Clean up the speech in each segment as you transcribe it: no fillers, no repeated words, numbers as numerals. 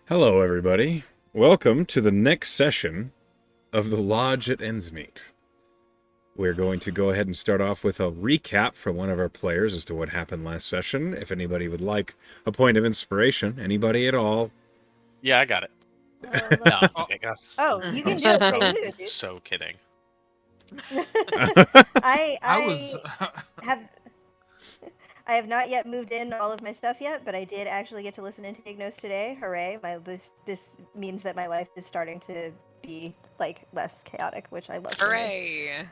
Hello, everybody. Welcome to the next session of the Lodge at Endsmeet. We're going to go ahead and start off with a recap from one of our players as to what happened last session. If anybody would like a point of inspiration, anybody at all. Yeah, I got it. No, No, I'm kidding. Oh, you can I'm do it. so, Say you do it, dude. so kidding. I have not yet moved in all of my stuff yet, but I did actually get to listen and take notes today. Hooray! This means that my life is starting to be like less chaotic, which I love. Hooray!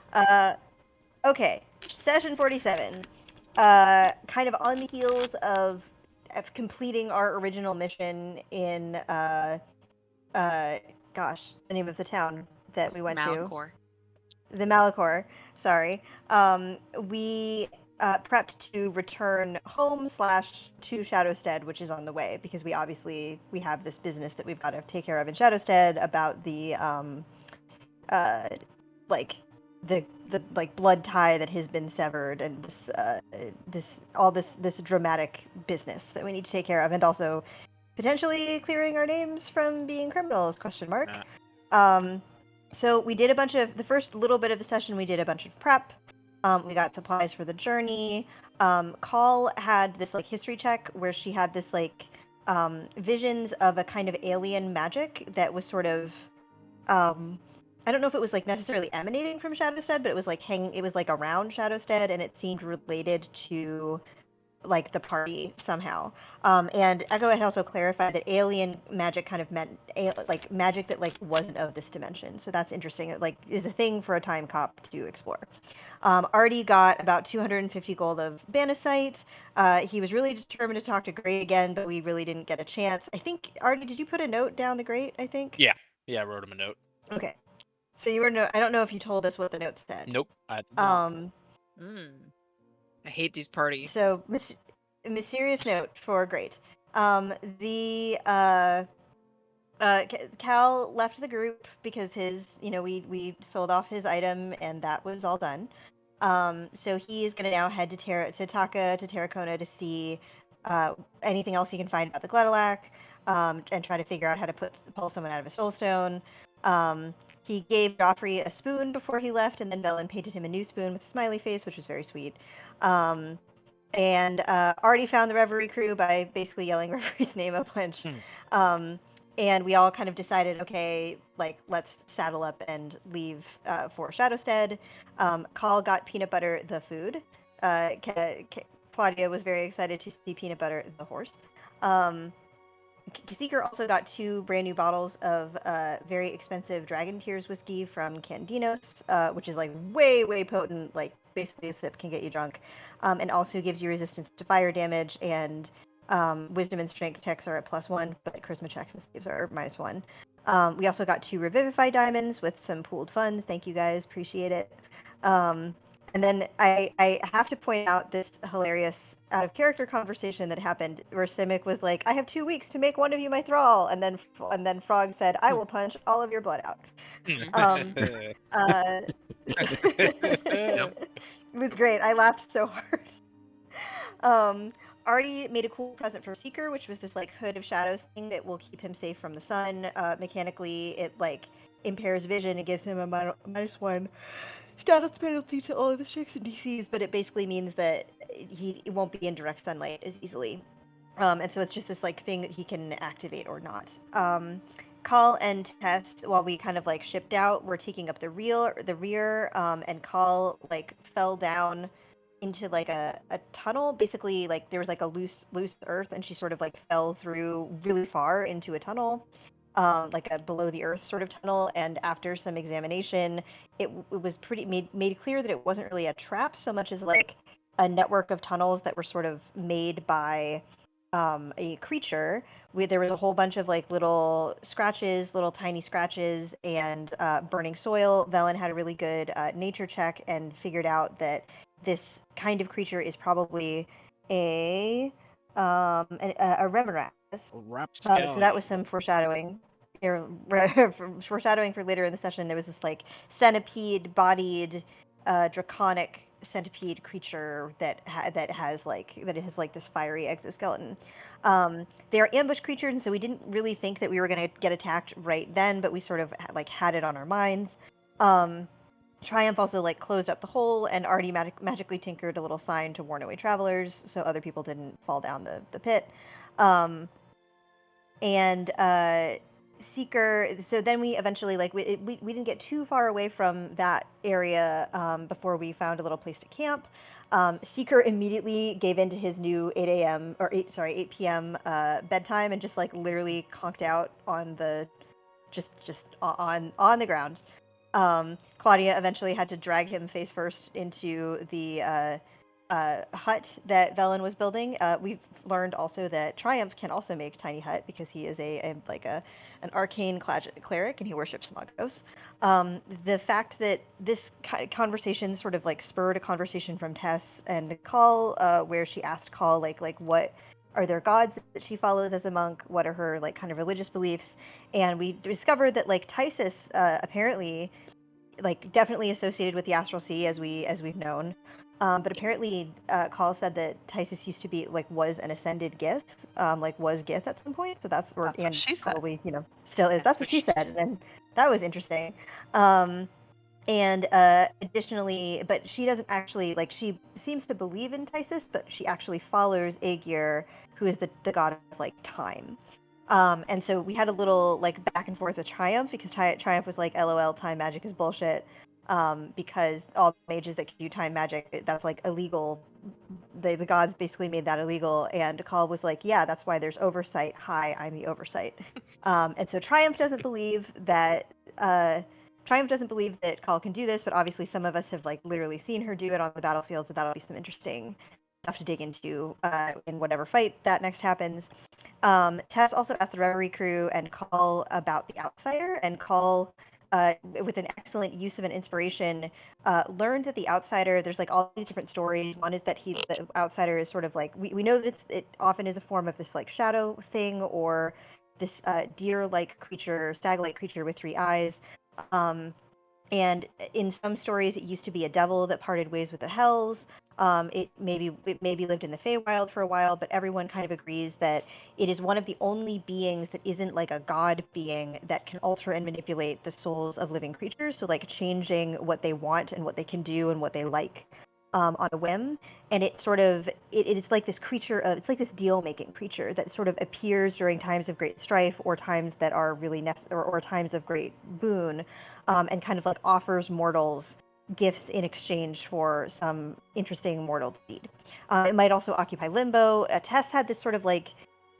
Okay, session 47. Kind of on the heels of completing our original mission in gosh, the name of the town that we went Malachor. to. The Malachor. Sorry. We prepped to return home / to Shadowstead, which is on the way, because we have this business that we've got to take care of in Shadowstead about the like the blood tie that has been severed, and this dramatic business that we need to take care of, and also potentially clearing our names from being criminals? ? So we did the first little bit of the session. We did a bunch of prep. We got supplies for the journey. Call had this history check where she had this visions of a kind of alien magic that was sort of I don't know if it was necessarily emanating from Shadowstead, but it was around Shadowstead, and it seemed related to the party somehow. And Echo had also clarified that alien magic kind of meant magic that wasn't of this dimension. So that's interesting. It is a thing for a time cop to explore. Artie got about 250 gold of Banasite. He was really determined to talk to Great again, but we really didn't get a chance. I think, Artie, did you put a note down the Great, I think? Yeah, I wrote him a note. Okay. So I don't know if you told us what the note said. Nope. I hate these parties. So, mysterious note for Great. Cal left the group because we sold off his item and that was all done. So he is going to now head to Terracona to see anything else he can find about the Gledalac, and try to figure out how to pull someone out of a soulstone. He gave Joffrey a spoon before he left, and then Bellin painted him a new spoon with a smiley face, which was very sweet. And Artie found the Reverie crew by basically yelling Reverie's name a bunch. And we all kind of decided, okay, let's saddle up and leave for Shadowstead. Call got Peanut Butter the food. Claudia was very excited to see Peanut Butter the horse. Seeker also got 2 brand new bottles of very expensive Dragon Tears whiskey from Candinos, which is way, way potent. Basically a sip can get you drunk. And also gives you resistance to fire damage, and wisdom and strength checks are at +1, but charisma checks and saves are -1. We also got 2 Revivify diamonds with some pooled funds. Thank you guys, appreciate it. And then I have to point out this hilarious out of character conversation that happened where Simic was like, "I have 2 weeks to make one of you my thrall," and then Frog said, "I will punch all of your blood out." It was great. I laughed so hard. Artie made a cool present for Seeker, which was this Hood of Shadows thing that will keep him safe from the sun. Mechanically, it impairs vision and gives him a -1 status penalty to all of his checks and DCs, but it basically means that he won't be in direct sunlight as easily. And so it's just this thing that he can activate or not. Call and Tess, while we kind of shipped out, were taking up the rear, and Call fell down into a tunnel. Basically, there was a loose earth, and she sort of fell through really far into a tunnel. A below the earth sort of tunnel, and after some examination, it was made clear that it wasn't really a trap so much as a network of tunnels that were sort of made by a creature. There was a whole bunch of little tiny scratches, and burning soil. Velen had a really good nature check and figured out that this kind of creature is probably a Remoras. So that was some foreshadowing. Foreshadowing for later in the session. There was this centipede-bodied, draconic centipede creature that has this fiery exoskeleton. They are ambush creatures, and so we didn't really think that we were going to get attacked right then, but we sort of like had it on our minds. Triumph also like closed up the hole and already magically tinkered a little sign to warn away travelers, so other people didn't fall down the pit. And Seeker. So then we eventually we didn't get too far away from that area before we found a little place to camp. Seeker immediately gave in to his new 8 a.m. or 8 p.m. Bedtime and just like literally conked out on the just on the ground. Claudia eventually had to drag him face first into the hut that Velen was building. We've learned also that Triumph can also make tiny hut because he is an arcane cleric and he worships Magos. The fact that this conversation sort of like spurred a conversation from Tess and Call, where she asked Call like what are there gods that she follows as a monk? What are her like kind of religious beliefs? And we discovered that like Tysus apparently like definitely associated with the Astral Sea as we've known. But apparently, Call said that Tysus used to be was an ascended Gith, was Gith at some point. So that's what she said. Probably still is. That's what she said, and that was interesting. And additionally, but she doesn't actually she seems to believe in Tysus, but she actually follows Aegir, who is the god of like time. And so we had a little like back and forth with Triumph because Triumph was like, "LOL, time magic is bullshit." Because all mages that can do time magic, that's like illegal. The gods basically made that illegal, and Call was like, yeah, that's why there's oversight. Hi, I'm the oversight. And so Triumph doesn't believe that Call can do this, but obviously some of us have like literally seen her do it on the battlefield, so that'll be some interesting stuff to dig into in whatever fight that next happens. Tess also asked the Reverie crew and Call about the Outsider, and Call, with an excellent use of an inspiration, learned that the Outsider, there's like all these different stories. One is that the Outsider is sort of like, we know that it often is a form of this like shadow thing, or this deer-like creature, stag-like creature with 3 eyes. And in some stories, it used to be a devil that parted ways with the Hells. It maybe lived in the Feywild for a while, but everyone kind of agrees that it is one of the only beings that isn't like a god being that can alter and manipulate the souls of living creatures. So like changing what they want and what they can do and what they like on a whim. And it sort of it's like this creature it's like this deal making creature that sort of appears during times of great strife or times that are really or times of great boon, and kind of like offers mortals gifts in exchange for some interesting mortal deed. It might also occupy limbo. Tess had this sort of like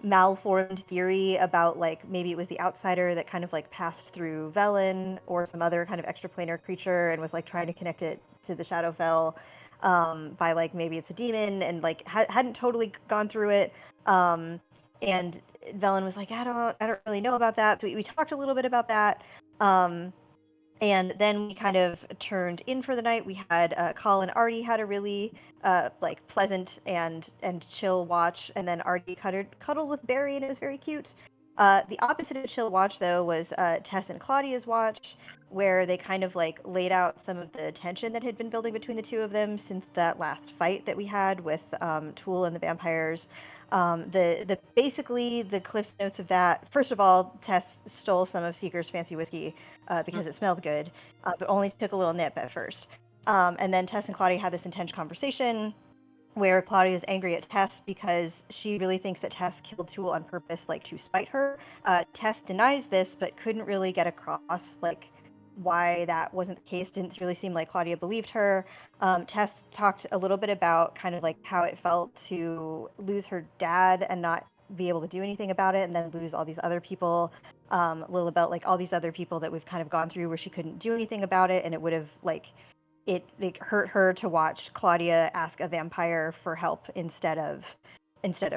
malformed theory about like maybe it was the Outsider that kind of like passed through Velen or some other kind of extraplanar creature and was like trying to connect it to the Shadowfell by like maybe it's a demon, and like hadn't totally gone through it. And Velen was like, I don't really know about that. So we talked a little bit about that. And then we kind of turned in for the night. We had Call and Artie had a really like pleasant and chill watch, and then Artie cuddled with Barry, and it was very cute. The opposite of chill watch, though, was Tess and Claudia's watch, where they kind of like laid out some of the tension that had been building between the two of them since that last fight that we had with Tool and the vampires. Basically the Cliff's notes of that. First of all, Tess stole some of Seeker's fancy whiskey because it smelled good, but only took a little nip at first. And then Tess and Claudia had this intense conversation where Claudia is angry at Tess because she really thinks that Tess killed Tool on purpose, like to spite her. Tess denies this, but couldn't really get across like why that wasn't the case. Didn't really seem like Claudia believed her. Tess talked a little bit about kind of like how it felt to lose her dad and not be able to do anything about it, and then lose all these other people. A little about like all these other people that we've kind of gone through where she couldn't do anything about it, and it would have like it hurt her to watch Claudia ask a vampire for help instead of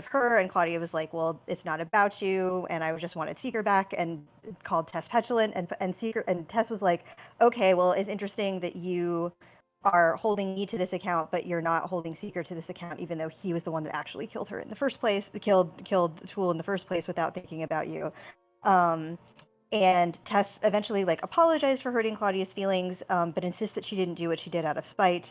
her. And Claudia was like, well, it's not about you, and I just wanted Seeker back, and called Tess petulant, and Tess was like, okay, well, it's interesting that you are holding me to this account, but you're not holding Seeker to this account, even though he was the one that actually killed her in the first place, killed Tool in the first place without thinking about you. And Tess eventually like apologized for hurting Claudia's feelings, but insists that she didn't do what she did out of spite.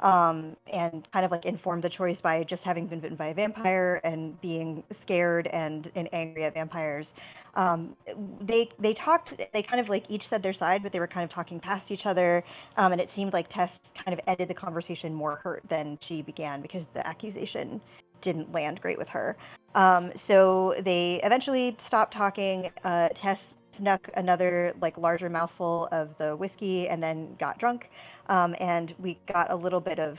and kind of like informed the choice by just having been bitten by a vampire and being scared and angry at vampires. They talked. They kind of like each said their side, but they were kind of talking past each other, and it seemed like Tess kind of ended the conversation more hurt than she began because the accusation didn't land great with her. So they eventually stopped talking. Tess snuck another like larger mouthful of the whiskey and then got drunk, and we got a little bit of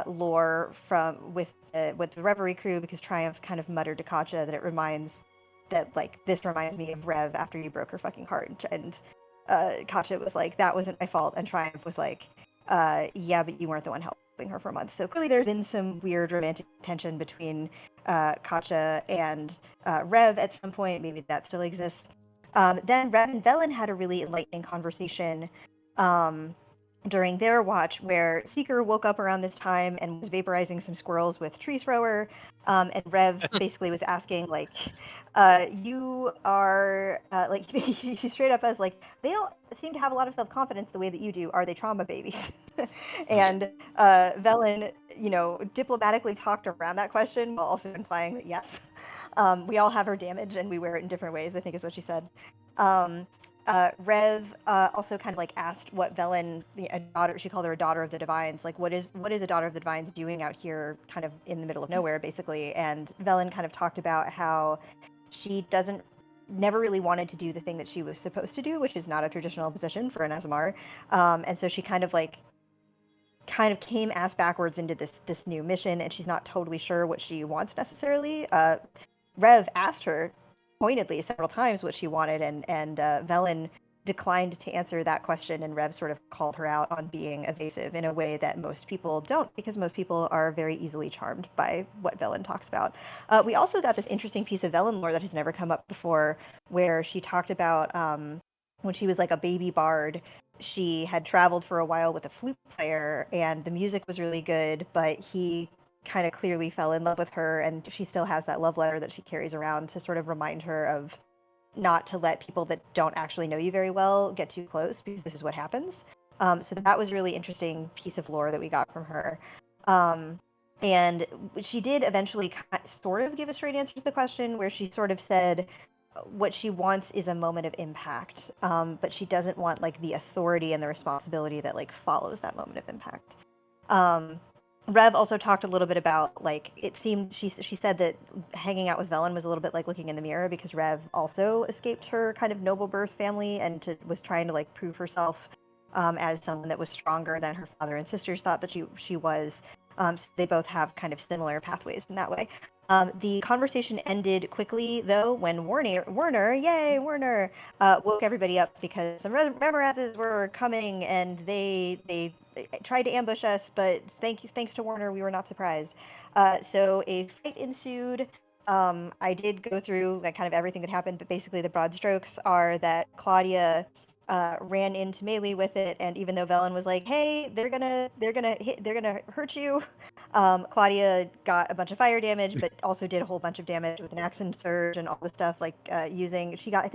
lore from with the Reverie crew because Triumph kind of muttered to Katja that like this reminds me of Rev after you broke her fucking heart, and Katja was like that wasn't my fault, and Triumph was like yeah, but you weren't the one helping her for months. So clearly there's been some weird romantic tension between Katja and Rev at some point. Maybe that still exists. Then Rev and Velen had a really enlightening conversation during their watch where Seeker woke up around this time and was vaporizing some squirrels with Tree Thrower. And Rev basically was asking, like, you are, like, she straight up as, like, they don't seem to have a lot of self confidence the way that you do. Are they trauma babies? And Velen, diplomatically talked around that question while also implying that yes. We all have our damage and we wear it in different ways, I think is what she said. Rev also kind of like asked what Velen, a daughter, she called her a daughter of the divines, like what is a daughter of the divines doing out here kind of in the middle of nowhere basically. And Velen kind of talked about how she never really wanted to do the thing that she was supposed to do, which is not a traditional position for an SMR. And so she kind of came ass backwards into this new mission, and she's not totally sure what she wants necessarily. Rev asked her pointedly several times what she wanted, and Velen declined to answer that question, and Rev sort of called her out on being evasive in a way that most people don't, because most people are very easily charmed by what Velen talks about. We also got this interesting piece of Velen lore that has never come up before, where she talked about when she was like a baby bard, she had traveled for a while with a flute player, and the music was really good, but he kind of clearly fell in love with her, and she still has that love letter that she carries around to sort of remind her of not to let people that don't actually know you very well get too close, because this is what happens. So that was a really interesting piece of lore that we got from her. And she did eventually sort of give a straight answer to the question, where she sort of said what she wants is a moment of impact, but she doesn't want like the authority and the responsibility that like follows that moment of impact. Rev also talked a little bit about, like, it seemed, she said that hanging out with Velen was a little bit like looking in the mirror, because Rev also escaped her kind of noble birth family and was trying to like prove herself as someone that was stronger than her father and sisters thought that she was. So they both have kind of similar pathways in that way. The conversation ended quickly, though, when Werner, yay, Werner, woke everybody up because some Remorazes were coming, and they tried to ambush us, but thanks to Werner, we were not surprised. So a fight ensued. I did go through like kind of everything that happened, but basically the broad strokes are that Claudia ran into melee with it, and even though Velen was like, "Hey, they're gonna hurt you," Claudia got a bunch of fire damage, but also did a whole bunch of damage with an Axon Surge and all the stuff like using. She got, I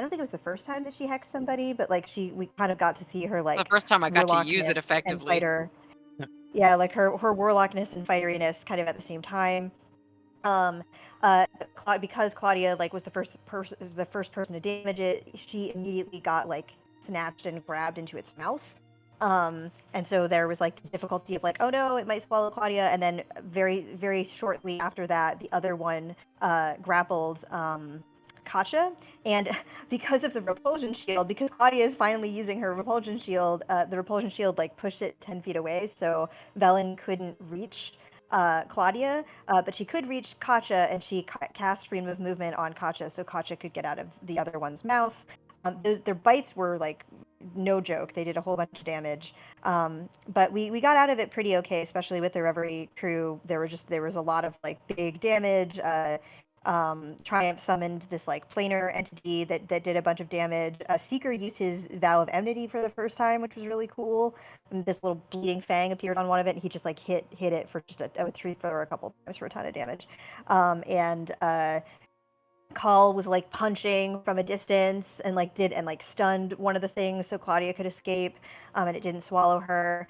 don't think it was the first time that she hexed somebody, but like we kind of got to see her like The first time I got to use it warlockness and effectively. fighter. Yeah, like her warlockness and fighteriness kind of at the same time. Because Claudia like was the first person to damage it, she immediately got like snatched and grabbed into its mouth. And so there was like difficulty of like, oh no, it might swallow Claudia, and then very, very shortly after that, the other one grappled Katja, and because of the repulsion shield, because Claudia is finally using her repulsion shield, the repulsion shield like pushed it 10 feet away, so Velen couldn't reach Claudia, but she could reach Katja, and she cast freedom of movement on Katja, so Katja could get out of the other one's mouth. Their bites were like no joke. They did a whole bunch of damage, but we got out of it pretty okay, especially with the Reverie crew. There was a lot of like big damage. Triumph summoned this like planar entity that did a bunch of damage. Seeker used his Vow of Enmity for the first time, which was really cool. And this little bleeding fang appeared on one of it, and he just like hit it for just a 3 for a couple times for a ton of damage. Call was like punching from a distance and stunned one of the things so Claudia could escape, and it didn't swallow her.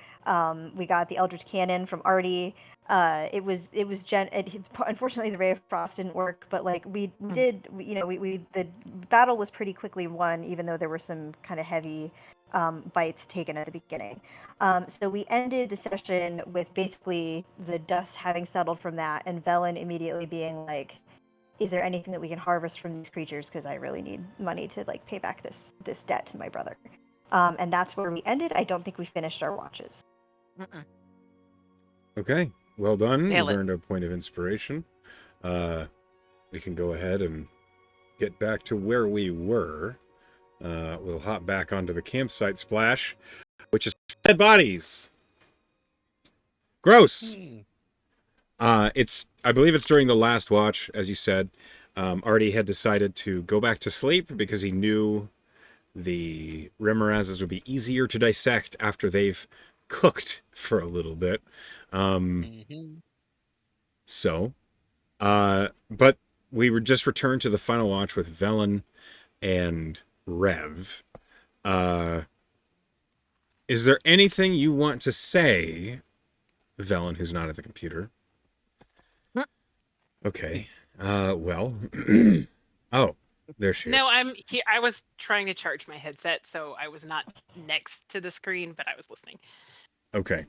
We got the Eldritch Cannon from Artie. Unfortunately the Ray of Frost didn't work, but like the battle was pretty quickly won, even though there were some kind of heavy bites taken at the beginning. So we ended the session with basically the dust having settled from that, and Velen immediately being like, is there anything that we can harvest from these creatures, because I really need money to like pay back this debt to my brother. And that's where we ended. I don't think we finished our watches. Okay, well done. Nail You it. earned a point of inspiration. We can go ahead and get back to where we were. We'll hop back onto the campsite splash, which is dead bodies. Gross. I believe it's during the last watch, as you said. Artie had decided to go back to sleep because he knew the Remorazes would be easier to dissect after they've cooked for a little bit. But we were just returned to the final watch with Velen and Rev. Is there anything you want to say, Velen, who's not at the computer? Okay. Well. Oh, there she is. No, I'm here. I was trying to charge my headset, so I was not next to the screen, but I was listening. Okay.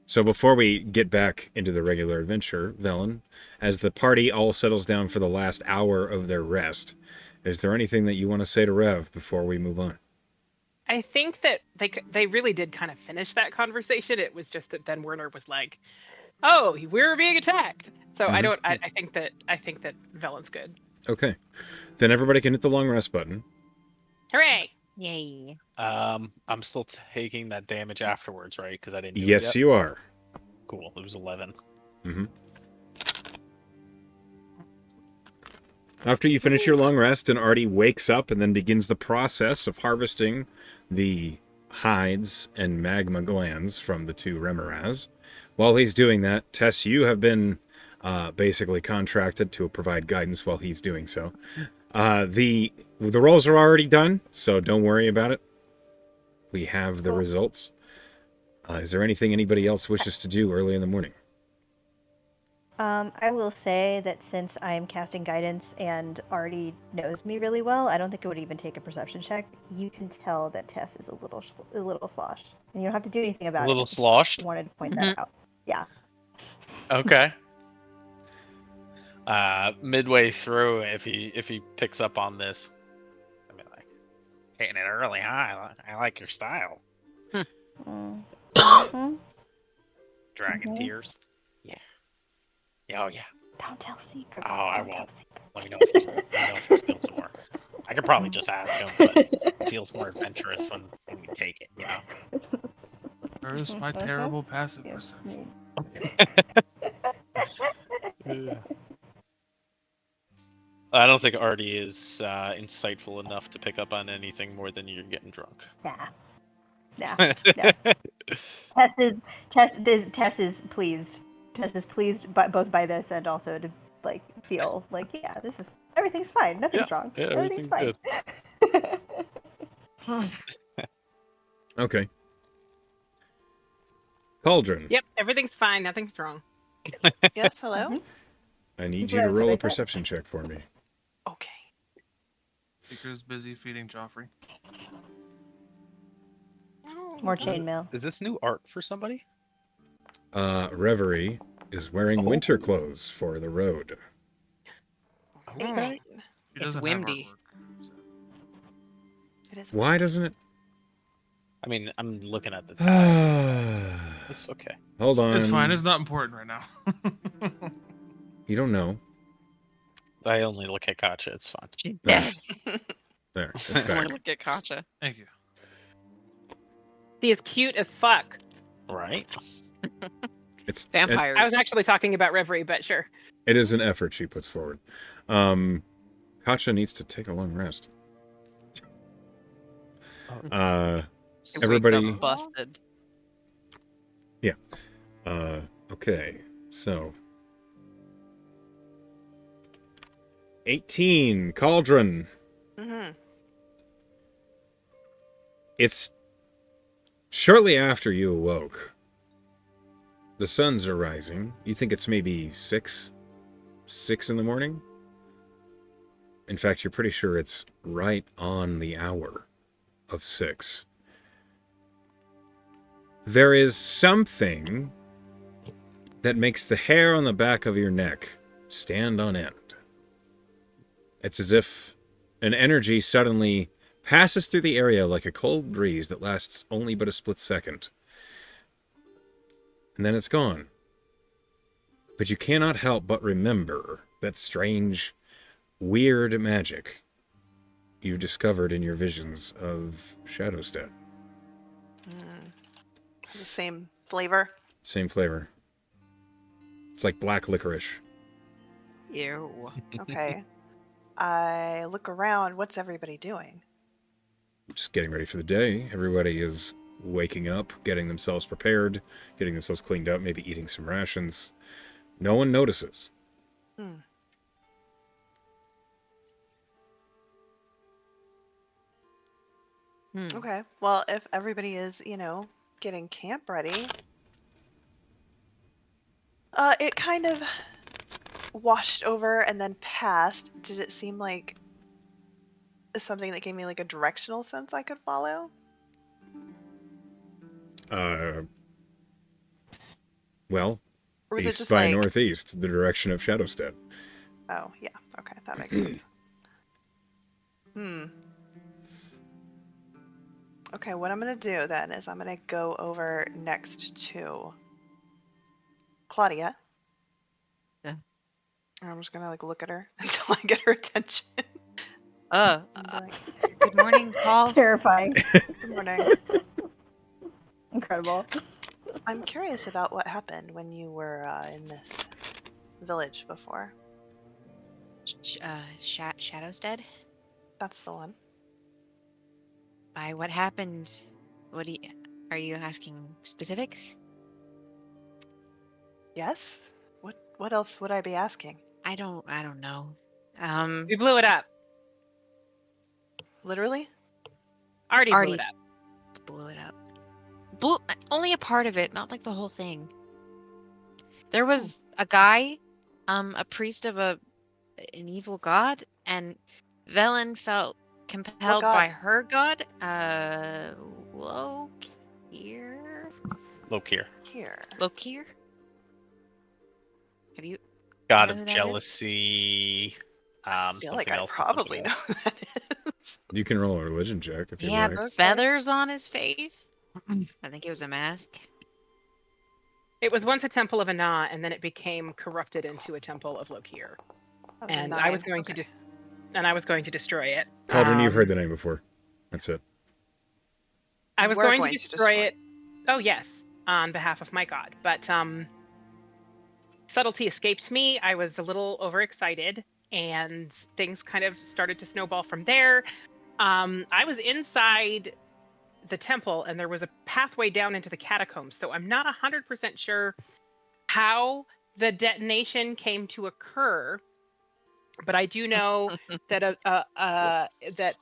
So before we get back into the regular adventure, Velen, as the party all settles down for the last hour of their rest, is there anything that you want to say to Rev before we move on? I think that they really did kind of finish that conversation. It was just that then Werner was like, "Oh, we're being attacked." So I think that Velen's good. Okay. Then everybody can hit the long rest button. Hooray! Yay. I'm still taking that damage afterwards, right? Because I didn't do it Yes, yet. you are. Cool. It was 11. Mm-hmm. After you finish your long rest and Artie wakes up and then begins the process of harvesting the hides and magma glands from the two Remoraz. While he's doing that, Tess, you have been basically contracted to provide guidance while he's doing so. The rolls are already done, so don't worry about it. We have the results. Is there anything anybody else wishes to do early in the morning? I will say that since I'm casting guidance and Artie knows me really well, I don't think it would even take a perception check. You can tell that Tess is a little sloshed, and you don't have to do anything about it. A little I just sloshed? wanted to point that out. Yeah. Okay. Midway through, if he picks up on this, I mean, like, hitting it early, huh? I like your style. Mm-hmm. Dragon tears. Yeah. Oh yeah. Don't tell secrets. Oh, I Don't tell won't. secrets. Let me know if you steal some more. I could probably just ask him, but it feels more adventurous when we take it, you know. Where's my terrible passive perception? I don't think Artie is insightful enough to pick up on anything more than you're getting drunk. Nah. Tess is pleased. Tess is pleased both by this and also to like feel like everything's fine. Nothing's wrong. Yeah, Everything's fine. good. Okay. Cauldron. Yep, everything's fine. Nothing's wrong. Yes, hello? Mhm. I need you to roll a perception check for me. Okay. Seeker's busy feeding Joffrey. More chainmail. Is this new art for somebody? Reverie is wearing winter clothes for the road. Okay. She doesn't have windy. artwork, so. It is. Why doesn't it? I mean, I'm looking at the time. It's okay. Hold on. It's fine. It's not important right now. You don't know. I only look at Katja. It's fine. There. There. It's I back. look at Katja. Thank you. She is cute as fuck. Right? It's Vampires. I was actually talking about Reverie, but sure. It is an effort she puts forward. Katja needs to take a long rest. Everybody. Wakes up busted. Okay, so 18, Cauldron. Mm-hmm. It's shortly after you awoke. The suns are rising. You think it's maybe 6 in the morning? In fact, you're pretty sure it's right on the hour of 6. There is something that makes the hair on the back of your neck stand on end. It's as if an energy suddenly passes through the area like a cold breeze that lasts only but a split second. And then it's gone. But you cannot help but remember that strange, weird magic you discovered in your visions of Shadowstead. The same flavor. Same flavor. It's like black licorice. Ew. Okay. I look around. What's everybody doing? Just getting ready for the day. Everybody is waking up, getting themselves prepared, getting themselves cleaned up, maybe eating some rations. No one notices. Hmm. Okay. Well, if everybody is, getting camp ready, it kind of washed over and then passed. Did it seem like something that gave me like a directional sense I could follow? Well, Or was it east just by like, northeast, the direction of Shadowstead. oh, yeah, okay, that makes sense. Okay, what I'm going to do then is I'm going to go over next to Claudia. Yeah. And I'm just going to like look at her until I get her attention. Good morning, Paul. Terrifying. Good morning. Incredible. I'm curious about what happened when you were in this village before. Shadowstead? That's the one. By what happened? Are you asking specifics? Yes? What else would I be asking? I don't know. We blew it up. Literally? Already blew it up. blew it up. Only a part of it, not like the whole thing. There was a guy, a priest of an evil god, and Velen felt compelled by her god, Lokir? Lokir. Lokir? Have you God know who of that is? jealousy. I feel like something I else, probably know something who that is. You can roll a religion check if He you had like. feathers on his face. I think it was a mask. It was once a temple of Ana, and then it became corrupted into a temple of Lokir. And I was going to destroy it. Cauldron, you've heard the name before. That's it. I was going to destroy it. Oh yes, on behalf of my god. But subtlety escaped me. I was a little overexcited, and things kind of started to snowball from there. I was inside the temple, and there was a pathway down into the catacombs. So I'm not 100% sure how the detonation came to occur, but I do know that that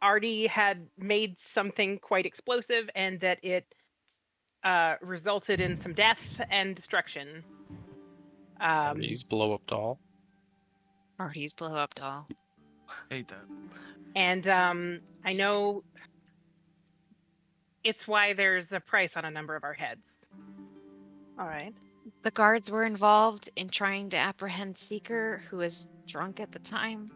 Artie had made something quite explosive, and that it resulted in some death and destruction. Artie's blow up doll. Artie's blow up doll. Hate that. And I know it's why there's a price on a number of our heads. All right. The guards were involved in trying to apprehend Seeker, who was drunk at the time.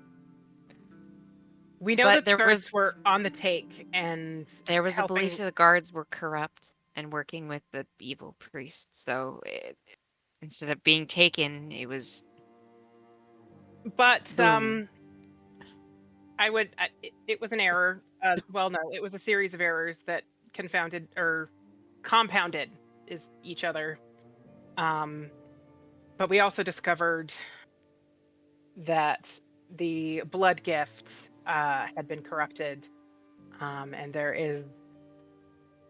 We know that the guards were on the take, and there was a belief that the guards were corrupt and working with the evil priest. So instead of being taken, it was. But it was an error. Well, no, it was a series of errors that confounded or compounded each other. But we also discovered that the blood gift had been corrupted, and there is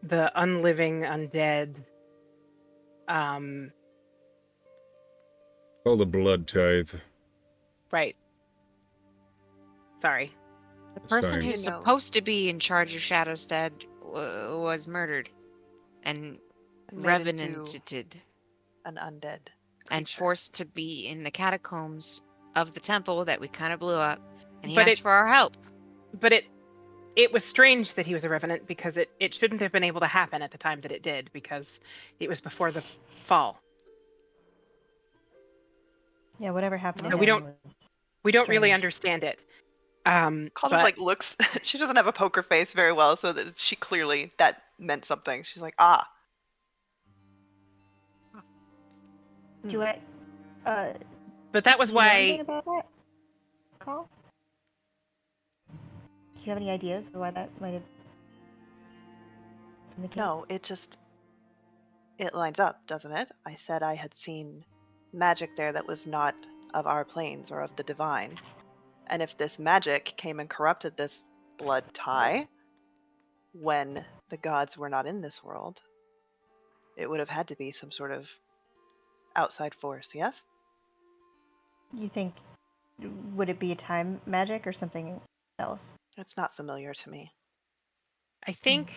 the unliving undead. Called a blood tithe. Right. Sorry. The It's person fine. who's You know. supposed to be in charge of Shadowstead was murdered and And made into revenanted an undead and creature. forced to be in the catacombs of the temple that we kind of blew up. And he But asked for our help. But it was strange that he was a revenant because it shouldn't have been able to happen at the time that it did because it was before the fall. Yeah, whatever happened to So him. we don't was we don't really strange. understand it. Calder But like looks. She doesn't have a poker face very well, so that she clearly that meant something. She's like, ah. Do I? but that was Do you know anything why about that, Carl? Do you have any ideas of why that might have been the case? No, it lines up, doesn't it? I said I had seen magic there that was not of our planes or of the divine. And if this magic came and corrupted this blood tie when the gods were not in this world, it would have had to be some sort of outside force, yes? You think would it be time magic or something else? It's not familiar to me. I think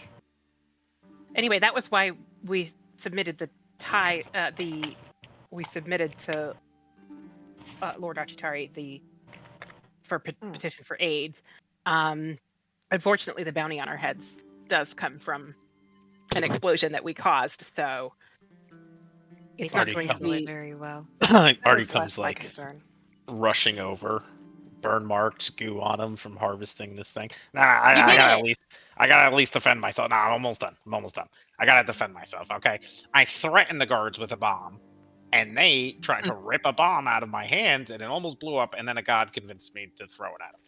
anyway, that was why we submitted we submitted to Lord Achitari petition for aid. Unfortunately, the bounty on our heads does come from an explosion that we caused, so it's not Already going to Know comes. be. very well. That Already was comes less my like concern. rushing over, burn marks, goo on him from harvesting this thing. Nah, You I did gotta it! I gotta at least defend myself. Nah, I'm almost done. I gotta defend myself. Okay, I threatened the guards with a bomb, and they tried to rip a bomb out of my hands, and it almost blew up. And then a god convinced me to throw it at him,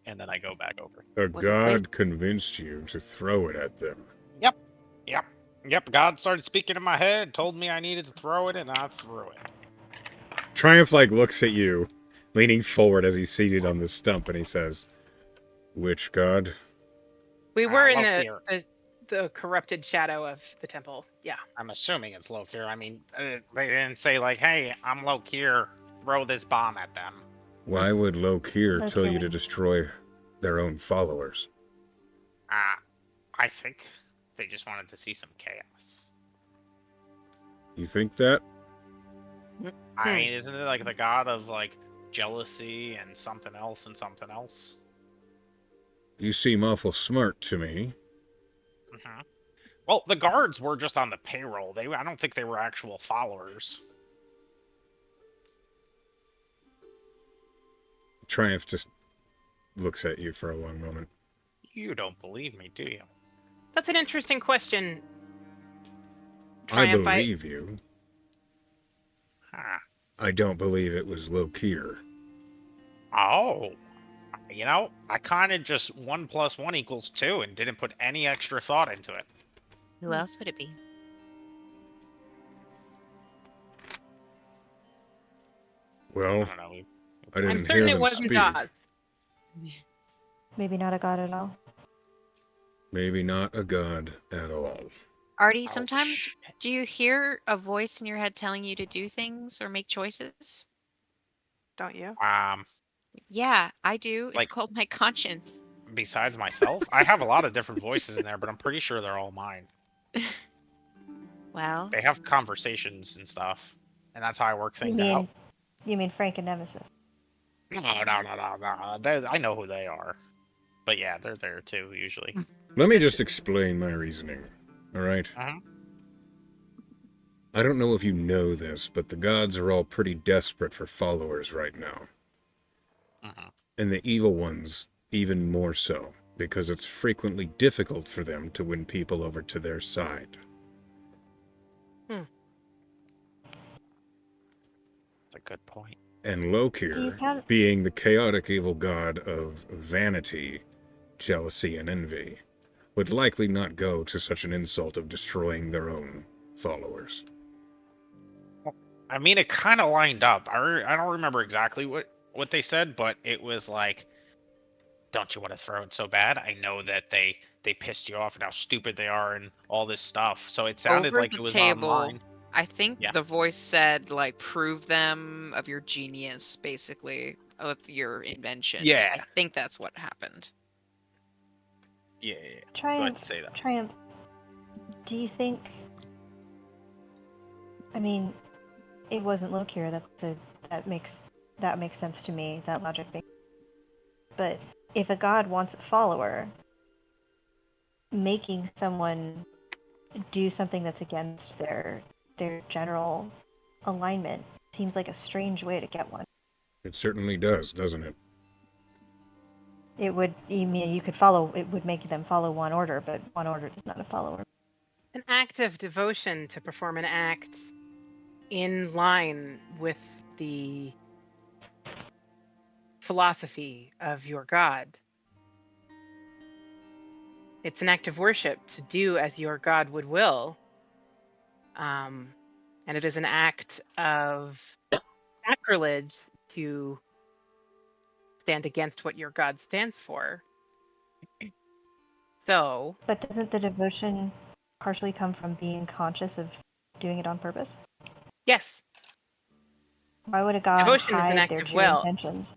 and then I go back over. A Was it god convinced you to throw it at them. Yep. God started speaking in my head, told me I needed to throw it, and I threw it. Triumph looks at you, leaning forward as he's seated on the stump, and he says, "Which god?" We were in Lokir. the corrupted shadow of the temple. Yeah. I'm assuming it's Lokir. I mean, they didn't say like, "Hey, I'm Lokir. Throw this bomb at them." Why would Lokir tell you Lokir. to destroy their own followers? I think they just wanted to see some chaos. You think that? I mean, isn't it like the god of like jealousy and something else and something else? You seem awful smart to me. Mm-hmm. Well, the guards were just on the payroll. I don't think they were actual followers. Triumph just looks at you for a long moment. You don't believe me, do you? That's an interesting question. I Triumph, believe you. Huh. I don't believe it was Lokir. Oh. You know, I kind of just 1 + 1 = 2 and didn't put any extra thought into it. Who else would it be? Well, I don't know. I I'm didn't certain hear it them wasn't speak. Oz. Maybe not a god at all. Maybe not a god at all. Artie, Oh, sometimes shit. do you hear a voice in your head telling you to do things or make choices? Don't you? Yeah, I do. It's Like- called my conscience. Besides myself, I have a lot of different voices in there, but I'm pretty sure they're all mine. Well, They have conversations and stuff, and that's how I work things out. You mean Frank and Nemesis? No. I know who they are. But yeah, they're there too, usually. Let me just explain my reasoning, all right? Uh-huh. I don't know if you know this, but the gods are all pretty desperate for followers right now. Uh-huh. And the evil ones even more so, because it's frequently difficult for them to win people over to their side. That's a good point. And Lokir, being the chaotic evil god of vanity, jealousy, and envy, would likely not go to such an insult of destroying their own followers. I mean, it kind of lined up. I don't remember exactly what they said, but it was like, don't you want to throw it so bad? I know that they pissed you off and how stupid they are and all this stuff. So it sounded over like the it was table, online. I think Yeah. the voice said, like, prove them of your genius, basically. of your invention. Yeah. I think that's what happened. Yeah. Go ahead Triumph. and say that. Triumph. Do you think? I mean, it wasn't Lokir. That makes sense to me. That logic makes. But if a god wants a follower, making someone do something that's against their general alignment seems like a strange way to get one. It certainly does, doesn't it? It would. You mean you could follow? It would make them follow one order, but one order is not a follower. An act of devotion to perform an act in line with the philosophy of your god. It's an act of worship to do as your god would will. And it is an act of sacrilege to stand against what your god stands for. So, But doesn't the devotion partially come from being conscious of doing it on purpose? yes, Why would a god devotion is an hide act their of true will, intentions?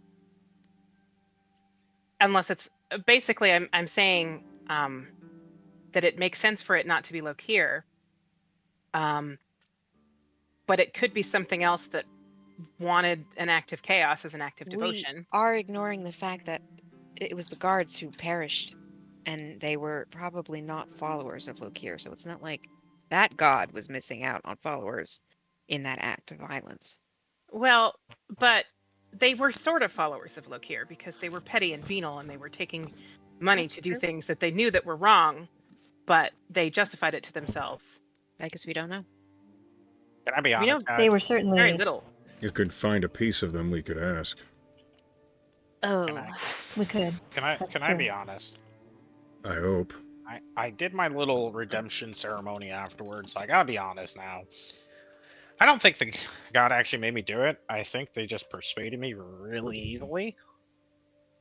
unless it's basically I'm saying that it makes sense for it not to be Lokir. But it could be something else that wanted an act of chaos as an act of devotion. We are ignoring the fact that it was the guards who perished, and they were probably not followers of Lokir, so it's not like that god was missing out on followers in that act of violence. Well, but they were sort of followers of Lokir because they were petty and venal and they were taking money That's to do true. things that they knew that were wrong, but they justified it to themselves. I guess we don't know. Can I be We honest, know guys? They were certainly very little. You could find a piece of them, we could ask. Oh, We could. Can I That's be true. honest? I hope. I did my little redemption ceremony afterwards, so I gotta be honest now. I don't think the god actually made me do it. I think they just persuaded me really easily.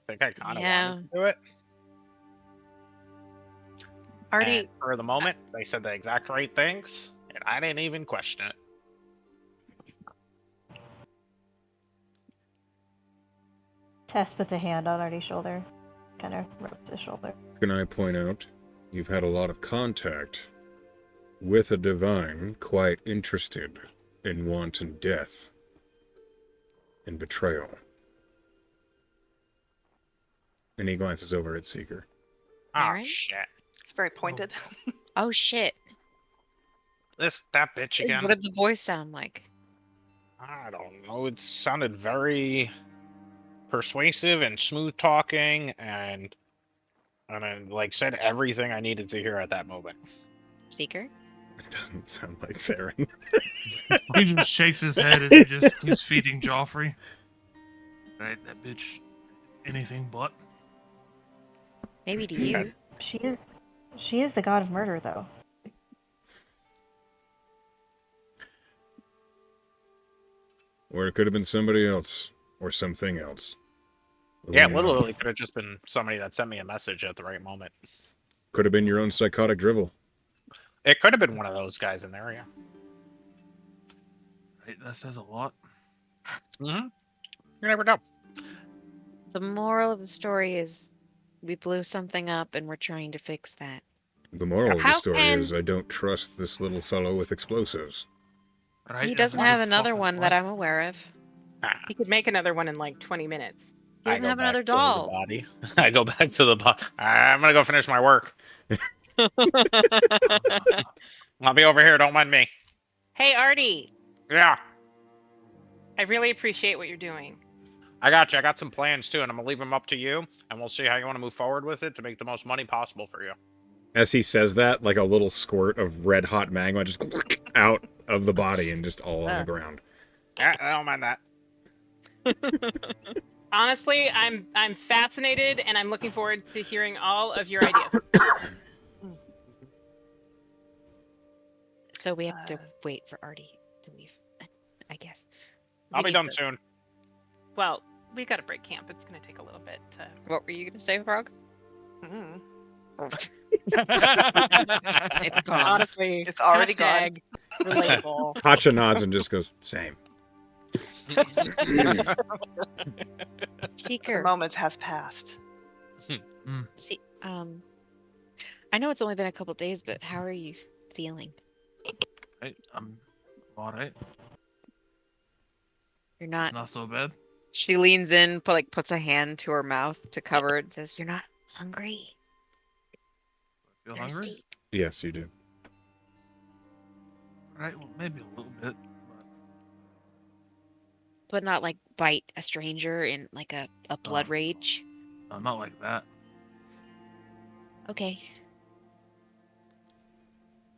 I think I kind of Yeah. wanted to do it. Artie, And for the moment, they said the exact right things, and I didn't even question it. Tess puts a hand on Artie's shoulder, kind of rubs his shoulder. Can I point out, you've had a lot of contact with a divine quite interested in wanton death and betrayal. And he glances over at Seeker. Oh Alright. shit! It's very pointed. oh shit. That bitch again. What did the voice sound like? I don't know. It sounded very persuasive and smooth talking, and I like said everything I needed to hear at that moment. Seeker? It doesn't sound like Saren. He just shakes his head as he just keeps feeding Joffrey. Right, that bitch, anything but. Maybe to you. She is the god of murder, though. Or it could have been somebody else. Or something else. Yeah, Who knows? literally could have just been somebody that sent me a message at the right moment. Could have been your own psychotic drivel. It could have been one of those guys in there, yeah. Right, that says a lot. Mm-hmm. You never know. The moral of the story is we blew something up and we're trying to fix that. The moral of the How story can- is I don't trust this little fellow with explosives. Right? He That's doesn't a have good another fucking one point. that I'm aware of. he could make another one in like 20 minutes. He doesn't I go have another back to the doll. body. I go back to the body. I'm gonna go finish my work. I'll be over here. Don't mind me. Hey, Artie, Yeah, I really appreciate what you're doing. I got you. I got some plans too, and I'm gonna leave them up to you, and we'll see how you want to move forward with it to make the most money possible for you. As he says that, like a little squirt of red hot magma just out of the body and just all on the ground. Yeah, I don't mind that. Honestly, I'm fascinated and I'm looking forward to hearing all of your ideas. So we have to Uh, wait for Artie to leave, I guess. I'll We be need done to- soon. Well, we've got to break camp. It's going to take a little bit to. What were you going to say, Frog? Mm. It's gone. Honestly, It's already gone. hashtag relatable. Hacha nods and just goes, same. The Seeker. moment has passed. See, I know it's only been a couple days, but how are you feeling? Right, I'm all right. You're It's not. not so bad. She leans in, puts a hand to her mouth to cover it, and says, "You're not hungry, Feel hungry? thirsty." Yes, you do. All right, well, maybe a little bit. But not like bite a stranger in like a blood Oh. rage. No, not like that. Okay.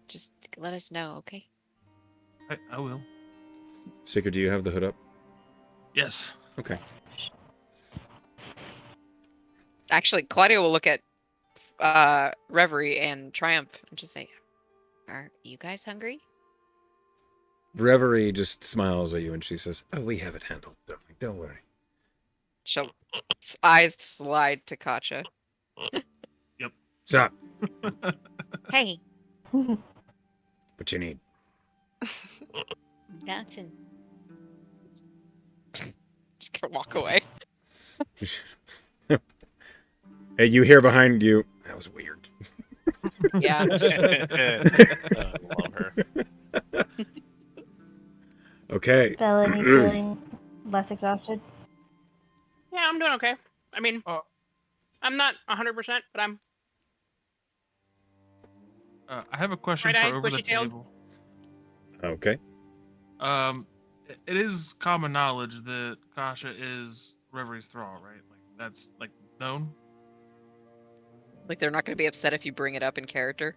Just let us know, okay? I will. Seeker, do you have the hood up? Yes. Okay. Actually, Claudia will look at Reverie and Triumph and just say, Are you guys hungry? Reverie just smiles at you and she says, "Oh, we have it handled, darling. Don't worry." she'll eyes slide to Katja. Stop. Hey, What you need? nothing. Just gonna walk away. Hey, you hear behind you. That was weird. Yeah. I love her. Okay. Felony feeling less exhausted. Yeah, I'm doing okay. I mean, I'm not 100%, but I'm I have a question Right-eyed, for over the bushy-tailed. table. Okay. It is common knowledge that Kasha is Reverie's thrall, right? Like that's like known. Like they're not gonna be upset if you bring it up in character.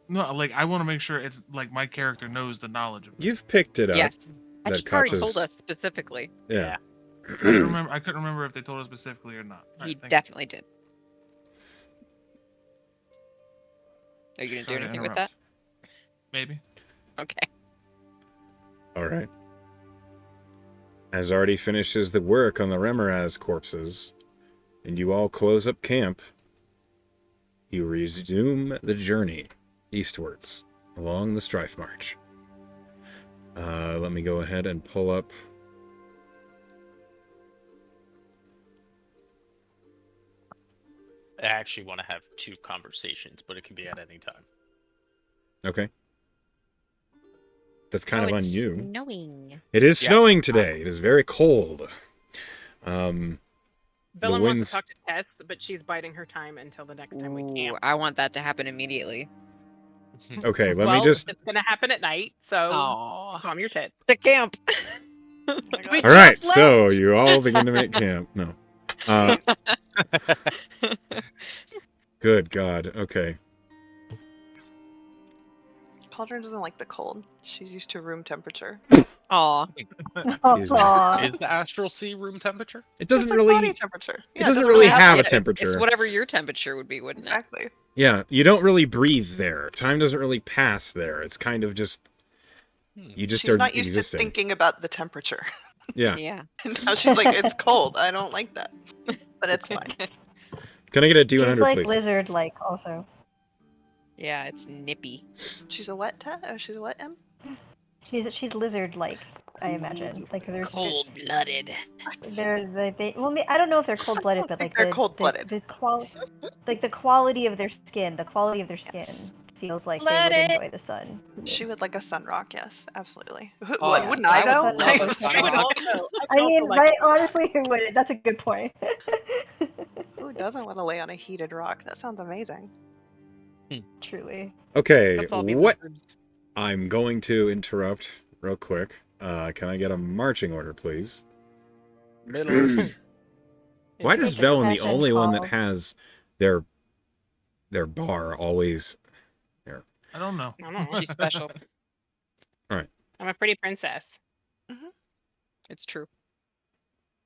No, like I want to make sure it's like my character knows the knowledge of it. You've picked it up. Yes. That She already Katja's- told us specifically. Yeah. I couldn't remember if they told us specifically or not. All He right, thank you. definitely did. Are you gonna Sorry do to anything with that? interrupt. Maybe. Okay. All right. As Artie finishes the work on the Remoraz corpses, and you all close up camp, you resume the journey eastwards along the Strifemarch. Let me go ahead and pull up. I actually want to have 2 conversations, but it can be at any time. Okay. That's kind of on it's you. snowing. It is Yeah. snowing today. It is very cold. Bellin The wants winds. to talk to Tess, but she's biding her time until the next time we Ooh, camp. I want that to happen immediately. Okay, let well, me just. it's gonna happen at night, so Oh, calm your tits. the camp. Oh my We God. All right, just so you all begin to make camp. No. Good God. Okay. Cauldron doesn't like the cold. She's used to room temperature. Aw. Aw. Is the Astral Sea room temperature? It doesn't It's like body really. temperature. It doesn't really have a temperature. It's whatever your temperature would be, wouldn't it? Exactly. Yeah, you don't really breathe there. Time doesn't really pass there. It's kind of just. You just She's are not used existing. to thinking about the temperature. Yeah. Yeah. And now she's like, it's cold. I don't like that. But it's fine. Can I get a She's D100, like please? lizard-like also. Yeah, it's nippy. She's a what, she's a what, M? She's lizard-like, I imagine. Like there's Cold-blooded. I don't know if they're cold-blooded, I don't but think like they're the cold-blooded. the quality of their skin feels like they would enjoy the sun. She would like a sunrock, yes, absolutely. Oh, What, yeah. wouldn't I I though? would love a I would sunrock. also. I mean, right? Honestly, who would? That's a good point. Who doesn't want to lay on a heated rock? That sounds amazing. Truly. Okay, Let's all be what? lizards. I'm going to interrupt real quick. Can I get a marching order, please? Middle. Why does Take a Velen the session only one that called- has their bar always? I don't know. I don't know. She's special. I'm a pretty princess. It's true.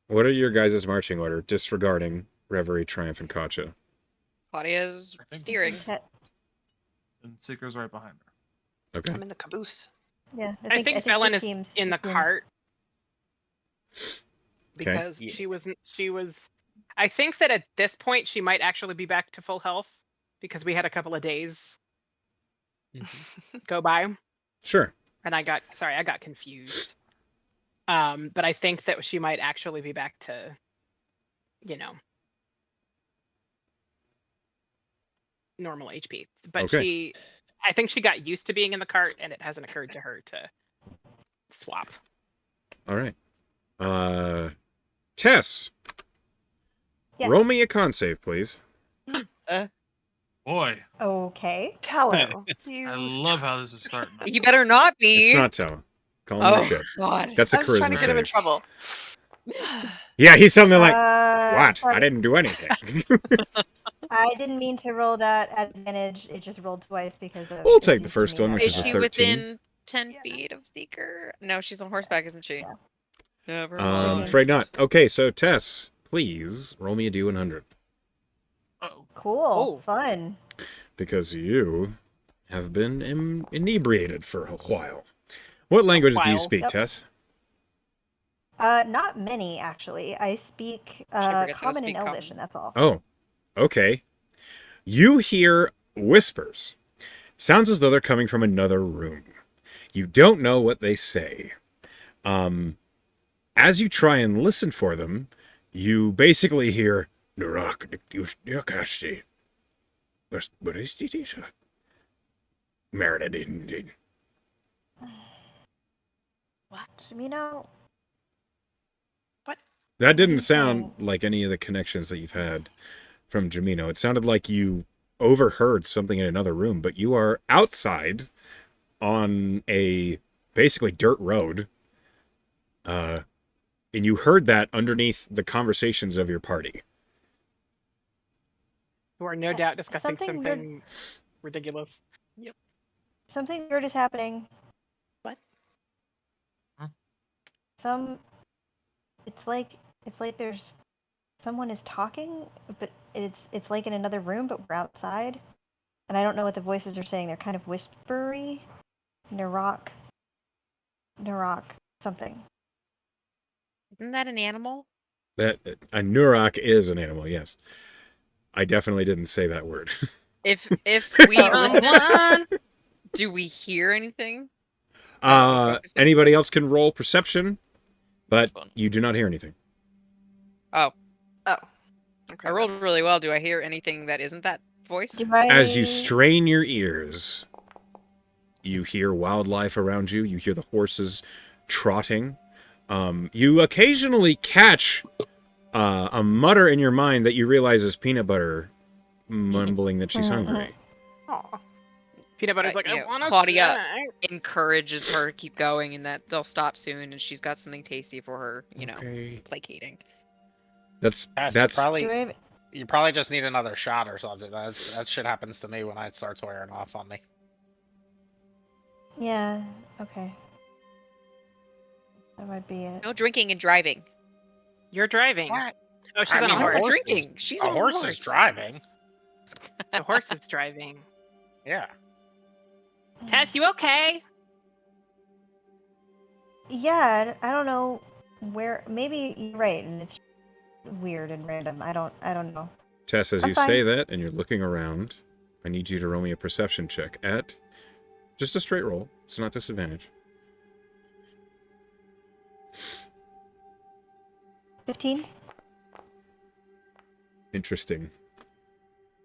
What are your guys' marching order, disregarding Reverie, Triumph, and Katja? Claudia's I think- steering. And Seeker's right behind her. Okay. I'm in the caboose. Yeah, I think Velen this is seems- in the this seems- cart Okay. because Yeah. she was. I think that at this point she might actually be back to full health because we had a couple of days go by Sure. and I got confused. But I think that she might actually be back to, normal HP. But Okay. I think she got used to being in the cart, and it hasn't occurred to her to swap. All right. Tess, Yes. roll me a con save, please. Boy, Okay. Tallow. I love how this is starting. You better not be. It's not Talon. Call him your Oh shit. God. That's a I was trying charisma to get him in save. trouble. Yeah, he's something like, what? Sorry. I didn't do anything. I didn't mean to roll that at advantage. It just rolled twice because of. We'll take the first one, Demeanor. which Is is a she 13. within 10 Yeah. feet of Seeker? No, she's on horseback, isn't she? Yeah. Never I'm mind. afraid not. Okay, so Tess, please roll me a D100. Uh-oh. Cool. Oh. Fun. Because you have been inebriated for a while. What language do you While. speak, Yep. Tess? Not many actually. I speak forgets how to Common speak and Elvish, Common. and that's all. Oh, okay. You hear whispers. Sounds as though they're coming from another room. You don't know what they say. As you try and listen for them, you basically hear Nurak Yakashi. Meredith. Jamino. That didn't sound like any of the connections that you've had from Jamino. It sounded like you overheard something in another room, but you are outside on a basically dirt road. And you heard that underneath the conversations of your party. Who are no doubt discussing Something something ridiculous. Something weird is happening. What? Huh? It's like there's someone is talking, but it's like in another room, but we're outside, and I don't know what the voices are saying. They're kind of whispery. Narok, something. Isn't that an animal? That a Nurak is an animal, yes. I definitely didn't say that word. If we Oh. listen, do we hear anything? Focusing. Anybody else can roll perception, but Fun. you do not hear anything. Oh. Okay. I rolled really well. Do I hear anything that isn't that voice? Do I... As you strain your ears, you hear wildlife around you. You hear the horses trotting. You occasionally catch a mutter in your mind that you realize is Peanut Butter mumbling that she's hungry. Aw. Peanut Butter's like, you I know, want to Claudia encourages her to keep going and that they'll stop soon and she's got something tasty for her, Okay. placating. That's Probably. Do I... You probably just need another shot or something. That shit happens to me when it starts wearing off on me. Yeah. Okay. That might be it. No drinking and driving. You're driving. What? Oh, she's I on mean, a a No, horse. horse drinking. She's A on horse a horse. is driving. The horse is driving. Yeah. Tess, you okay? Yeah, I don't know where. Maybe you're right, and it's weird and random. I don't know. Tess, as I'm you fine. say that and you're looking around, I need you to roll me a perception check at just a straight roll. It's not disadvantage. 15. Interesting.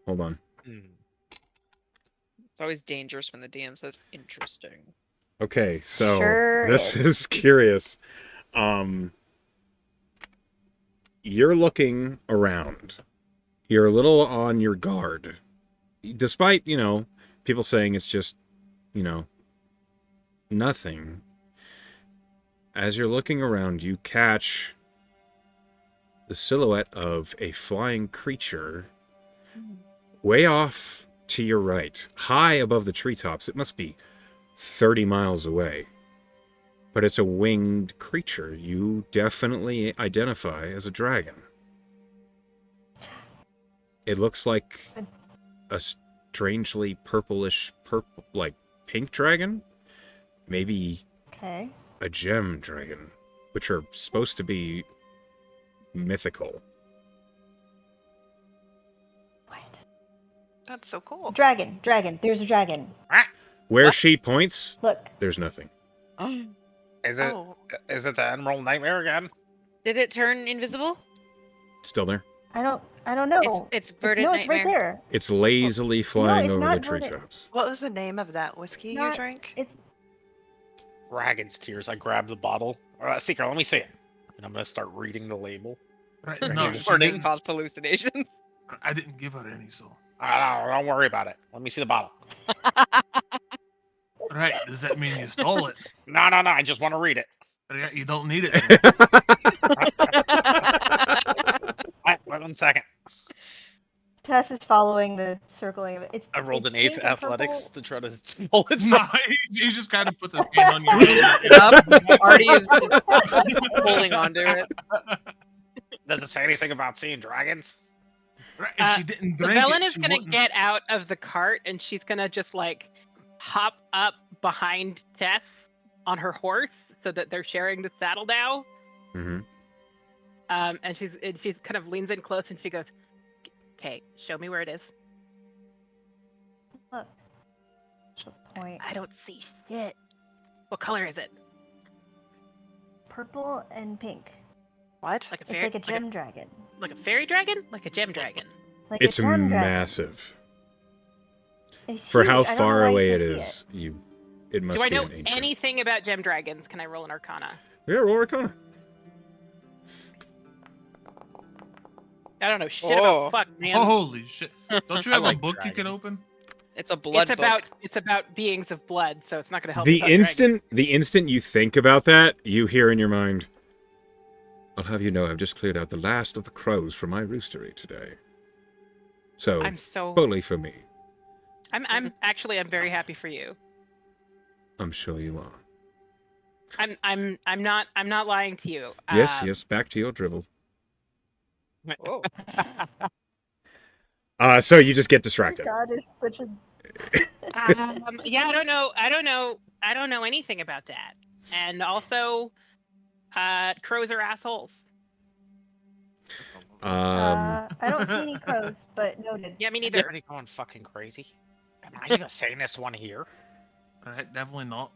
Hold on. It's always dangerous when the DM says interesting. Okay, so Sure this is. is curious. You're looking around. You're a little on your guard. Despite, people saying it's just, nothing. As you're looking around, you catch the silhouette of a flying creature way off to your right, high above the treetops. It must be 30 miles away. But it's a winged creature you definitely identify as a dragon. It looks like a strangely purplish, like pink dragon? Maybe Okay. a gem dragon, which are supposed to be mythical. What? That's so cool. Dragon. There's a dragon. Where What? she points, Look. there's nothing. Is it? Oh, Is it the Emerald Nightmare again? Did it turn invisible? Still there. I don't know. It's Verdant no, it's right Nightmare. there. It's lazily flying it's over not the verdant. treetops. What was the name of that whiskey you Not- drank? It's Dragon's Tears. I grabbed the bottle. Seeker, let me see it. And I'm gonna start reading the label. Right? Right, No, you she warning. didn't. Cause hallucinations. I didn't give her any, so. Don't worry about it. Let me see the bottle. Right? Does that mean you stole it? No. I just want to read it. Right, you don't need it. Wait 1 second. Tess is following the circling of it. It's, I rolled it's an 8th pink and athletics purple. to try to pull it. No, he just kind of puts his hand on your Yep. Artie is holding onto it. Does it say anything about seeing dragons? Right, if she didn't drink Velen it, is she gonna wouldn't. get out of the cart and she's gonna just like hop up behind Tess on her horse so that they're sharing the saddle now. hmm And she's kind of leans in close and she goes, "Okay, show me where it is." Look. She'll point. I don't see shit. What color is it? Purple and pink. What? Like a It's fairy, like a gem dragon. like a fairy dragon, like a gem dragon. Like It's a gem dragon. massive. It's For huge. how I don't know far why you away it can't see is, it must Do I be know an ancient. anything about gem dragons? Can I roll an Arcana? Yeah, roll Arcana. I don't know shit Oh. about fuck, man. Holy shit! Don't you I have like a book you can dragons. open? It's a blood book. It's about beings of blood, so it's not gonna help. The us out dragons. the instant you think about that, you hear in your mind, "I'll have you know, I've just cleared out the last of the crows from my roostery today. So I'm so totally for me. I'm actually I'm very happy for you. I'm sure you are. I'm not lying to you. Yes. Back to your dribble. Oh. So you just get it. distracted. God is such a. Yeah, I don't know anything about that. And also, crows are assholes. I don't see any crows, but noted. Yeah, me Is neither. everybody going fucking crazy? Am I the sanest one here? Right, definitely not.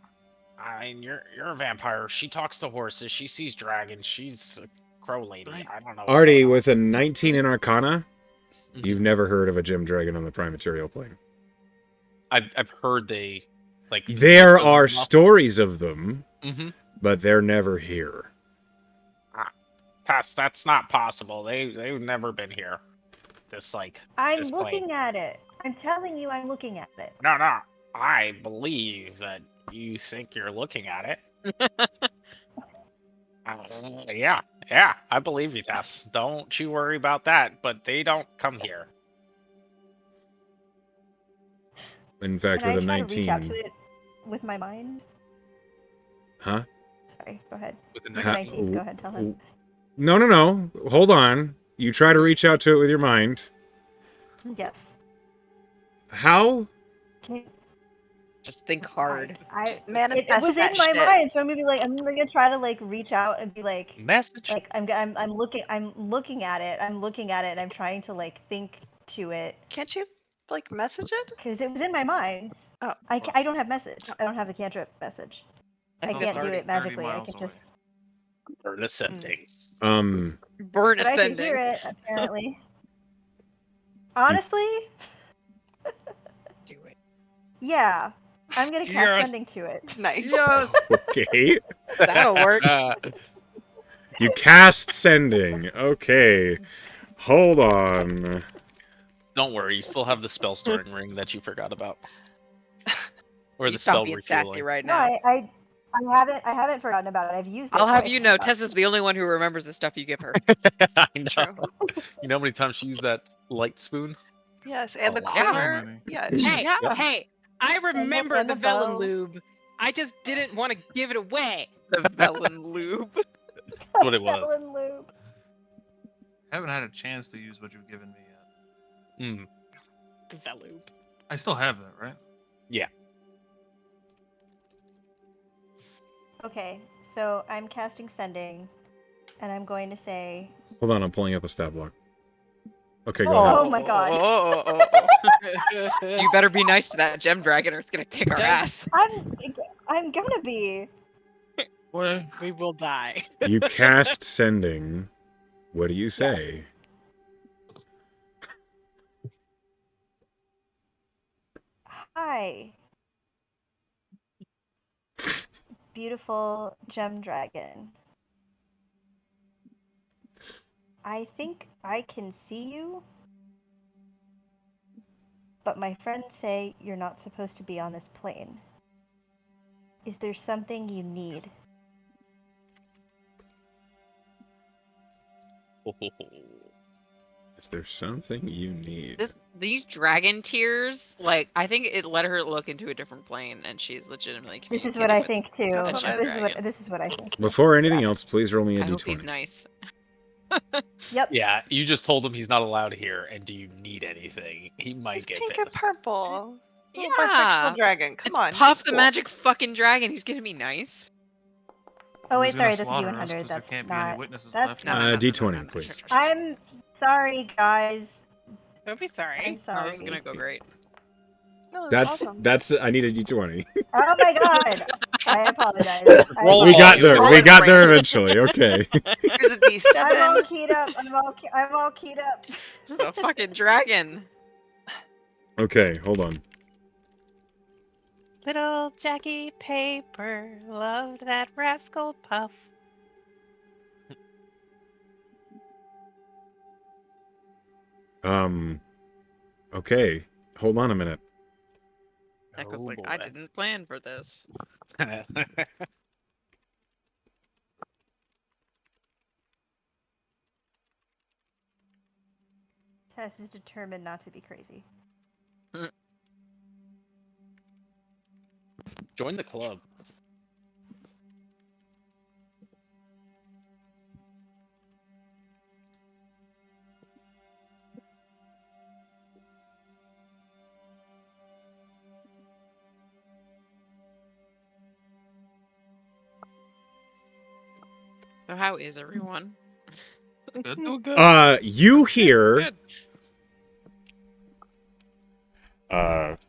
I mean, you're a vampire. She talks to horses. She sees dragons. She's a crow lady. Right. I don't know. What's Artie, going on. with a 19 in Arcana, Mhm. you've never heard of a gem dragon on the prime material plane. I've heard they like. There are stories of them, Mm-hmm. but they're never here. Pass. That's not possible. They've never been here. This like. I'm This looking at it. I'm telling you, I'm looking at it. No. I believe that you think you're looking at it. Yeah. I believe you, Tess. Don't you worry about that. But they don't come here. In fact, Can I with a try to reach out 19... to it with my mind? Huh? Sorry, go ahead. With the With Ha- 19, go ahead, tell him. No. Hold on. You try to reach out to it with your mind. Yes. How? Can, Just think hard. it Manifest was in that my shit. mind, so I'm gonna try to like reach out and be like, message. I'm looking at it. I'm looking at it, and I'm trying to like think to it Can't you like message it? because it was in my mind. Oh. I don't have message. I don't have the cantrip message. I think can't it's do already it magically. 30 I miles can away. just. Or ascending. Burn But I can ascending. hear it apparently. Honestly, Do it. yeah. I'm gonna Yes. cast sending to it. Nice. Yes. Okay. That'll work. You cast sending. Okay. Hold on. Don't worry, you still have the spell storing ring that you forgot about. Or You the stop spell being sassy refueling. right No, now. I haven't forgotten about it. I've used it. I'll have twice. you know, Tess is the only one who remembers the stuff you give her. I know. True. You know how many times she used that light spoon? Yes, and Oh, the wow. So corner. many. Yeah. Hey, Yeah. hey, I remember and the the Velen bow. lube. I just didn't want to give it away. The Velen lube. That's what it was. Helen Lube. I haven't had a chance to use what you've given me yet. Mm. The Velube. I still have that, right? Okay, so I'm casting sending, and I'm going to say. Hold on, I'm pulling up a stat block. Okay, go Oh ahead. my god. You better be nice to that gem dragon or it's gonna kick our ass. I'm gonna be. Boy, We will die. You cast sending. What do you say? Hi. Beautiful gem dragon. I think I can see you, but my friends say you're not supposed to be on this plane. Is there something you need? Is there something you need? These dragon tears, like I think it let her look into a different plane, and she's legitimately This is communicating what I with think too. That's a what gem I- dragon. This is what I think. Before anything else, please roll me a I hope he's d20. nice. Yep. Yeah, you just told him he's not allowed here, and do you need anything? He might He's get pink pissed. and purple. Little Yeah. bisexual dragon. Come It's on. Puff be the cool. magic fucking dragon. He's gonna be nice. Oh he's wait, gonna sorry, that's a slaughter us D100. because there That's can't be any not. witnesses That's left. not. D20, please. Sure. I'm sorry, guys. Don't be I'm sorry. Oh, sorry. this is gonna go great. No, that's That's awesome. I need a d20. Oh my god. I apologize. Roll We all got you there. roll We it got there random. eventually. Okay. Here's a I'm all D7. keyed up. I'm all keyed up. This is a fucking dragon. Okay, hold on. Little Jackie Paper loved that rascal Puff. Okay. Hold on a minute. Echo's Oh, like, boy. I didn't plan for this. Tess is determined not to be crazy. Join the club. So how is everyone? Good. Oh, good. You hear Good.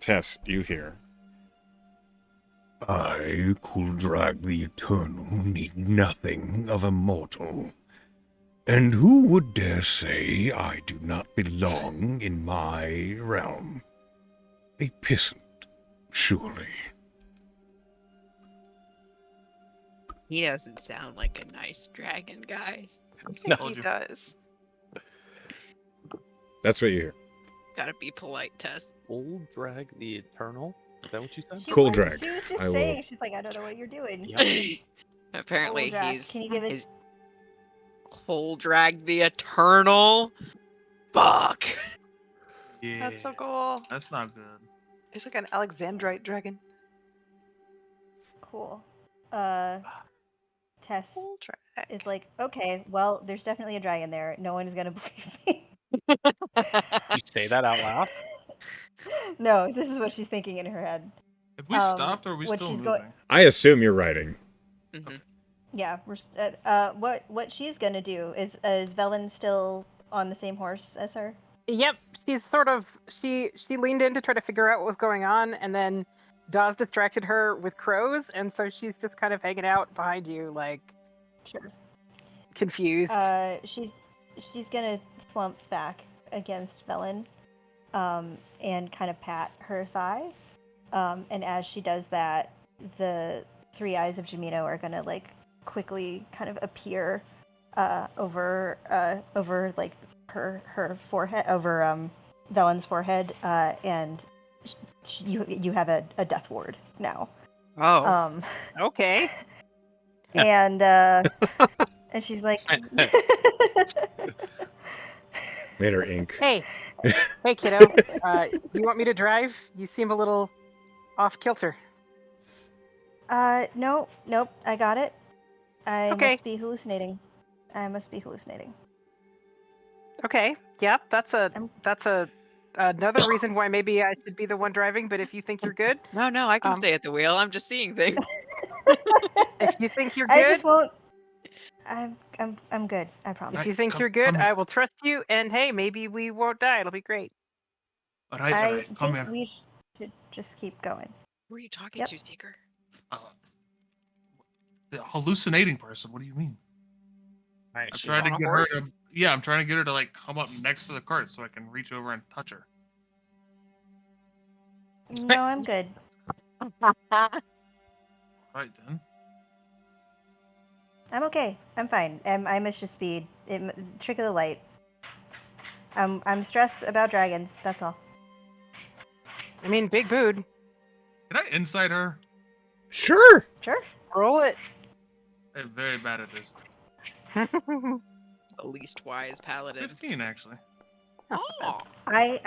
Tess, you hear. I, Kuldrak the Eternal, need nothing of a mortal. And who would dare say I do not belong in my realm? A peasant, surely. He doesn't sound like a nice dragon, guys. He does. That's what you hear. Gotta be polite, Tess. Old Drag the Eternal? Is that what you said? Cool was, drag. She was just I will- saying, she's like, I don't know what you're doing. Yep. Apparently Goldrack, he's can you give it? is Cold Drag the Eternal. Fuck. Yeah. That's so cool. That's not good. It's like an Alexandrite dragon. Cool. Tess Cool drag. is like, okay, well, there's definitely a dragon there. No one's gonna believe me. You say that out loud? No, this is what she's thinking in her head. If we stopped, or are we what still she's moving? go- I assume you're writing. Mhm. Yeah, we're what she's gonna do is Velen still on the same horse as her? Yep, she's sort of she leaned in to try to figure out what was going on, and then Dawes distracted her with crows, and so she's just kind of hanging out behind you, like Sure. confused. She's gonna slump back against Velen, and kind of pat her thigh. And as she does that, the three eyes of Jamino are gonna like quickly kind of appear over like her forehead, over Velen's forehead, and you have a death ward now. Oh, okay. And and she's like, Made her ink. Hey, kiddo. Do you want me to drive? You seem a little off kilter. nope, I got it. I Okay. must be hallucinating. Okay. Yep. That's I'm- another reason why maybe I should be the one driving. But if you think you're good, No, I can stay at the wheel. I'm just seeing things. if you think you're I good, just won't. I'm good. I promise. if you think Come- you're good, come here. I will trust you. And hey, maybe we won't die. It'll be great. All I right, come think here. we should just keep going. Who are you talking Yep. to, Seeker? Uh, The hallucinating person. What do you mean? Right, I'm she's trying to on a get her horse. to. Yeah, I'm trying to get her to like come up next to the cart so I can reach over and touch her. No, I'm good. Right then. I'm okay. I'm fine. I miss your speed. Trick of the light. I'm stressed about dragons. That's all. I mean, big mood. Can I insight her? Sure. Sure. Roll it. I'm very bad at this. The least wise paladin. 15 actually. Oh I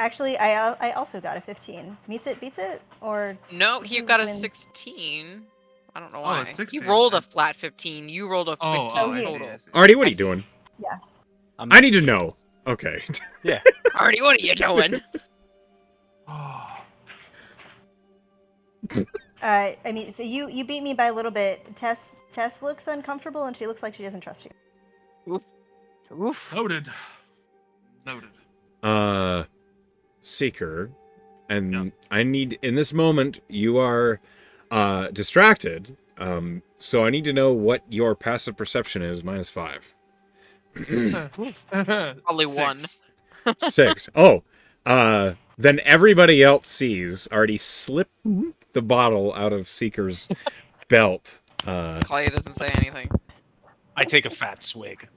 also got a 15. Meets it, beats it, or no, Did he you got a win? 16. I don't know Oh, why. it's 16. He rolled a flat 15. You rolled a 15 Oh, I see, total. I see. Artie, what are I you see. doing? I'm I need to sweet. know. Okay. Artie, what are you doing? Oh, I mean, so you beat me by a little bit. Tess looks uncomfortable, and she looks like she doesn't trust you. Oof. noted. Noted. Seeker, and Yeah. I need in this moment you are distracted. So I need to know what your passive perception is -5. Probably 1. 6. Oh, then everybody else sees Artie slip the bottle out of Seeker's belt. Claudia doesn't say anything. I take a fat swig.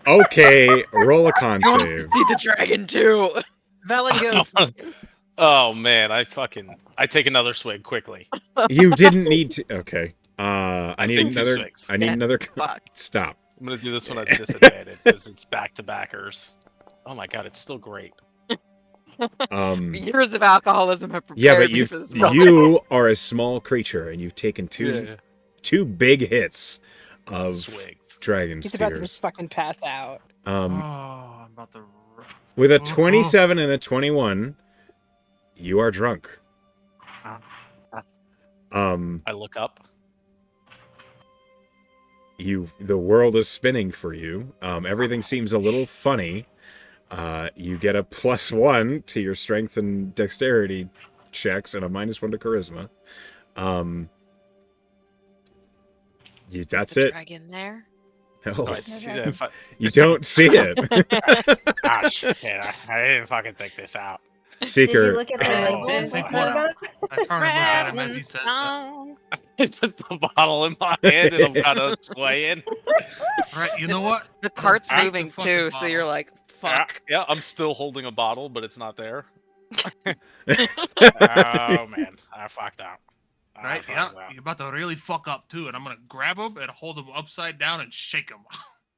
Okay, roll a con You want to save. see the dragon too? Velen goes, Oh man, I take another swig quickly. You didn't need to. Okay. I need take 2 another. swigs. I need another. Fuck. Stop. I'm gonna do this one at disadvantage because it's back-to-backers. Oh my god, it's still great. Years of alcoholism have prepared Yeah, but me for this moment. you are a small creature and you've taken Yeah. two big hits of Swigs. dragon he's about to tears. fucking pass out. I'm about to. With a 27 and a 21, you are drunk. I look up. The world is spinning for you. Everything seems a little funny. You get a +1 to your strength and dexterity checks and a -1 to charisma. That's the it. dragon there. No, Oh, I see that. you don't see it. Ah, shit, I didn't fucking think this out. Did you Seeker, look at the Oh, label? I This think is what About I turn and look at him as he says that. Song. I put the bottle in my hand and I'm kind of swaying. Right, you know what? The cart's I'll take moving the fucking too, so you're bottle. like, Yeah, fuck. yeah, I'm still holding a bottle, but it's not there. Oh man, I fucked out. I Right, fucked yeah, out. you're about to really fuck up too, and I'm gonna grab him and hold him upside down and shake him.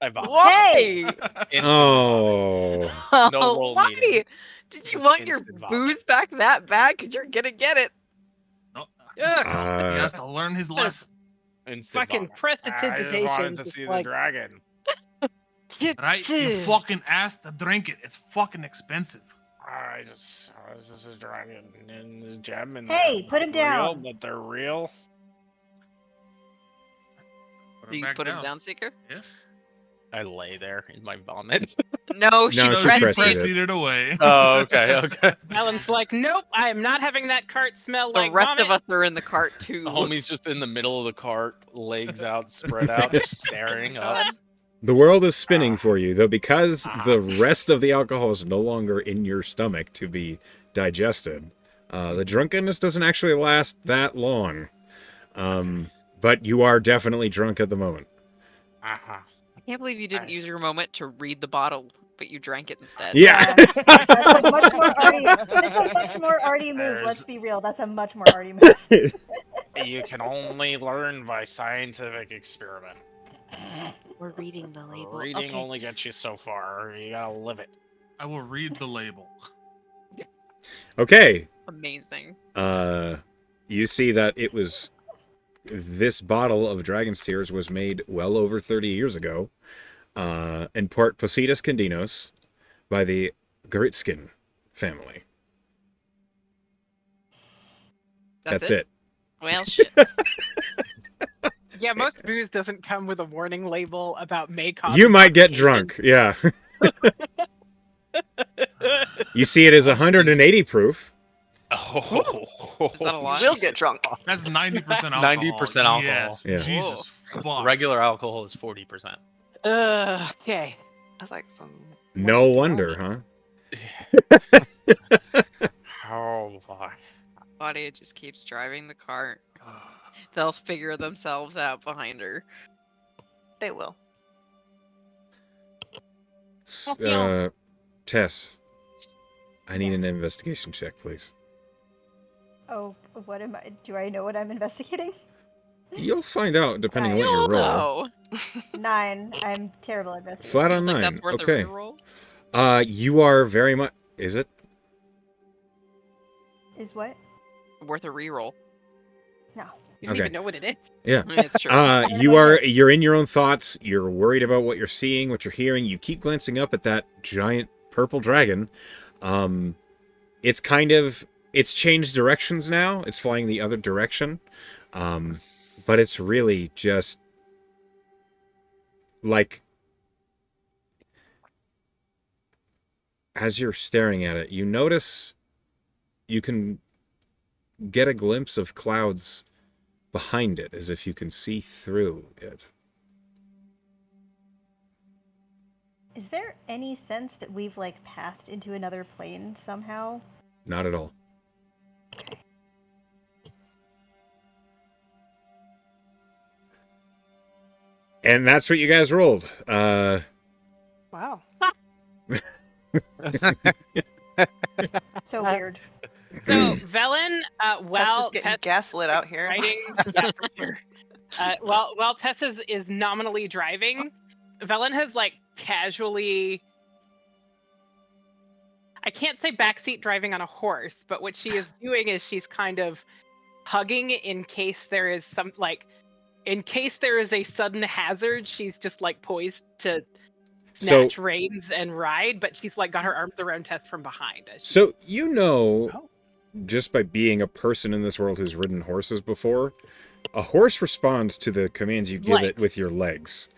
I vomited. Hey! Instantly vomited. oh, No roll Why? needed. Did you Just want your instant vomit. booze back that bad? Because you're gonna get it. No, Yeah. he has to learn his lesson. Instant Fucking vomit. prestidigitation. I just wanted to just see like, the dragon. get Right? You to- fucking asked to drink it. It's fucking expensive. This is a dragon and this gem and Hey, put him they're real, down. but they're real. Do you back put him down, Seeker? I lay there in my vomit. No, she No, she pressed pressed it. it. it away. Oh, okay, okay. Valen's like, nope, I am not having that cart smell The like rest vomit. of us are in the cart too. The homie's just in the middle of the cart, legs out, spread out, just staring up. the world is spinning for you, though, because the rest of the alcohol is no longer in your stomach to be digested. The drunkenness doesn't actually last that long. But you are definitely drunk at the moment. Uh-huh. I can't believe you didn't use your moment to read the bottle, but you drank it instead. Yeah. That's a much more arty. That's a much more arty move. Let's be real. That's a much more arty move. You can only learn by scientific experiment. We're reading the label. Reading Okay. only gets you so far. You gotta live it. I will read the label. Okay. Amazing. You see that this bottle of Dragon's Tears was made well over 30 years ago, in Port Positas Candinos, by the Gritskin family. That's it. Well, shit. Yeah, most booze doesn't come with a warning label about may cause. You might get intoxication. drunk. Yeah. You see, it is 180 proof. Oh, Is that a lot? We'll get drunk. That's 90% alcohol. 90% alcohol. Yes. Yeah. Jesus fuck. Regular alcohol is 40%. Okay. That's like some. No wonder wonder, huh? Oh boy. Claudia just keeps driving the cart. They'll figure themselves out behind her. They will. Tess, I need Yeah. an investigation check, please. Oh, what am I? Do I know what I'm investigating? You'll find out depending on what you You'll roll. know. 9. I'm terrible at investigating. Flat on Like 9. that's worth Okay. a reroll. You are very much. Is it? Is what? Worth a reroll. No. You don't Okay. even know what it is. Yeah. It's true. You're in your own thoughts. You're worried about what you're seeing, what you're hearing. You keep glancing up at that giant purple dragon. It's changed directions now. It's flying the other direction. But it's really just like, as you're staring at it, you notice you can get a glimpse of clouds behind it, as if you can see through it. Is there any sense that we've like passed into another plane somehow? Not at all. And that's what you guys rolled. Wow. So weird. So Velen, Tess while just getting Tess gaslit out here. riding, yeah, for sure. While Tess is nominally driving, Velen has like casually. I can't say backseat driving on a horse, but what she is doing is she's kind of hugging in case there is some like, in case there is a sudden hazard. She's just like poised to snatch reins and ride, but she's like got her arms around Tess from behind. So just by being a person in this world who's ridden horses before, a horse responds to the commands you give it with your legs.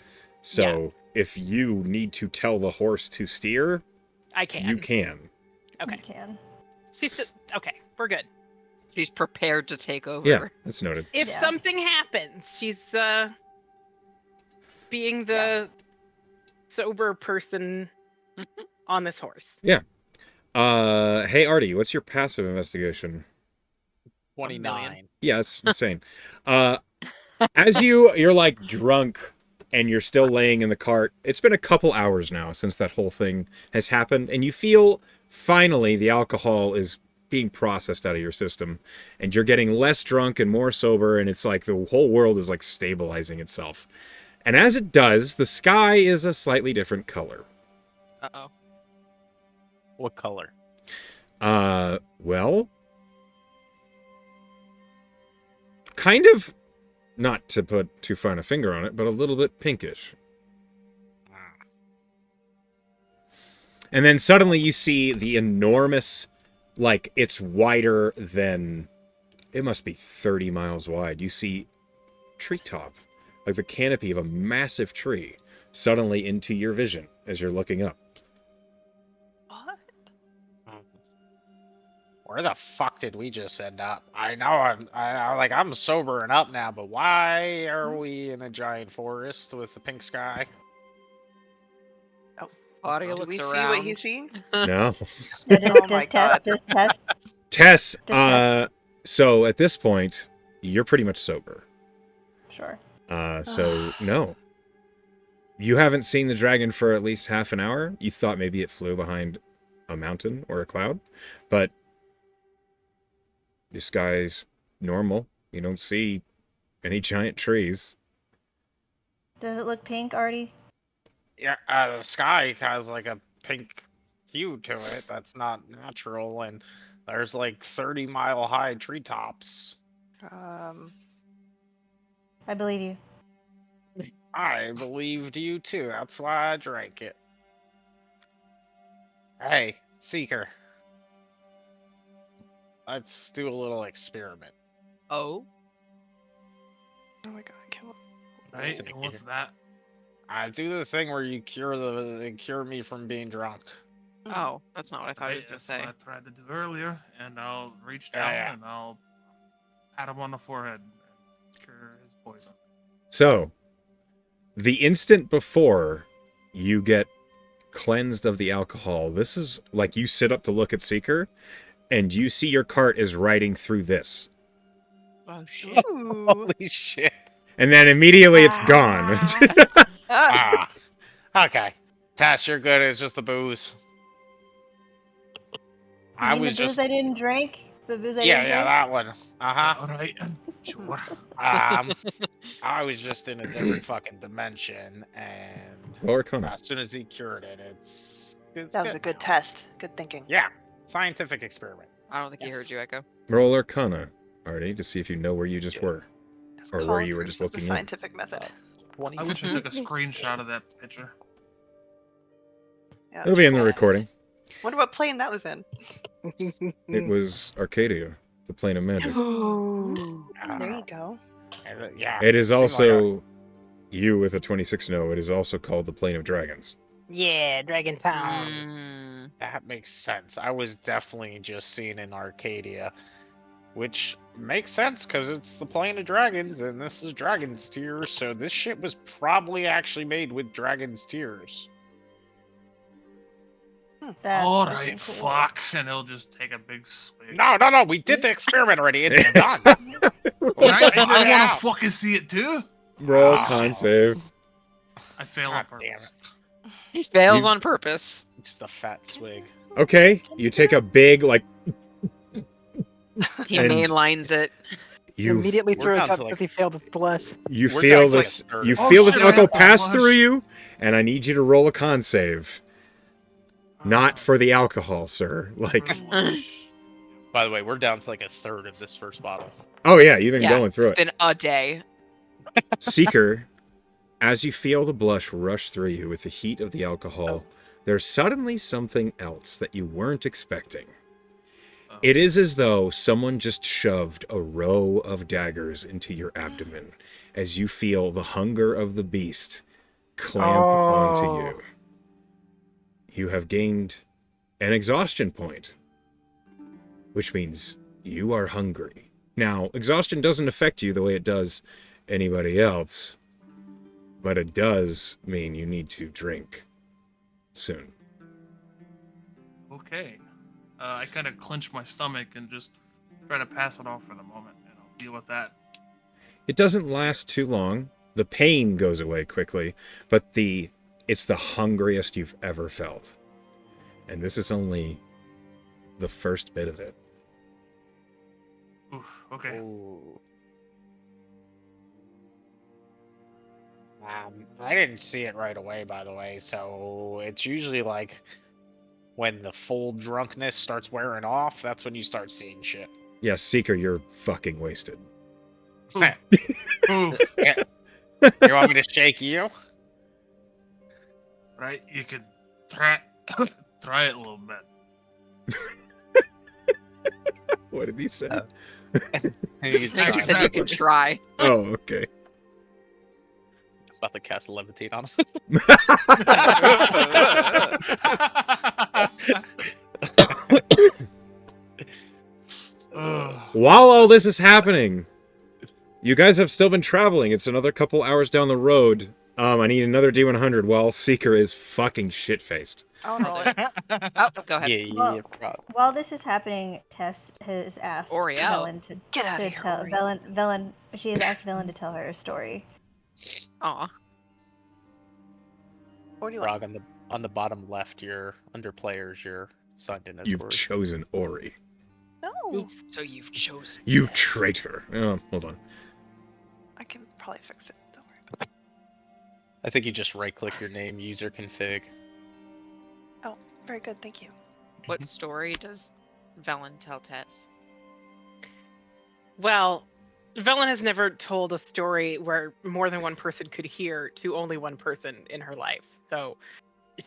So if you need to tell the horse to steer, I can. You can. Okay. You can. Okay, we're good. She's prepared to take over. Yeah, that's noted. If something happens, she's being the sober person on this horse. Yeah. Hey Artie, what's your passive investigation? 29. Yeah, that's insane. As you're like drunk and you're still laying in the cart, it's been a couple hours now since that whole thing has happened, and you feel finally the alcohol is being processed out of your system, and you're getting less drunk and more sober, and it's like the whole world is like stabilizing itself. And as it does, the sky is a slightly different color. Uh-oh. What color? Well, kind of, not to put too fine a finger on it, but a little bit pinkish. And then suddenly you see the enormous, like, it's wider than, it must be 30 miles wide. You see treetop, like the canopy of a massive tree, suddenly into your vision as you're looking up. What? Where the fuck did we just end up? I know I'm sobering up now, but why are we in a giant forest with the pink sky? Claudia Do looks we around. see what he's seeing? No. Oh my god. Tess, so at this point, you're pretty much sober. Sure. So no. You haven't seen the dragon for at least half an hour. You thought maybe it flew behind a mountain or a cloud, but the sky's normal. You don't see any giant trees. Does it look pink, Artie? Yeah, the sky has like a pink hue to it. That's not natural, and there's like 30-mile high treetops. I believe you. I believed you too. That's why I drank it. Hey, Seeker. Let's do a little experiment. Oh? Oh my god, kill him. Right? And what's that? I do the thing where you cure me from being drunk. Oh, that's not what I thought he was Right, going to that's say. what I tried to do earlier, and I'll reach Yeah, down yeah. and I'll pat him on the forehead and cure his poison. So, The instant before you get cleansed of the alcohol, this is like you sit up to look at Seeker, and you see your cart is riding through this. Oh shit. Ooh. Holy shit. And then immediately it's gone. Ah, Okay. Tash, you're good. It's just the booze. I You mean was the booze just. I didn't drink? The booze I Yeah, didn't yeah, drink? that one. Uh-huh. All right. Sure. I was just in a different fucking dimension, and Roll Arcana. as soon as he cured it, it's that was a good now. test. Good thinking. Yeah, scientific experiment. I don't think he heard you, Echo. Roll Arcana, Artie, to see if you know where you just were. It's Or where called you were just the looking in. scientific method. I wish I took a screenshot of that picture. Yeah, It'll be in the cool. recording. Wonder what plane that was in. It was Arcadia, the plane of magic. There you go. Yeah. It is seemed like also, you with a 26 no, it is also called the plane of dragons. Yeah, Dragon Town. Mm. that makes sense. I was definitely just seeing in Arcadia, which makes sense because it's the plane of dragons, and this is Dragon's Tears, so this shit was probably actually made with Dragon's Tears. That's All freaking right, cool. fuck, and he'll just take a big swig. No, we did the experiment already. It's done. Right? Figure I it want out. to fucking see it too. Roll Oh. con save. I fail God on damn purpose. He fails You- on purpose. Just a fat swig. Okay, you take a big, like, He And- mainlines it. you Immediately We're throws down up to, like- because he failed his blush. you We're feel down to, like, this, a third you of it. feel Oh, this shit, I alcohol have to pass blush. through you, and I need you to roll a con save. Not for the alcohol, sir. Like, By the way, we're down to like a third of this first bottle. oh yeah, you've been Yeah, going through it's it. been a day. Seeker, as you feel the blush rush through you with the heat of the alcohol, there's suddenly something else that you weren't expecting. It is as though someone just shoved a row of daggers into your abdomen as you feel the hunger of the beast clamp onto you. You have gained an exhaustion point, which means you are hungry. Now, exhaustion doesn't affect you the way it does anybody else, but it does mean you need to drink soon. Okay. I kind of clench my stomach and just try to pass it off for the moment, and I'll deal with that. It doesn't last too long. The pain goes away quickly, but it's the hungriest you've ever felt. And this is only the first bit of it. Oof, okay. I didn't see it right away, by the way, so it's usually like when the full drunkenness starts wearing off, that's when you start seeing shit. Yes, Seeker, you're fucking wasted. Oof. Oof. You want me to shake you? Right? You could try it a little bit. What did he say? I think he said you can try. Oh, okay. I was about to cast levitate on Ugh. While all this is happening, you guys have still been traveling. It's another couple hours down the road. I need another D100 while Seeker is fucking shit-faced. Oh no. Oh, go ahead. yeah. While this is happening, Tess has asked Oriel. Velen to, Get out to of here, tell Ori. Velen. She has asked Velen to tell her a story. Aw. What do you want? Rog on the bottom left, your under players, you're signed in as You've Ori. chosen Ori. No. So you've chosen. You traitor. Oh, hold on. I can probably fix it. Don't worry about it. I think you just right-click your name, user config. Very good, thank you. What story does Velen tell Tess? Well, Velen has never told a story where more than one person could hear to only one person in her life. So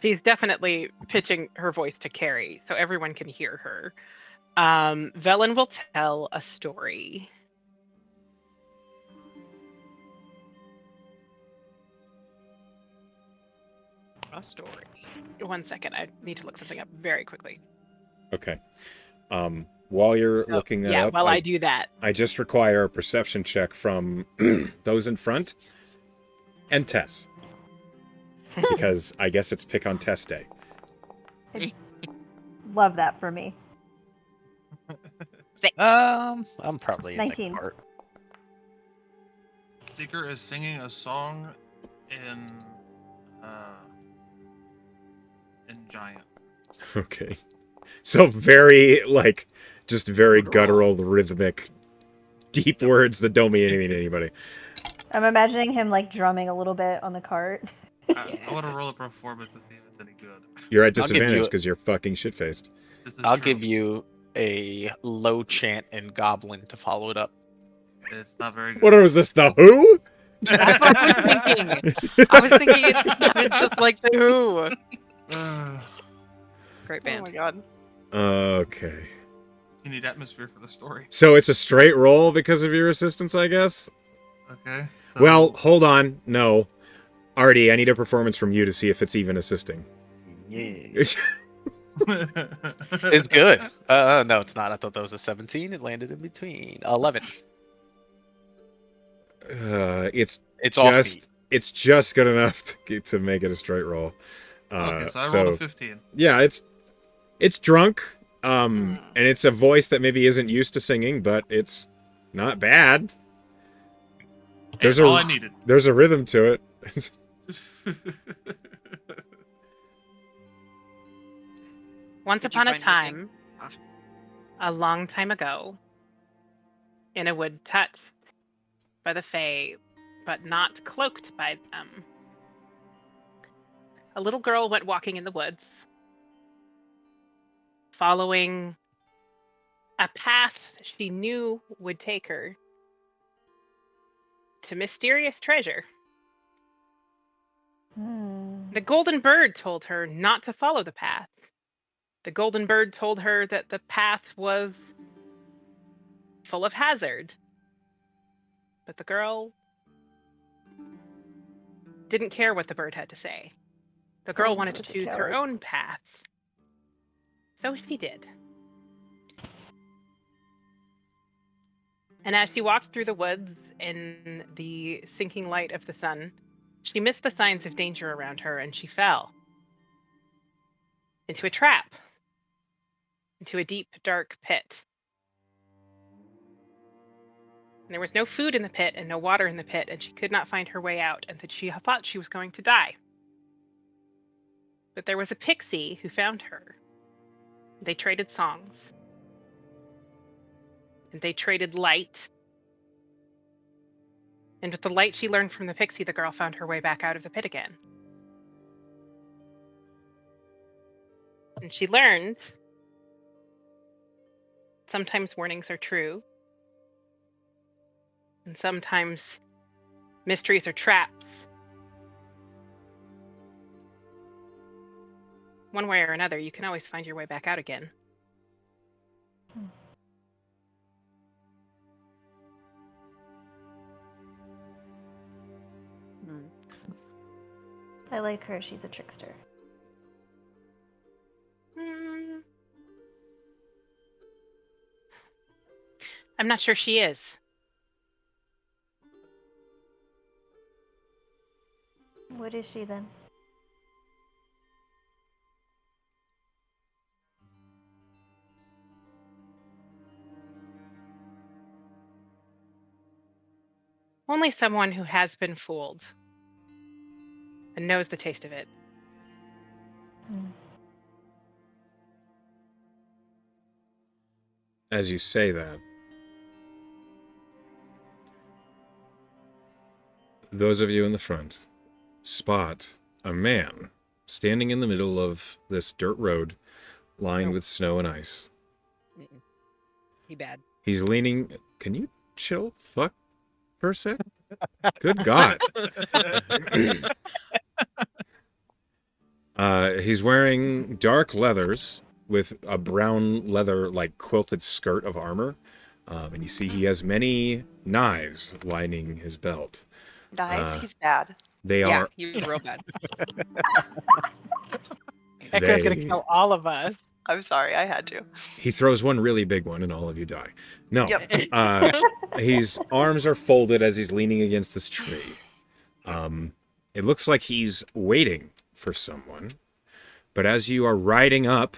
she's definitely pitching her voice to Carrie so everyone can hear her. Velen will tell a story. A story. 1 second, I need to look something up very quickly. Okay. While you're Oh, looking that yeah, up, while I do that. I just require a perception check from those in front and Tess. because I guess it's pick on test day. Love that for me. I'm probably in 19. the cart. Seeker is singing a song in Giant. Okay. So very, like, just very guttural, rhythmic, deep words that don't mean anything to anybody. I'm imagining him like drumming a little bit on the cart. I want to roll a performance to see if it's any good. You're at I'll give disadvantage you- because you're fucking shit-faced. This is I'll true. give you a low chant in Goblin to follow it up. It's not very good. What was this, The Who? That's what I was thinking. I was thinking it sounded just like the Who. Great Oh band. my god. Okay. You need atmosphere for the story. So it's a straight roll because of your assistance, I guess? Okay. So... Well, hold on. No. Artie, I need a performance from you to see if it's even assisting. Yeah. It's good. No, it's not. I thought that was a 17. It landed in between. 11. It's offbeat. it's just good enough to make it a straight roll. Okay, so I rolled a 15. Yeah, it's drunk. And it's a voice that maybe isn't used to singing, but it's not bad. That's all I needed. There's a rhythm to it. Once Did you upon a find anything? time, Ah. a long time ago, in a wood touched by the Fae, but not cloaked by them, a little girl went walking in the woods, following a path she knew would take her to mysterious treasure. The golden bird told her not to follow the path. The golden bird told her that the path was full of hazard. But the girl didn't care what the bird had to say. The girl wanted to choose her own path. So she did. And as she walked through the woods in the sinking light of the sun, she missed the signs of danger around her, and she fell into a trap, into a deep, dark pit. And there was no food in the pit and no water in the pit, and she could not find her way out, and that she thought she was going to die. But there was a pixie who found her. They traded songs. And they traded light. And with the light she learned from the pixie, the girl found her way back out of the pit again. And she learned sometimes warnings are true, and sometimes mysteries are traps. One way or another, you can always find your way back out again. I like her. She's a trickster. I'm not sure she is. What is she then? Only someone who has been fooled and knows the taste of it. As you say that, those of you in the front spot a man standing in the middle of this dirt road lined with snow and ice. He bad. He's leaning... Can you chill? Fuck for a sec? Good God. He's wearing dark leathers with a brown leather, like, quilted skirt of armor. And you see he has many knives lining his belt. Knives? He's bad. They Yeah, are... he was real bad. Echo's gonna kill all of us. I'm sorry, I had to. He throws one really big one and all of you die. No. Yep. His arms are folded as he's leaning against this tree. It looks like he's waiting for someone. But as you are riding up,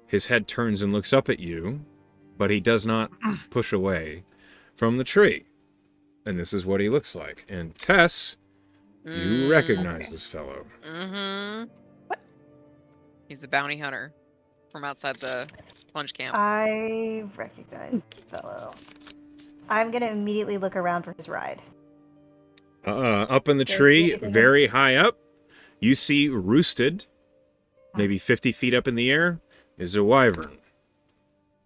his head turns and looks up at you, but he does not push away from the tree. And this is what he looks like. And Tess, you recognize this fellow. Mm-hmm. He's the bounty hunter from outside the plunge camp. I recognize the fellow. I'm gonna immediately look around for his ride. Up in the There's tree, anything very high up, you see roosted, maybe 50 feet up in the air, is a wyvern.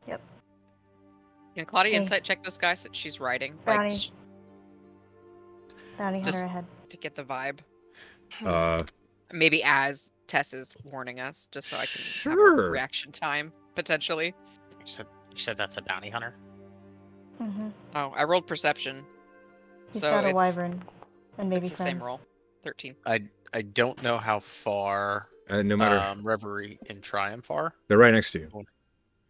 Yep. Can Claudia Hey. insight check this guy since she's riding? Bounty. Like, Bounty hunter Just- ahead. to get the vibe. Uh, Maybe as Tess is warning us, just so I can have Sure. a reaction time, potentially. You said that's a bounty hunter? Mm-hmm. Oh, I rolled perception. He's So got a it's, wyvern and maybe it's the friends. same roll. 13. I don't know how far no matter, Reverie and Triumph are. they're right next to you.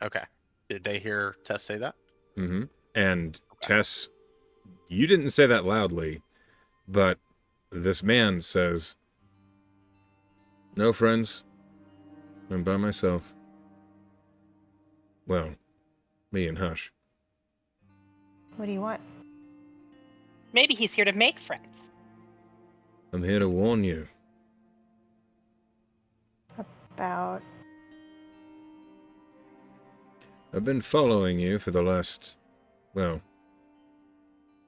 Okay. Did they hear Tess say that? Mm-hmm. And Tess, you didn't say that loudly, but this man says, "No friends. I'm by myself. Well, me and Hush." What do you want? Maybe he's here to make friends. I'm here to warn you. About I've been following you for the last, well,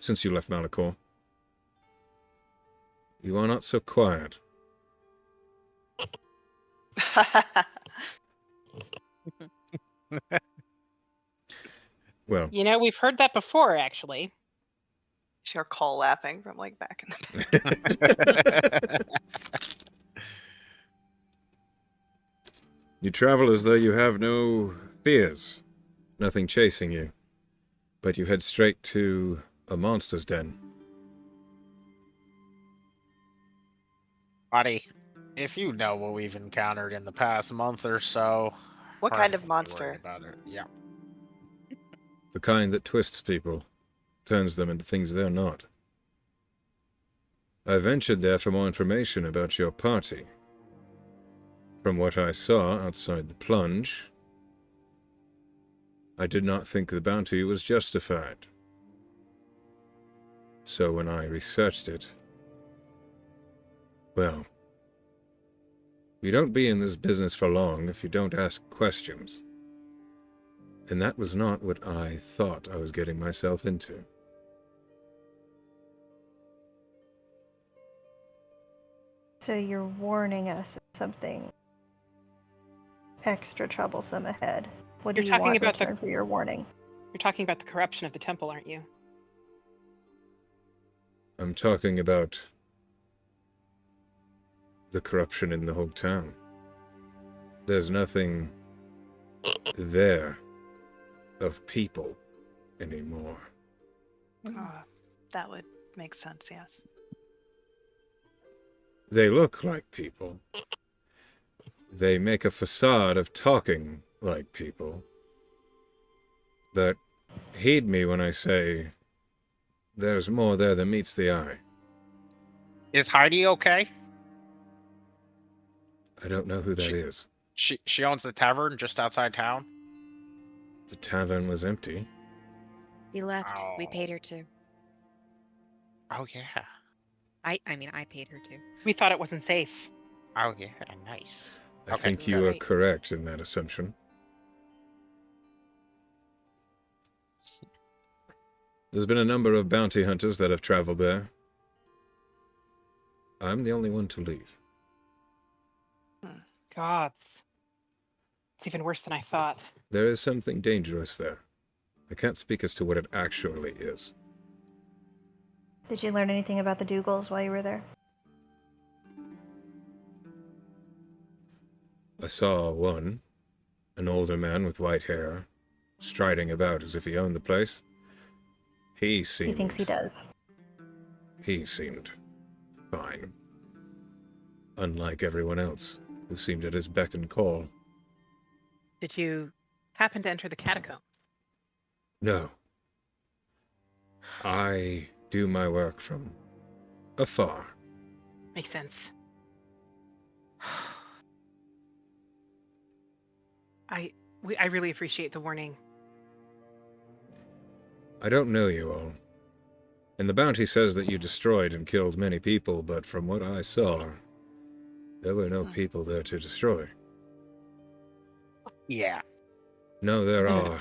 since you left Malachor. You are not so quiet. Well, You know, we've heard that before, actually. She'll call laughing from like back in the back. you travel as though you have no fears, nothing chasing you, but you head straight to a monster's den. Buddy, if you know what we've encountered in the past month or so. What we're kind of not worried monster? About it. Yeah. The kind that twists people, turns them into things they're not. I ventured there for more information about your party. From what I saw outside the plunge, I did not think the bounty was justified. So when I researched it, well, you don't be in this business for long if you don't ask questions. And that was not what I thought I was getting myself into. so you're warning us of something extra troublesome ahead. What do You're you talking want in about the- return for your warning? You're talking about the corruption of the temple, aren't you? I'm talking about the corruption in the whole town. There's nothing there of people anymore. That would make sense, yes. They look like people. They make a facade of talking like people. But heed me when I say there's more there than meets the eye. Is Heidi okay? I don't know who that is. She owns the tavern just outside town. The tavern was empty. We left. We Oh. paid her to. Oh yeah. I mean, I paid her to. We thought it wasn't safe. Oh yeah. Nice. I Okay, think you are right. correct in that assumption. There's been a number of bounty hunters that have traveled there. I'm the only one to leave. God. It's even worse than I thought. There is something dangerous there. I can't speak as to what it actually is. Did you learn anything about the Dougals while you were there? I saw one, an older man with white hair, striding about as if he owned the place. He seemed... He thinks he does. He seemed fine. Unlike everyone else, who seemed at his beck and call. Did you happen to enter the catacombs? No. I do my work from afar. Makes sense. I really appreciate the warning. I don't know you all. And the bounty says that you destroyed and killed many people, but from what I saw, there were no people there to destroy. Yeah. No, there are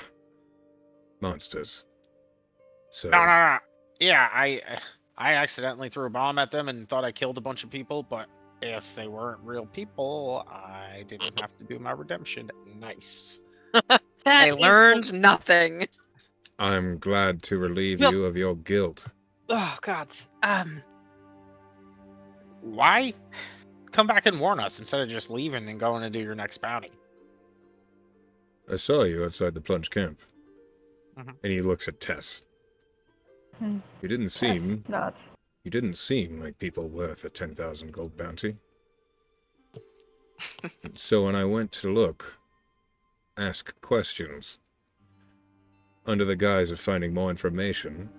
monsters. So No. Yeah, I accidentally threw a bomb at them and thought I killed a bunch of people, but if they weren't real people, I didn't have to do my redemption. Nice. I learned nothing. I'm glad to relieve Well- you of your guilt. Oh God. Why come back and warn us instead of just leaving and going to do your next bounty? I saw you outside the plunge camp. Mhm. And he looks at Tess. Hmm. You didn't seem Not. You didn't seem like people worth a 10,000 gold bounty. So when I went to look, ask questions, under the guise of finding more information,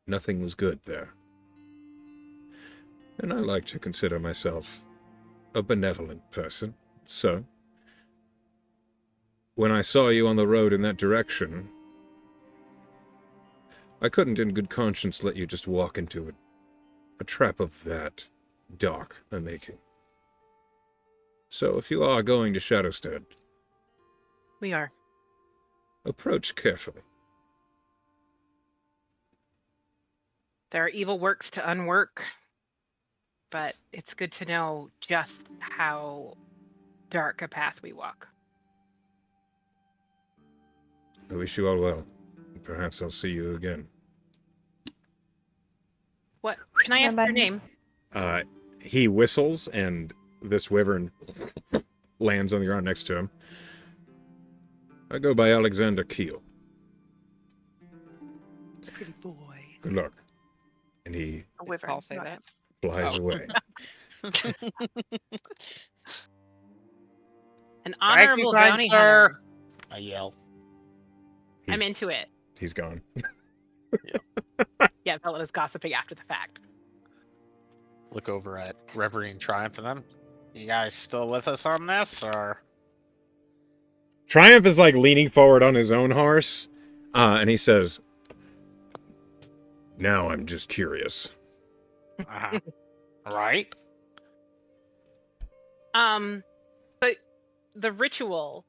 nothing was good there. And I like to consider myself a benevolent person, so when I saw you on the road in that direction, I couldn't in good conscience let you just walk into a trap of that dark a making. So if you are going to Shadowstead, We are. approach carefully. There are evil works to unwork, but it's good to know just how dark a path we walk. I wish you all well. Perhaps I'll see you again. What? Can I ask your name? He whistles, and this wyvern lands on the ground next to him. I go by Alexander Keel. Pretty boy. Good luck. And he A wyvern. I'll say not that. him. flies Oh. away. An Thank you, honorable kind bounty sir. hunter. I yell. I'm He's- into it. He's gone. Yeah, Bella is gossiping after the fact. Look over at Reverie and Triumph and them. You guys still with us on this, or? Triumph is like leaning forward on his own horse, and he says, "Now I'm just curious." Right? But the ritual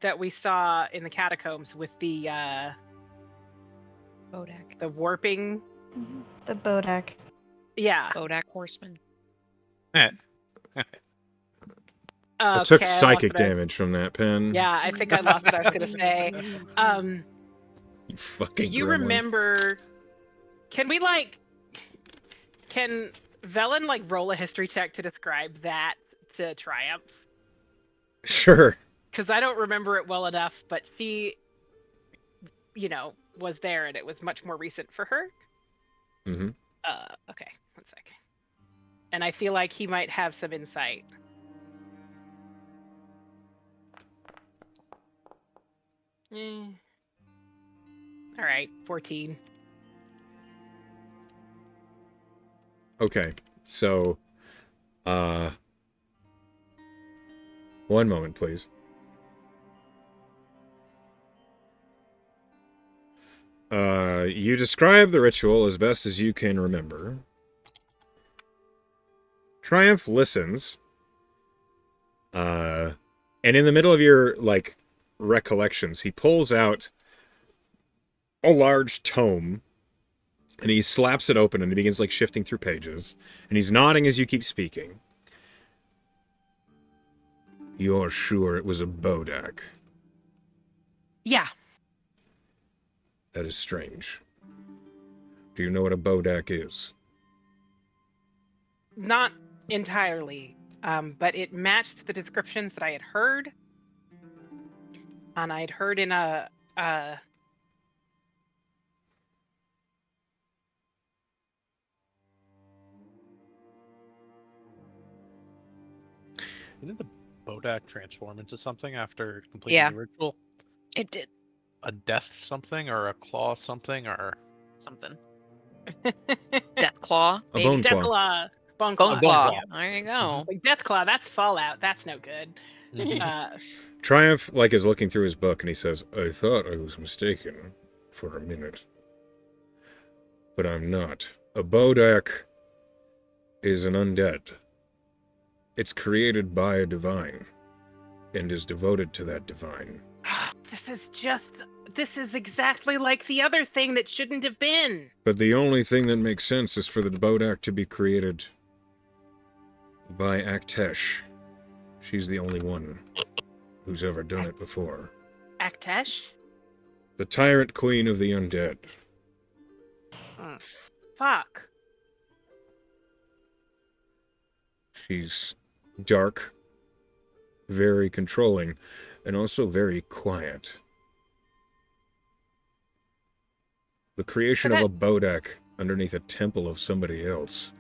that we saw in the catacombs with the Bodak. the warping, The Bodak. yeah. Bodak horseman. I took Okay, I lost psychic what I- damage from that pen. Yeah, I think I lost what I was gonna say. You Do fucking you gremlin. remember? Can Velen like roll a history check to describe that to Triumph? Sure. Because I don't remember it well enough, but she, was there, and it was much more recent for her. Mm-hmm. Okay, one sec. And I feel like he might have some insight. All right, 14. Okay, so, one moment, please. You describe the ritual as best as you can remember. Triumph listens, and in the middle of your, recollections, he pulls out a large tome, and he slaps it open, and he begins, shifting through pages, and he's nodding as you keep speaking. You're sure it was a Bodak? Yeah. That is strange. Do you know what a Bodak is? Not entirely, but it matched the descriptions that I had heard. And I'd heard in a Didn't the Bodak transform into something after completing Yeah. the ritual? It did A death something or a claw something or something. Deathclaw. A maybe. bone claw. Deathclaw. Bone Bone claw. claw. Yeah. There you go. Like Deathclaw, that's Fallout. That's no good. Triumph, is looking through his book, and he says, I thought I was mistaken for a minute. But I'm not. A Bodak is an undead. It's created by a divine, and is devoted to that divine. This is exactly like the other thing that shouldn't have been. But the only thing that makes sense is for the Bodak to be created by Aktesh. She's the only one who's ever done it before. Aktesh? The tyrant queen of the undead. Fuck. She's dark, very controlling, and also very quiet. The creation of a Bodak underneath a temple of somebody else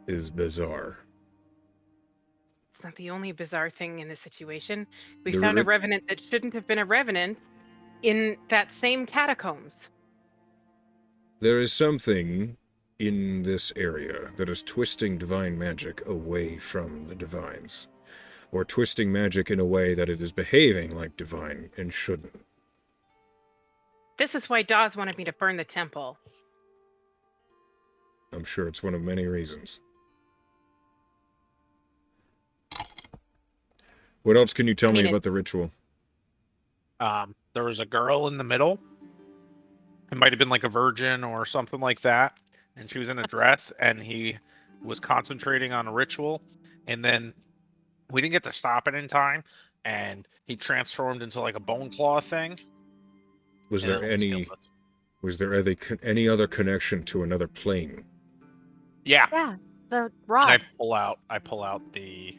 is bizarre. It's not the only bizarre thing in this situation. We The found a re- revenant that shouldn't have been a revenant in that same catacombs. There is something in this area that is twisting divine magic away from the divines, or twisting magic in a way that it is behaving like divine and shouldn't. This is why Dawes wanted me to burn the temple. I'm sure it's one of many reasons. What else can you tell me about the ritual? There was a girl in the middle. It might have been like a virgin or something like that. And she was in a dress, and he was concentrating on a ritual. And then we didn't get to stop it in time, and he transformed into like a bone claw thing. Was and there it almost killed us. Was there any other connection to another plane? Yeah. Yeah, the And rod. I pull out the key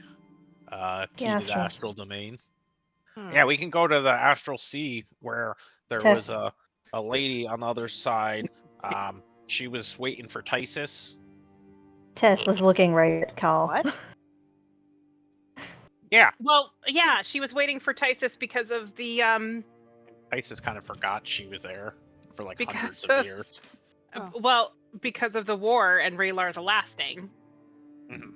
Yeah, to the sure. astral domain. Hmm. Yeah, we can go to the astral sea where there Tess. was a lady on the other side. She was waiting for Tysus. Tess was looking right at Cal. What? Yeah, Well, yeah, she was waiting for Tysus because of the Tysus kind of forgot she was there for like Because hundreds of- of years. Oh. well, because of the war and Raylar the Lasting. Mhm.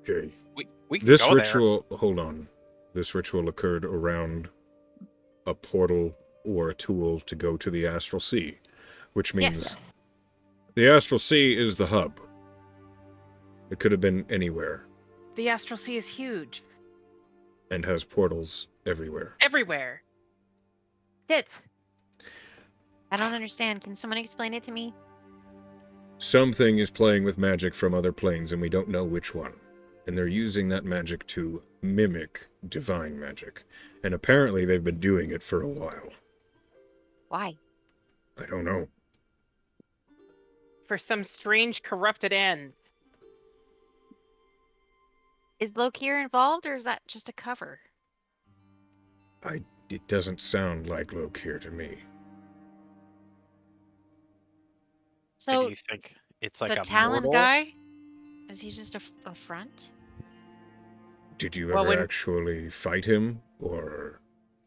Okay. We can This go there. ritual, hold on. This ritual occurred around a portal or a tool to go to the astral sea, which means the astral sea is the hub. It could have been anywhere The Astral Sea is huge. and has portals everywhere. Everywhere. It. I don't understand. Can someone explain it to me? Something is playing with magic from other planes, and we don't know which one. And they're using that magic to mimic divine magic. And apparently they've been doing it for a while. Why? I don't know. For some strange corrupted end. Is Lokir involved, or is that just a cover? It doesn't sound like Lokir to me. So Maybe you think it's like the a Talon mortal? guy, is he just a front? Did you Well, ever when- actually fight him? Or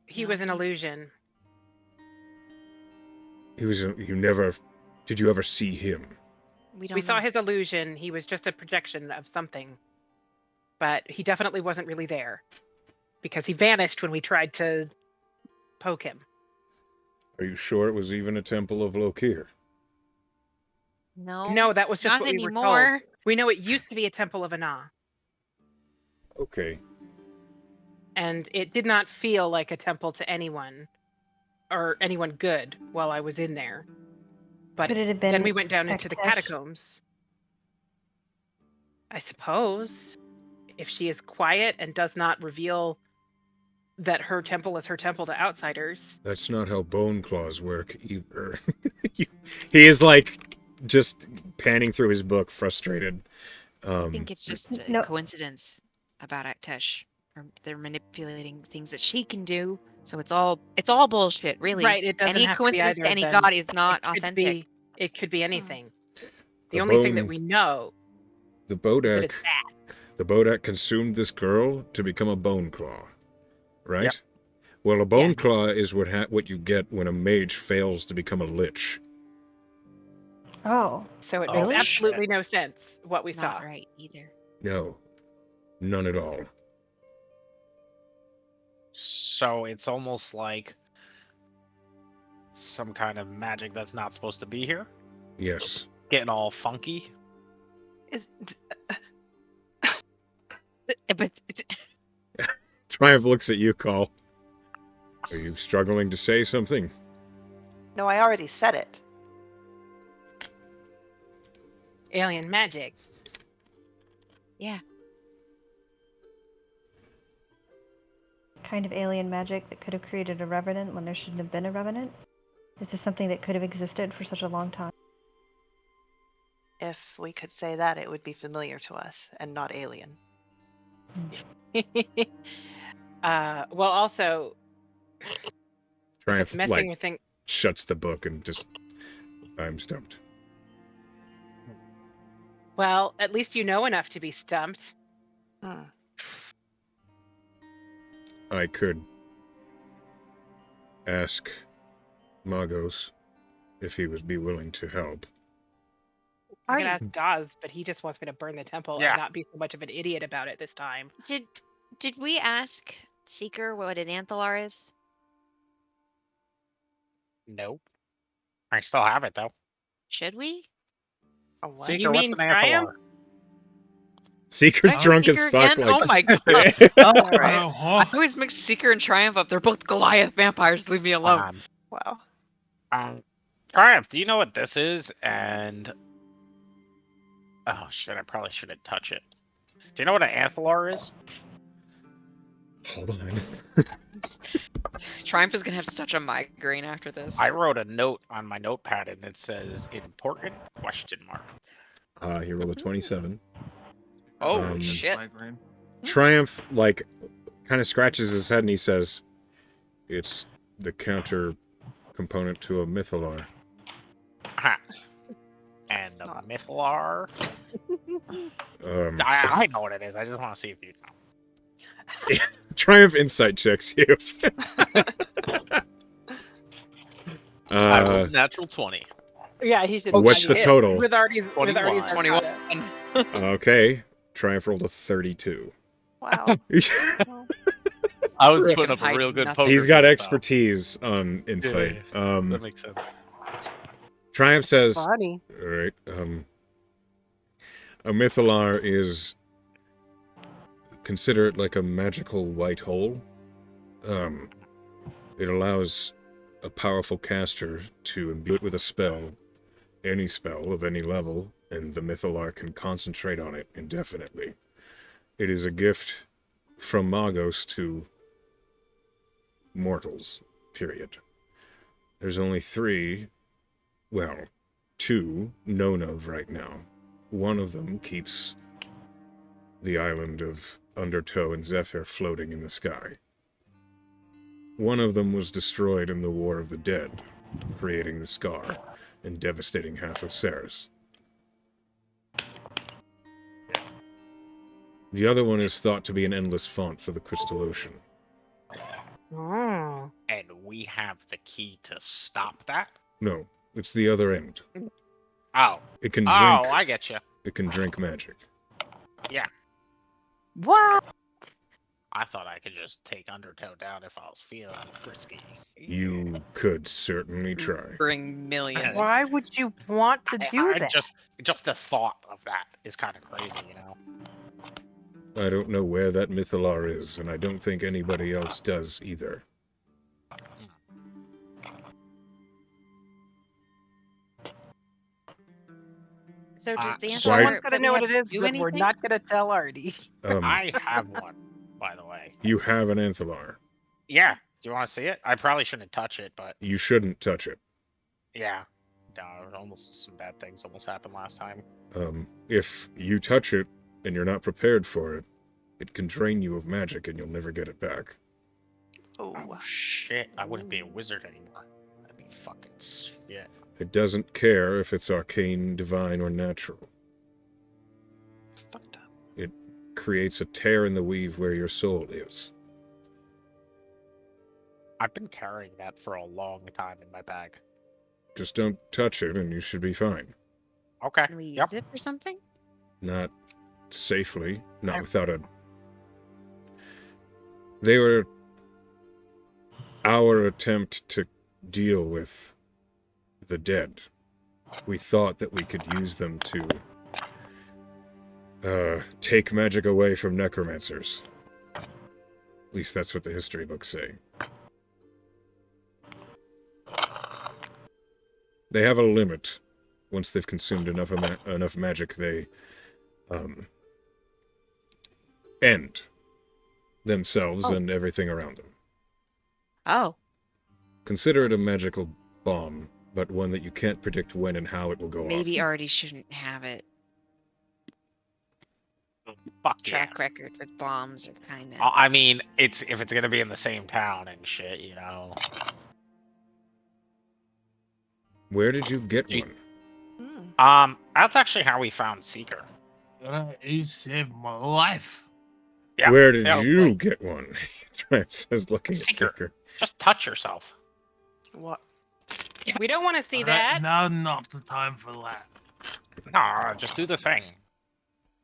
He was an illusion. you never... Did you ever see him? We don't We saw know. his illusion. He was just a projection of something. But he definitely wasn't really there. Because he vanished when we tried to poke him. Are you sure it was even a temple of Lokir? No. No, that was just not what we were anymore. told. We know it used to be a temple of Ana. Okay. And it did not feel like a temple to anyone. Or anyone good while I was in there. But Could it have been then we went down into the Aktesh? catacombs. I suppose. If she is quiet and does not reveal that her temple is her temple to outsiders. That's not how bone claws work either. He is like just panning through his book, frustrated. I think it's just a No. coincidence about Aktesh. Or they're manipulating things that she can do. So it's all bullshit, really. Right, it doesn't any have to be coincidence either to of any them. god is not It could authentic. it could be anything. The A only thing that bone- we know the is that Bodak, it's that. the Bodak consumed this girl to become a bone claw, right? Yep. Well, a bone Yeah. claw is what you get when a mage fails to become a lich. Oh, So it Oh, makes really? absolutely no sense what we Not saw. right either. No, none at all. So it's almost like some kind of magic that's not supposed to be here, Yes. getting all funky. Is, But Triumph looks at you, Call. Are you struggling to say something? no, I already said it. Alien magic. yeah, Kind of alien magic that could have created a revenant when there shouldn't have been a revenant? Is this something that could have existed for such a long time? If we could say that, it would be familiar to us and not alien. Well, also, if Triumph, it's messing like, with things. shuts the book and just... I'm stumped. Well, at least you know enough to be stumped. Hmm. I could ask Magos if he would be willing to help. I could ask Dawes, but he just wants me to burn the temple Yeah. and not be so much of an idiot about it this time. did we ask Seeker what an Anthalar is? Nope. I still have it though. Should we? A what? Seeker, You what's mean an Triumph? Anthalar? Seeker's Oh. drunk as Seeker fuck. again? Like, Oh my god! All right. Oh, I always mix Seeker and Triumph up. They're both Goliath vampires. Leave me alone. Wow. Triumph, do you know what this is? And oh shit, I probably shouldn't touch it. Do you know what an Anthalar is? hold on. Triumph is gonna have such a migraine after this. I wrote a note on my notepad and it says important question mark. He rolled a 27. Oh Um, shit! Migraine. Triumph, like, kind of scratches his head and he says, it's the counter component to a Mythalar. Ha. And It's the not. Mythalar. Um, I know what it is. I just want to see if you know. Triumph insight checks you. I rolled a natural 20. Yeah, he should. What's the hit. total? With Artie's 21. 21. Okay. Triumph rolled a 32. Wow. I was Rick putting up a hide real good nothing. poker. He's got face, expertise on insight. pal. That makes sense. Triumph says, Funny. all right, a Mythalar is, consider it like a magical white hole. It allows a powerful caster to imbue it with a spell, any spell of any level, and the Mythalar can concentrate on it indefinitely. It is a gift from Magos to mortals, period. There's only two known of right now. One of them keeps the island of Undertow and Zephyr floating in the sky. One of them was destroyed in the War of the Dead, creating the Scar and devastating half of Ceres. The other one is thought to be an endless font for the Crystal Ocean. Mm. And we have the key to stop that? No, it's the other end. Oh. It can Oh, drink. I get you. It can drink magic. Yeah. What? I thought I could just take Undertow down if I was feeling frisky. You could certainly try. Bring millions. Why would you want to do that? Just the thought of that is kind of crazy, you know? I don't know where that Mythalar is, and I don't think anybody else does either. So does the Why- Anthalar Someone's gonna that we know what have it is, do but we're anything? not gonna tell Artie. I have one, by the way. You have an Anthalar. Yeah. Do you want to see it? I probably shouldn't touch it, but You shouldn't touch it. yeah. No, almost some bad things almost happened last time. If you touch it and you're not prepared for it, it can drain you of magic and you'll never get it back. Oh. Oh shit! I wouldn't be a wizard anymore. That'd be fucking shit. It doesn't care if it's arcane, divine, or natural. It's fucked up. It creates a tear in the weave where your soul is. I've been carrying that for a long time in my bag. Just don't touch it and you should be fine. Okay. Can we Yep. use it for something? Not safely, not I- without a... They were our attempt to deal with the dead. We thought that we could use them to take magic away from necromancers. At least that's what the history books say. They have a limit. Once they've consumed enough magic, they end themselves and everything around them. Oh, Consider it a magical bomb, but one that you can't predict when and how it will go maybe off. Artie shouldn't have it. Fuck Track record with bombs are kind of. I mean, if it's gonna be in the same town and shit, you know. Where did you get Jeez. one? That's actually how we found Seeker. He saved my life. Yeah. Where did yeah, you like, get one? Triumph says, looking at Seeker. Seeker. Just touch yourself. What? We don't want to see that. Now not the time for that. No, just do the thing.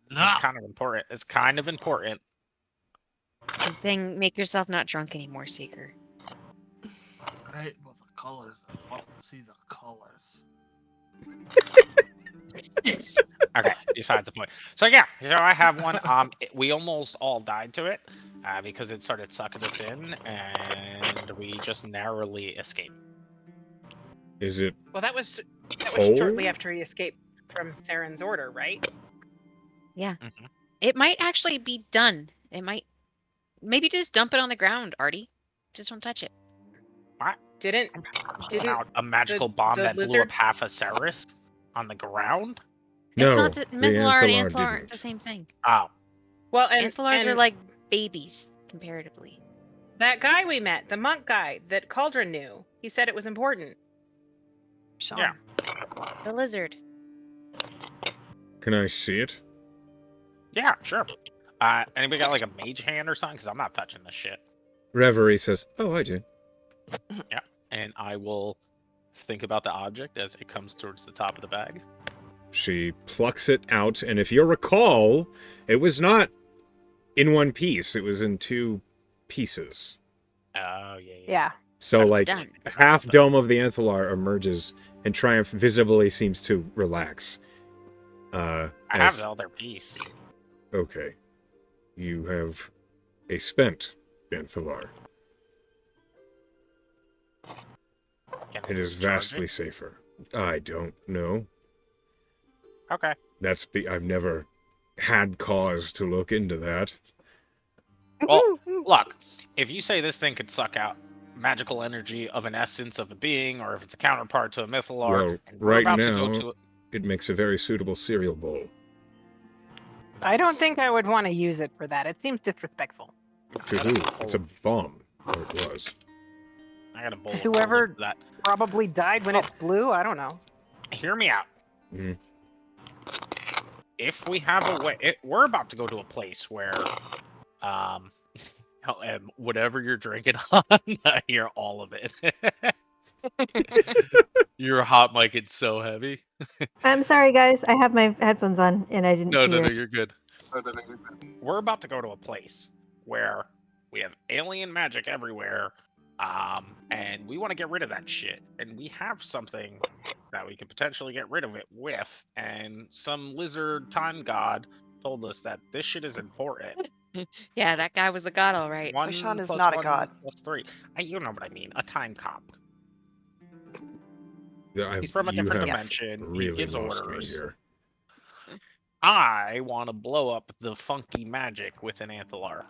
This No. is kind of important. It's kind of important. Good thing, make yourself not drunk anymore, Seeker. Great, but the colors. I want to see the colors. Okay, besides the point. So yeah, I have one. We almost all died to it because it started sucking us in, and we just narrowly escaped. Is it Well, that was Cold? shortly after he escaped from Theron's order, right? Yeah. Mhm. It might actually be done. It might. Maybe just dump it on the ground, Artie. Just don't touch it. Didn't Out a magical bomb the that blew up lizard- half a Ceres on the ground? No, It's not the the Mythalar and Anthalar Anthalar aren't didn't. the same thing. Oh, well, and Anthalars are and like babies comparatively. that guy we met, the monk guy that Cauldron knew. He said it was important. Sean. Yeah. The lizard. Can I see it? yeah, sure. Anybody got like a mage hand or something? Because I'm not touching this shit. Reverie says, oh, I do. And I will think about the object as it comes towards the top of the bag. She plucks it out, and if you recall, it was not in one piece. It was in two pieces. Oh, yeah. Yeah. So, That's like, done. half dome of the Anthalar emerges, and Triumph visibly seems to relax. I have as- the other piece. Okay. You have a spent Anthalar. Can It is we charge vastly it? safer. I don't know. Okay. I've never had cause to look into that. Well, look, if you say this thing could suck out magical energy of an essence of a being, or if it's a counterpart to a Mythalar, Well, and we're right about to now, go to it makes a very suitable cereal bowl. I don't think I would want to use it for that. It seems disrespectful. To who? It's a bomb. Or it was. I got a bowl. of Whoever- gold for that. Probably died when it blew. I don't know. Hear me out. Mhm. If we have a way, we're about to go to a place where, whatever you're drinking on, I hear all of it. Your hot mic is so heavy. I'm sorry, guys. I have my headphones on and I didn't No, hear. you're good. We're about to go to a place where we have alien magic everywhere, and we want to get rid of that shit. And we have something that we could potentially get rid of it with. And some lizard time god told us that this shit is important. Yeah, that guy was a god, all right. One Sean is plus not a one god. plus three. You know what I mean? A time cop. Yeah, He's from a you different have dimension. Really he gives lost me orders. here. I want to blow up the funky magic with an Anthalar.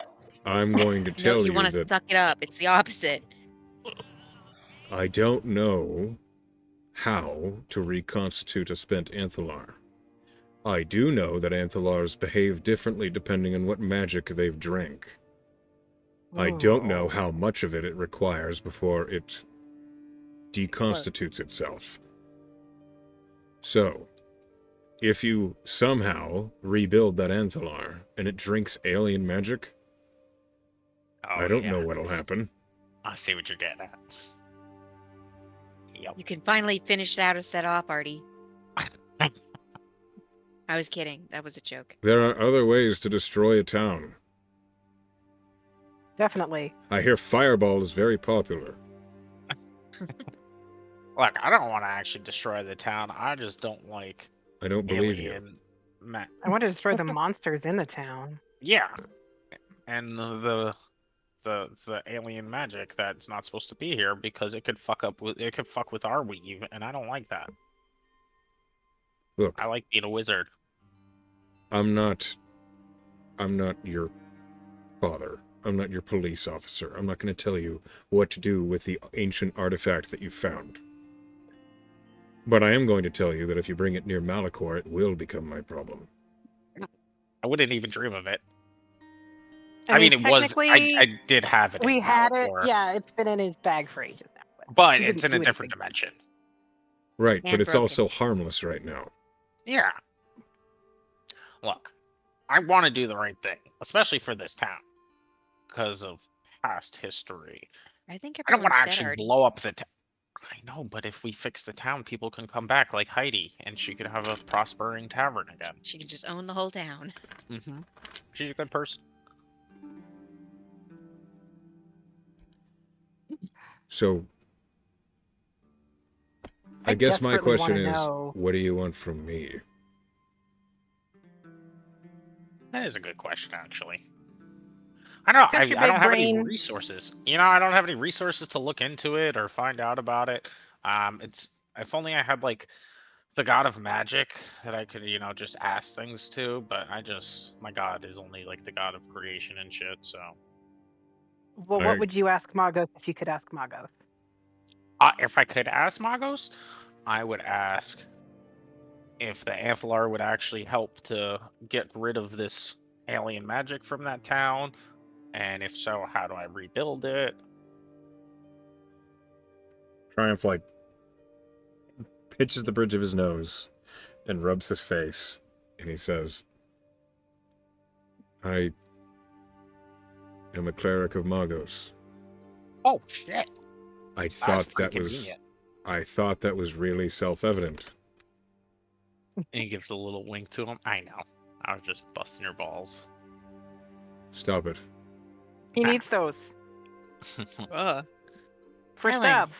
I'm going to No, tell you you want to that suck it up. It's the opposite. I don't know how to reconstitute a spent Anthalar. I do know that Anthalars behave differently depending on what magic they've drank. I don't know how much of it requires before it deconstitutes itself. So, if you somehow rebuild that Anthalar and it drinks alien magic, I don't know what'll happen. I see what you're getting at. Yep. You can finally finish it out of set off, Artie. I was kidding. That was a joke. There are other ways to destroy a town. Definitely. I hear Fireball is very popular. Look, I don't want to actually destroy the town. I just don't like I don't believe you. alien. I want to destroy the monsters in the town. Yeah, and the alien magic that's not supposed to be here because it could fuck with our weave, and I don't like that. Look, I like being a wizard. I'm not your father. I'm not your police officer. I'm not going to tell you what to do with the ancient artifact that you found. But I am going to tell you that if you bring it near Malachor, it will become my problem. I wouldn't even dream of it. I mean, it was. I did have it. We in had it. Malachor, Yeah, it's been in his bag for ages now. but he it's didn't in a do different anything. dimension. Right, but And it's broken. also harmless right now. Yeah. Look, I want to do the right thing, especially for this town, because of past history. I think I don't want everyone's to dead actually already. blow up the town. I know, but if we fix the town, people can come back like Heidi, and she could have a prospering tavern again. She can just own the whole town. Mm-hmm. She's a good person. So, I I guess my desperately question wanna is, know- what do you want from me? That is a good question, actually. I don't know. Fix your I don't big have any brain. resources. I don't have any resources to look into it or find out about it. It's if only I had like the god of magic that I could, just ask things to. But my god is only like the god of creation and shit. So Well, I- what would you ask Magos if you could ask Magos? if I could ask Magos, I would ask if the Amphilar would actually help to get rid of this alien magic from that town. And if so, how do I rebuild it? Triumph, like, pitches the bridge of his nose and rubs his face, and he says, I am a cleric of Magos. Oh shit! I That's thought pretty that was convenient. I thought that was really self-evident. And he gives a little wink to him. I know. I was just busting your balls. Stop it. He needs those Ugh. for Helen. stuff.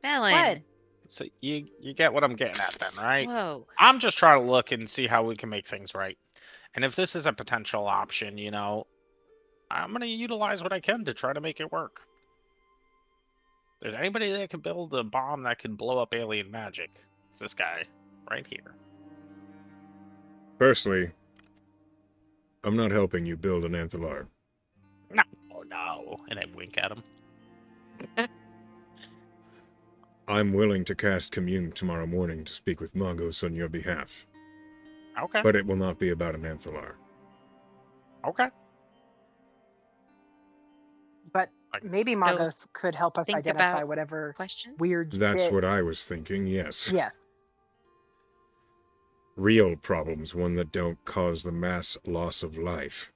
Felon. What? So you get what I'm getting at then, right? Whoa. I'm just trying to look and see how we can make things right. And if this is a potential option, I'm going to utilize what I can to try to make it work. If there's anybody that can build a bomb that can blow up alien magic, it's this guy right here. Firstly, I'm not helping you build an Amphilar. No, oh no. And I wink at him. I'm willing to cast Commune tomorrow morning to speak with Magos on your behalf. Okay. But it will not be about an Amphilar. Okay. But maybe Magos could help us think identify about whatever Questions? weird That's shit. what I was thinking, yes. Yeah. Real problems, one that don't cause the mass loss of life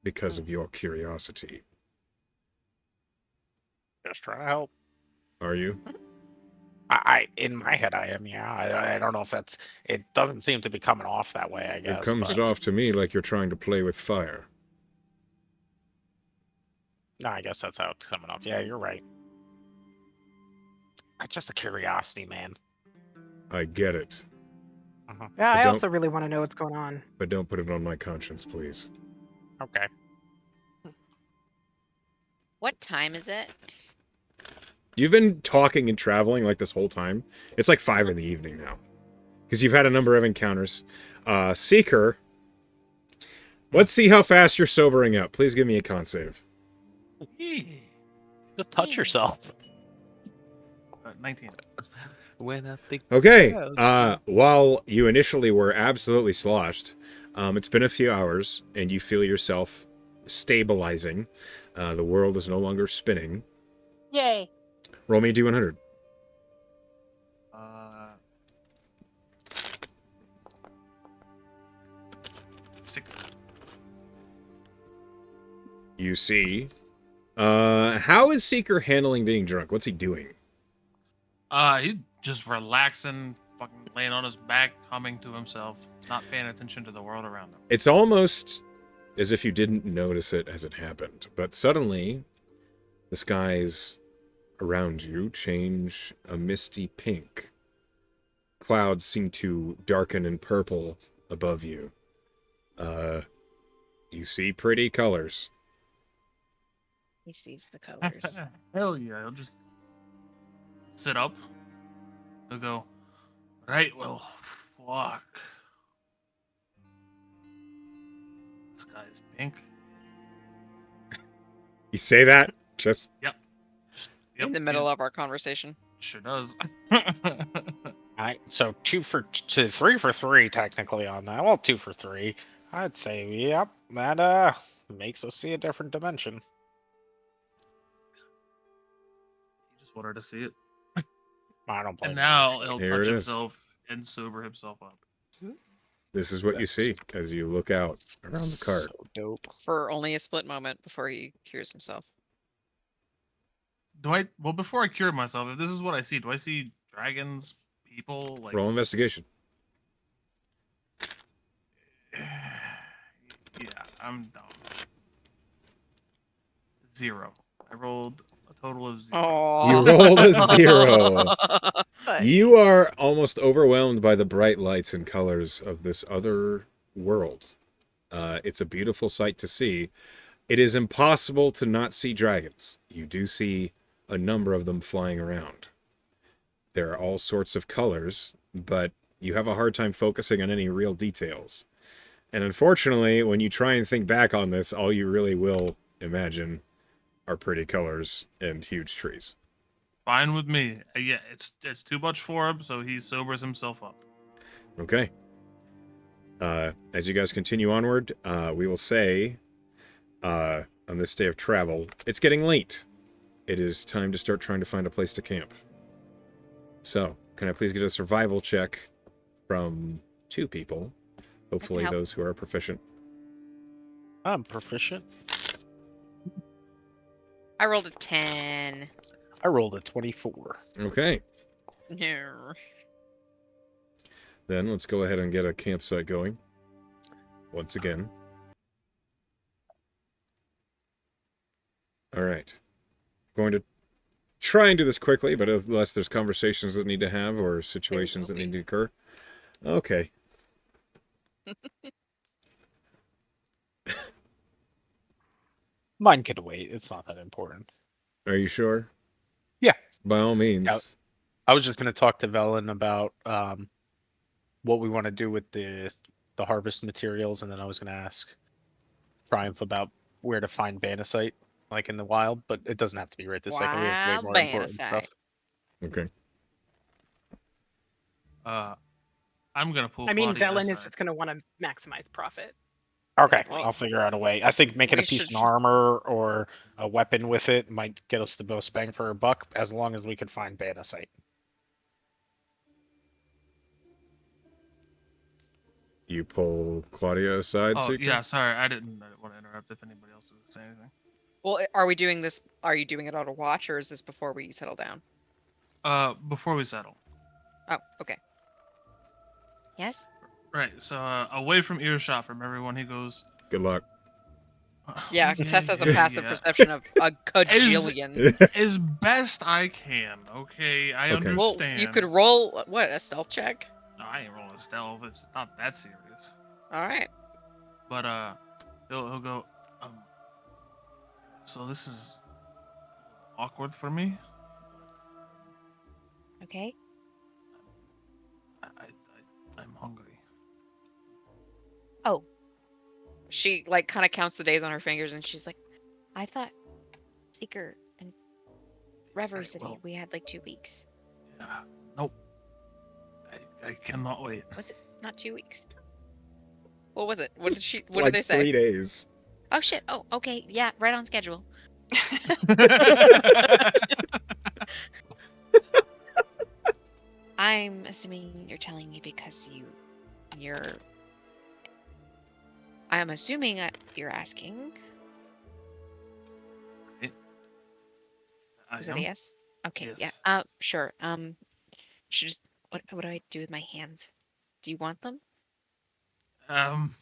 because of your curiosity. Just trying to help. Are you? I in my head I am, yeah. I don't know if it doesn't seem to be coming off that way, I guess. It comes but... off to me like you're trying to play with fire. No, I guess that's how it's coming off. Yeah, you're right. It's just a curiosity, man. I get it. Yeah, But I don't- also really want to know what's going on. But don't put it on my conscience, please. Okay. What time is it? You've been talking and traveling like this whole time. It's like 5 in the evening now. Because you've had a number of encounters. Seeker, let's see how fast you're sobering up. Please give me a con save. Just touch yourself. 19. When I think Okay. While you initially were absolutely sloshed, it's been a few hours, and you feel yourself stabilizing. The world is no longer spinning. Yay. Roll me a D100. Uh, 6. You see. How is Seeker handling being drunk? What's he doing? He just relaxing, fucking laying on his back, humming to himself, not paying attention to the world around him. It's almost as if you didn't notice it as it happened, but suddenly the skies around you change a misty pink. Clouds seem to darken in purple above you. You see pretty colors. He sees the colors. Hell yeah, he'll just sit up. He'll go, right, well, fuck. This guy's pink. You say that? Just Yep. In the middle of our conversation. Sure does. Alright, so 3 for 3 technically on that. Well, 2 for 3. I'd say, yep, that makes us see a different dimension. He just wanted to see it. I don't blame And him, now actually. he'll Here touch it is. himself and sober himself up. this is what you see as you look out around the cart. So dope. For only a split moment before he cures himself. Well, before I cure myself, if this is what I see, do I see dragons, people, like... Roll investigation. Yeah, I'm dumb. 0. I rolled a total of 0. Oh. You rolled a 0. But You are almost overwhelmed by the bright lights and colors of this other world. It's a beautiful sight to see. It is impossible to not see dragons. You do see a number of them flying around. There are all sorts of colors, but you have a hard time focusing on any real details. And unfortunately, when you try and think back on this, all you really will imagine are pretty colors and huge trees. Fine with me. Yeah, it's too much for him, so he sobers himself up. Okay. As you guys continue onward, we will say, on this day of travel, it's getting late. It is time to start trying to find a place to camp. So, can I please get a survival check from 2 people? Hopefully help. those who are proficient. I'm proficient. I rolled a 10. I rolled a 24. Okay. No. Then let's go ahead and get a campsite going. Once again. Alright. Going to try and do this quickly, but unless there's conversations that need to have or situations that need to occur. Okay. Mine could wait. It's not that important. Are you sure? Yeah. By all means. Yeah. I was just going to talk to Velen about what we want to do with the harvest materials, and then I was going to ask Triumph about where to find Banasite, like in the wild, but it doesn't have to be right this second. We have way Wild more important Banasite. stuff. Okay. I'm gonna pull. I mean, Claudia Velen is aside. just going to want to maximize profit. Okay, Well, I'll figure out a way. I think making a we piece should- of armor or a weapon with it might get us the most bang for a buck, as long as we can find Banasite. You pull Claudia aside, Oh Seeker? yeah, sorry, I didn't want to interrupt if anybody else was gonna say anything. Well, are we doing this? Are you doing it on a watch, or is this before we settle down? Before we settle. Oh, okay. Yes. Right, so away from earshot from everyone, he goes. Good luck. Yeah, Tess has a passive perception of a cajillion. As best I can, okay? I Okay. Well, understand. you could roll what, a stealth check? No, I ain't rolling stealth. It's not that serious. All right. But he'll go. So this is awkward for me. Okay. I'm hungry. Oh, She like kind of counts the days on her fingers, and she's like, I thought Seeker and Reverie Right, said well- we had like 2 weeks. Nope. I cannot wait. Was it not 2 weeks? "What was it? What did she? What like did they say?" 3 days. Oh shit. Oh, okay. Yeah, right on schedule. I'm assuming you're telling me because you're. I'm assuming you're asking. I Was that am? a yes? Okay. Yes. Yeah. Sure. She just What do I do with my hands? Do you want them? Can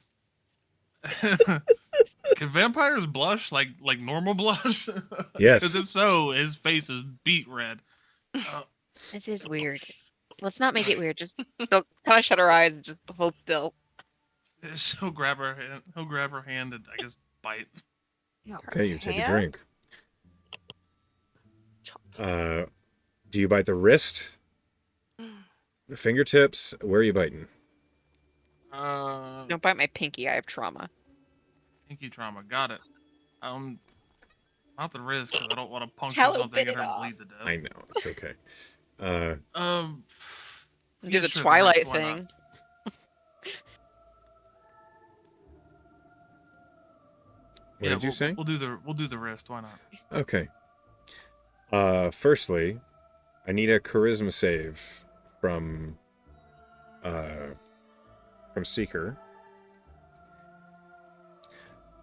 vampires blush like normal blush? Yes. Because if so, his face is beet red. This is weird. Let's not make it weird. Just don't kind of shut our eyes and just hold still. He'll grab her hand. He'll grab her hand and I guess bite. Okay, you take a Hand? drink. Do you bite the wrist? The fingertips? Where are you biting? Don't bite my pinky. I have trauma. Pinky trauma. Got it. Not the wrist because I don't want to puncture Tallow something bit and it her off. bleed to death. I know, it's okay. Do Yeah, the sure, Twilight wrist, why not? thing. What did you say? We'll do the wrist. Why not? Okay. Firstly, I need a charisma save from Seeker.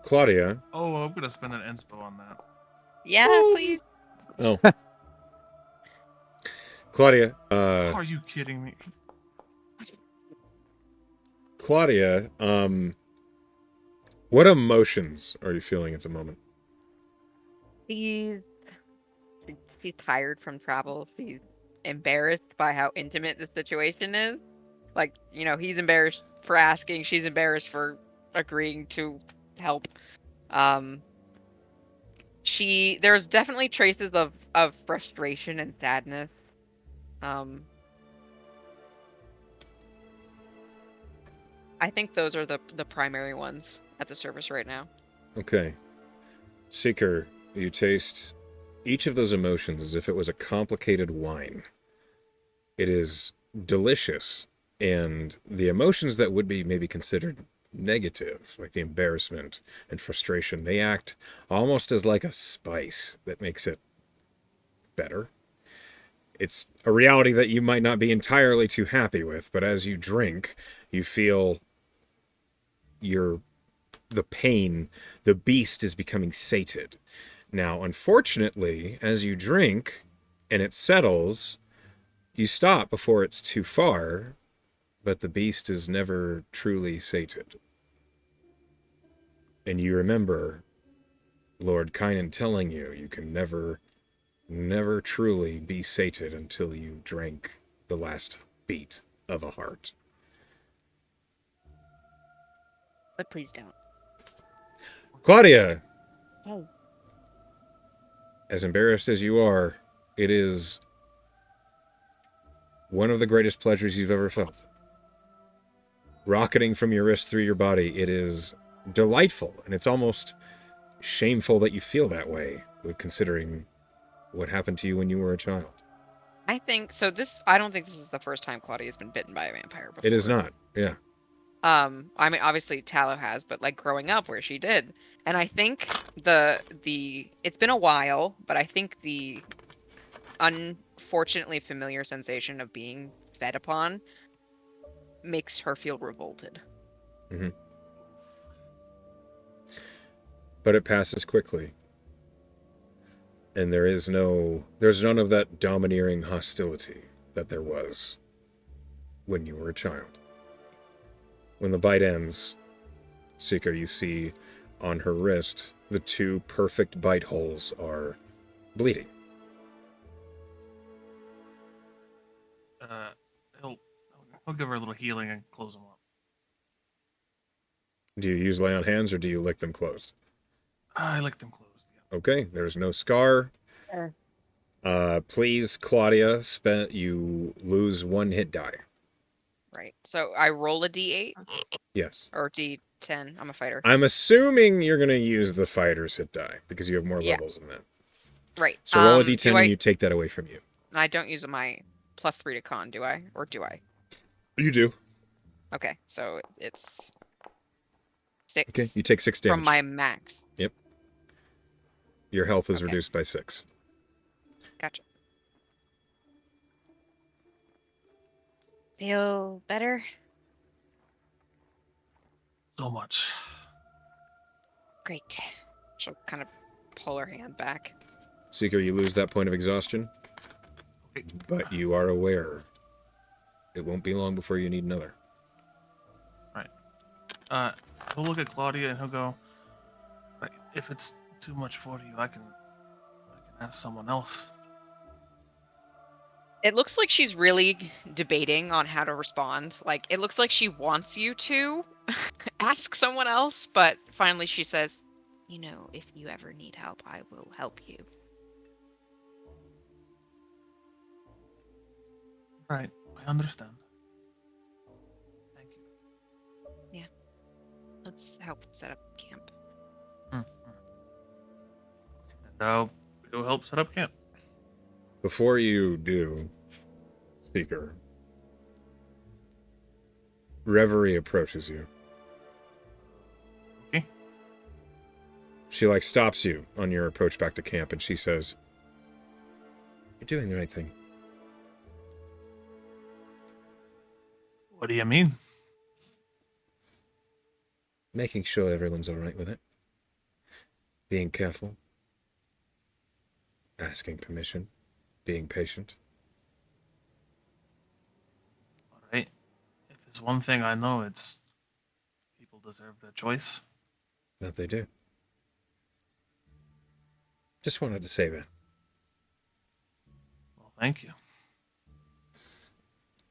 Claudia. Oh, I'm gonna spend an inspo on that. Yeah, please. Oh. Claudia. Are you kidding me? Claudia. What emotions are you feeling at the moment? She's tired from travel. She's embarrassed by how intimate the situation is. Like, he's embarrassed for asking. She's embarrassed for agreeing to help. There's definitely traces of frustration and sadness. I think those are the primary ones at the surface right now. Okay. Seeker, you taste each of those emotions as if it was a complicated wine. It is delicious, and the emotions that would be maybe considered negative, like the embarrassment and frustration, they act almost as like a spice that makes it better. It's a reality that you might not be entirely too happy with, but as you drink, you feel the pain, the beast is becoming sated. Now, unfortunately, as you drink and it settles, you stop before it's too far, but the beast is never truly sated. And you remember Lord Kynan telling you you can never truly be sated until you drank the last beat of a heart. But please don't. Claudia! Oh. As embarrassed as you are, it is one of the greatest pleasures you've ever felt. Rocketing from your wrist through your body, it is delightful, and it's almost shameful that you feel that way, considering what happened to you when you were a child. I think so. I don't think this is the first time Claudia's been bitten by a vampire before. It is not, yeah. I mean, obviously Tallow has, but like growing up where she did, and I think it's been a while, but I think the unfortunately familiar sensation of being fed upon makes her feel revolted. Mm-hmm. But it passes quickly. And there's none of that domineering hostility that there was when you were a child. When the bite ends, Seeker, you see on her wrist, the 2 perfect bite holes are bleeding. He'll give her a little healing and close them up. Do you use lay on hands or do you lick them closed? I lick them closed, yeah. Okay, there's no scar. Please, Claudia, you lose 1 hit die. Right. So I roll a d8? Yes. Or d10. I'm a fighter. I'm assuming you're going to use the fighter's hit die because you have more levels than that. Right. So roll a d10 and you take that away from you. I don't use my +3 to con, do I? Or do I? You do. Okay, so it's 6. Okay, you take 6 damage. From my max. Yep. Your health is reduced by 6. Gotcha. Feel better? So much. Great. She'll kind of pull her hand back. Seeker, you lose that point of exhaustion, but you are aware it won't be long before you need another. He'll look at Claudia and he'll go, "Like, if it's too much for you, I can ask someone else." It looks like she's really debating on how to respond. Like, it looks like she wants you to ask someone else, but finally she says, "You know, if you ever need help, I will help you." Right, I understand. Thank you. Let's help set up camp. And I'll go help set up camp. Before you do, Seeker, Reverie approaches you. Okay. She stops you on your approach back to camp, and she says, "You're doing the right thing." What do you mean? Making sure everyone's all right with it. Being careful. Asking permission. Being patient. All right. If it's one thing I know, it's people deserve their choice. That they do. Just wanted to say that. Well, thank you.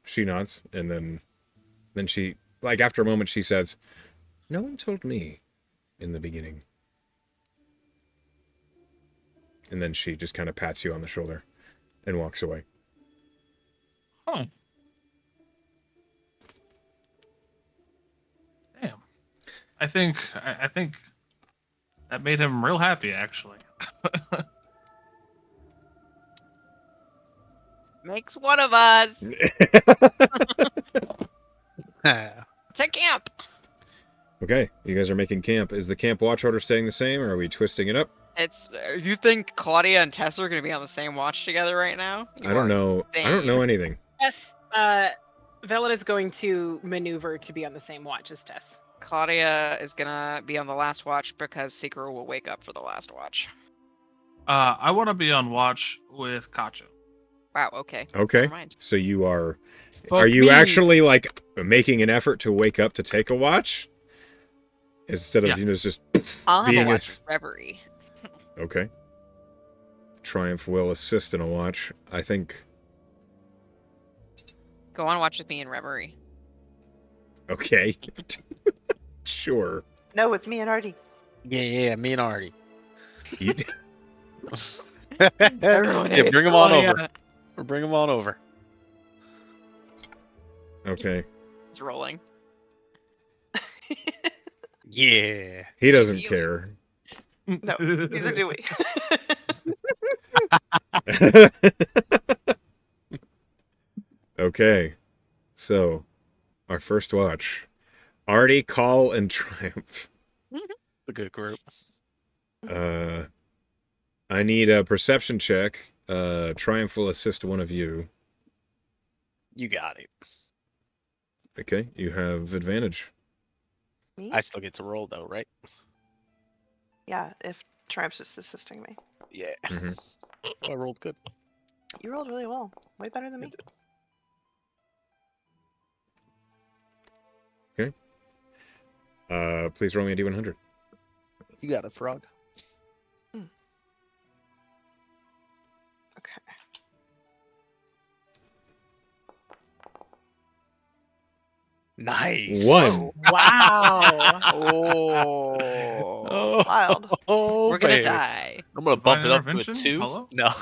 She nods, and then she, after a moment, she says, "No one told me in the beginning." And then she just kind of pats you on the shoulder and walks away. Huh. Damn. I think that made him real happy, actually. Makes one of us. To camp. Okay, you guys are making camp. Is the camp watch order staying the same, or are we twisting it up? It's. You think Claudia and Tess are going to be on the same watch together right now? I don't know. I don't know anything. Yes, Velin is going to maneuver to be on the same watch as Tess. Claudia is going to be on the last watch because Secret will wake up for the last watch. I want to be on watch with Kacho. Wow, okay. Okay, Never mind. so you are... Fuck are you me. actually, making an effort to wake up to take a watch? Instead of, Yeah. just I'll have a being watch with Reverie. Okay. Triumph will assist in a watch. I think... Go on watch with me and Reverie. Okay. Sure. No, it's me and Artie. Yeah, me and Artie. You- Everyone Yeah, hates bring him on Claudia. over. Or bring him on over. Okay. It's rolling. Yeah. He doesn't You- care. No, neither do we. Okay. So, our first watch. Artie, Call, and Triumph. A good group. I need a perception check. Triumph will assist one of you. You got it. Okay, you have advantage. Me? I still get to roll though, right? Yeah, if Triumph's just assisting me. Yeah. Mhm. I rolled good. You rolled really well. Way better than me. Please roll me a D100. You got it, Frog. Okay. Nice. 1. Wow. Oh. Wild. Oh, We're gonna baby. die. I'm gonna bump Divine it up to a intervention? 2. Hello? No.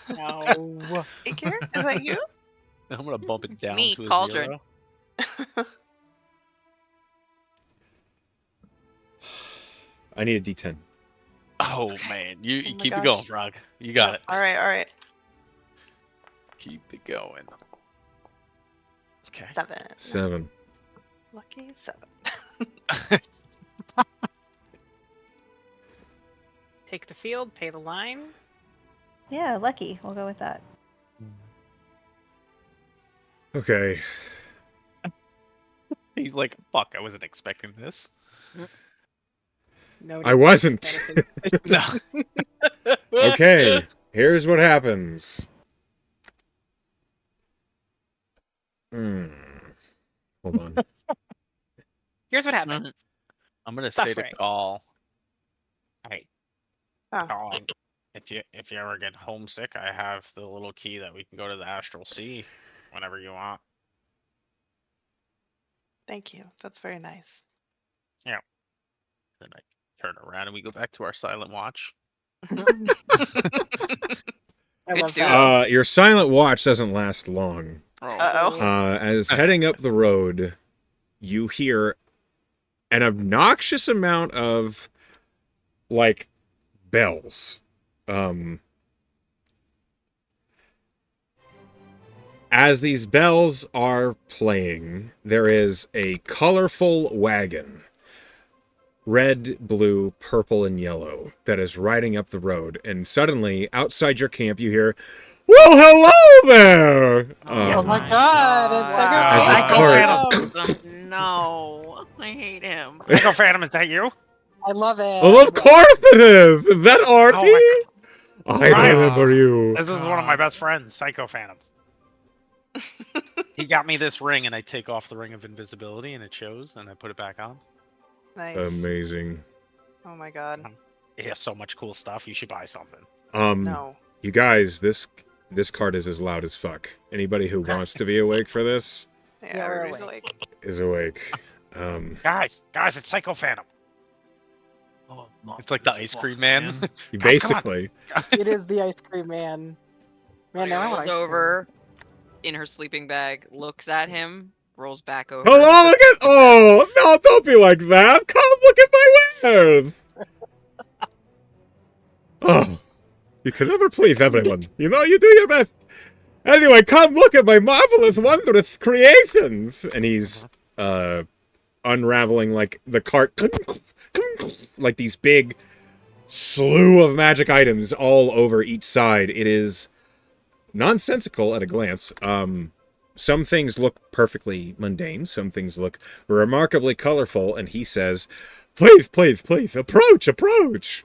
No. Ikir, is that you? I'm gonna bump it It's down me, to a Cauldron. 0. I need a D10. Oh Okay. man, you Oh my keep gosh. it going, Frog. You got it. All right, all right. Keep it going. Okay. 7. 7. Lucky 7. Take the field, pay the line. Yeah, lucky. We'll go with that. Okay. He's like, fuck, I wasn't expecting this. No, I wasn't. No. Okay, here's what happens. Hold on. Here's what happened. Mhm. I'm gonna say to Suffering. call. Hey, Oh, Colin, if you ever get homesick, I have the little key that we can go to the Astral Sea whenever you want. thank you. That's very nice. Then I turn around and we go back to our silent watch. I Good love duo. that. Your silent watch doesn't last long. Uh-oh. As heading up the road, you hear an obnoxious amount of, like, bells. As these bells are playing, there is a colorful wagon, red, blue, purple, and yellow, that is riding up the road. And suddenly, outside your camp, you hear, "Well, hello there!" Oh my god! It's As this Psycho cart- Phantom. No, I hate him. Psycho Phantom, is that you? I love it. Well, of course it is! Is that Artie? Oh I Right. remember you. This is one of my God. best friends, Psycho Phantom. He got me this ring, and I take off the ring of invisibility, and it shows, and I put it back on. Nice. Amazing. Oh my god. It has so much cool stuff. You should buy something. No. You guys, this cart is as loud as fuck. Anybody who wants to be awake for this Yeah, Yeah, we're everybody's awake. awake. is awake. Guys, it's Psycho Phantom. Oh, not It's like the this ice fuck, cream man. You Guys, come on. basically. It is the ice cream man. Man, now I want Rolls ice cream. over in her sleeping bag, looks at him, rolls back over. Hello again. Oh no! Don't be like that. Come look at my wares. Oh, you can never please everyone. You know you do your best. Anyway, come look at my marvelous, wondrous creations. And he's unraveling like the cart, like these big slew of magic items all over each side. It is nonsensical at a glance. Some things look perfectly mundane. Some things look remarkably colorful. And he says, "Please, please, please, approach, approach.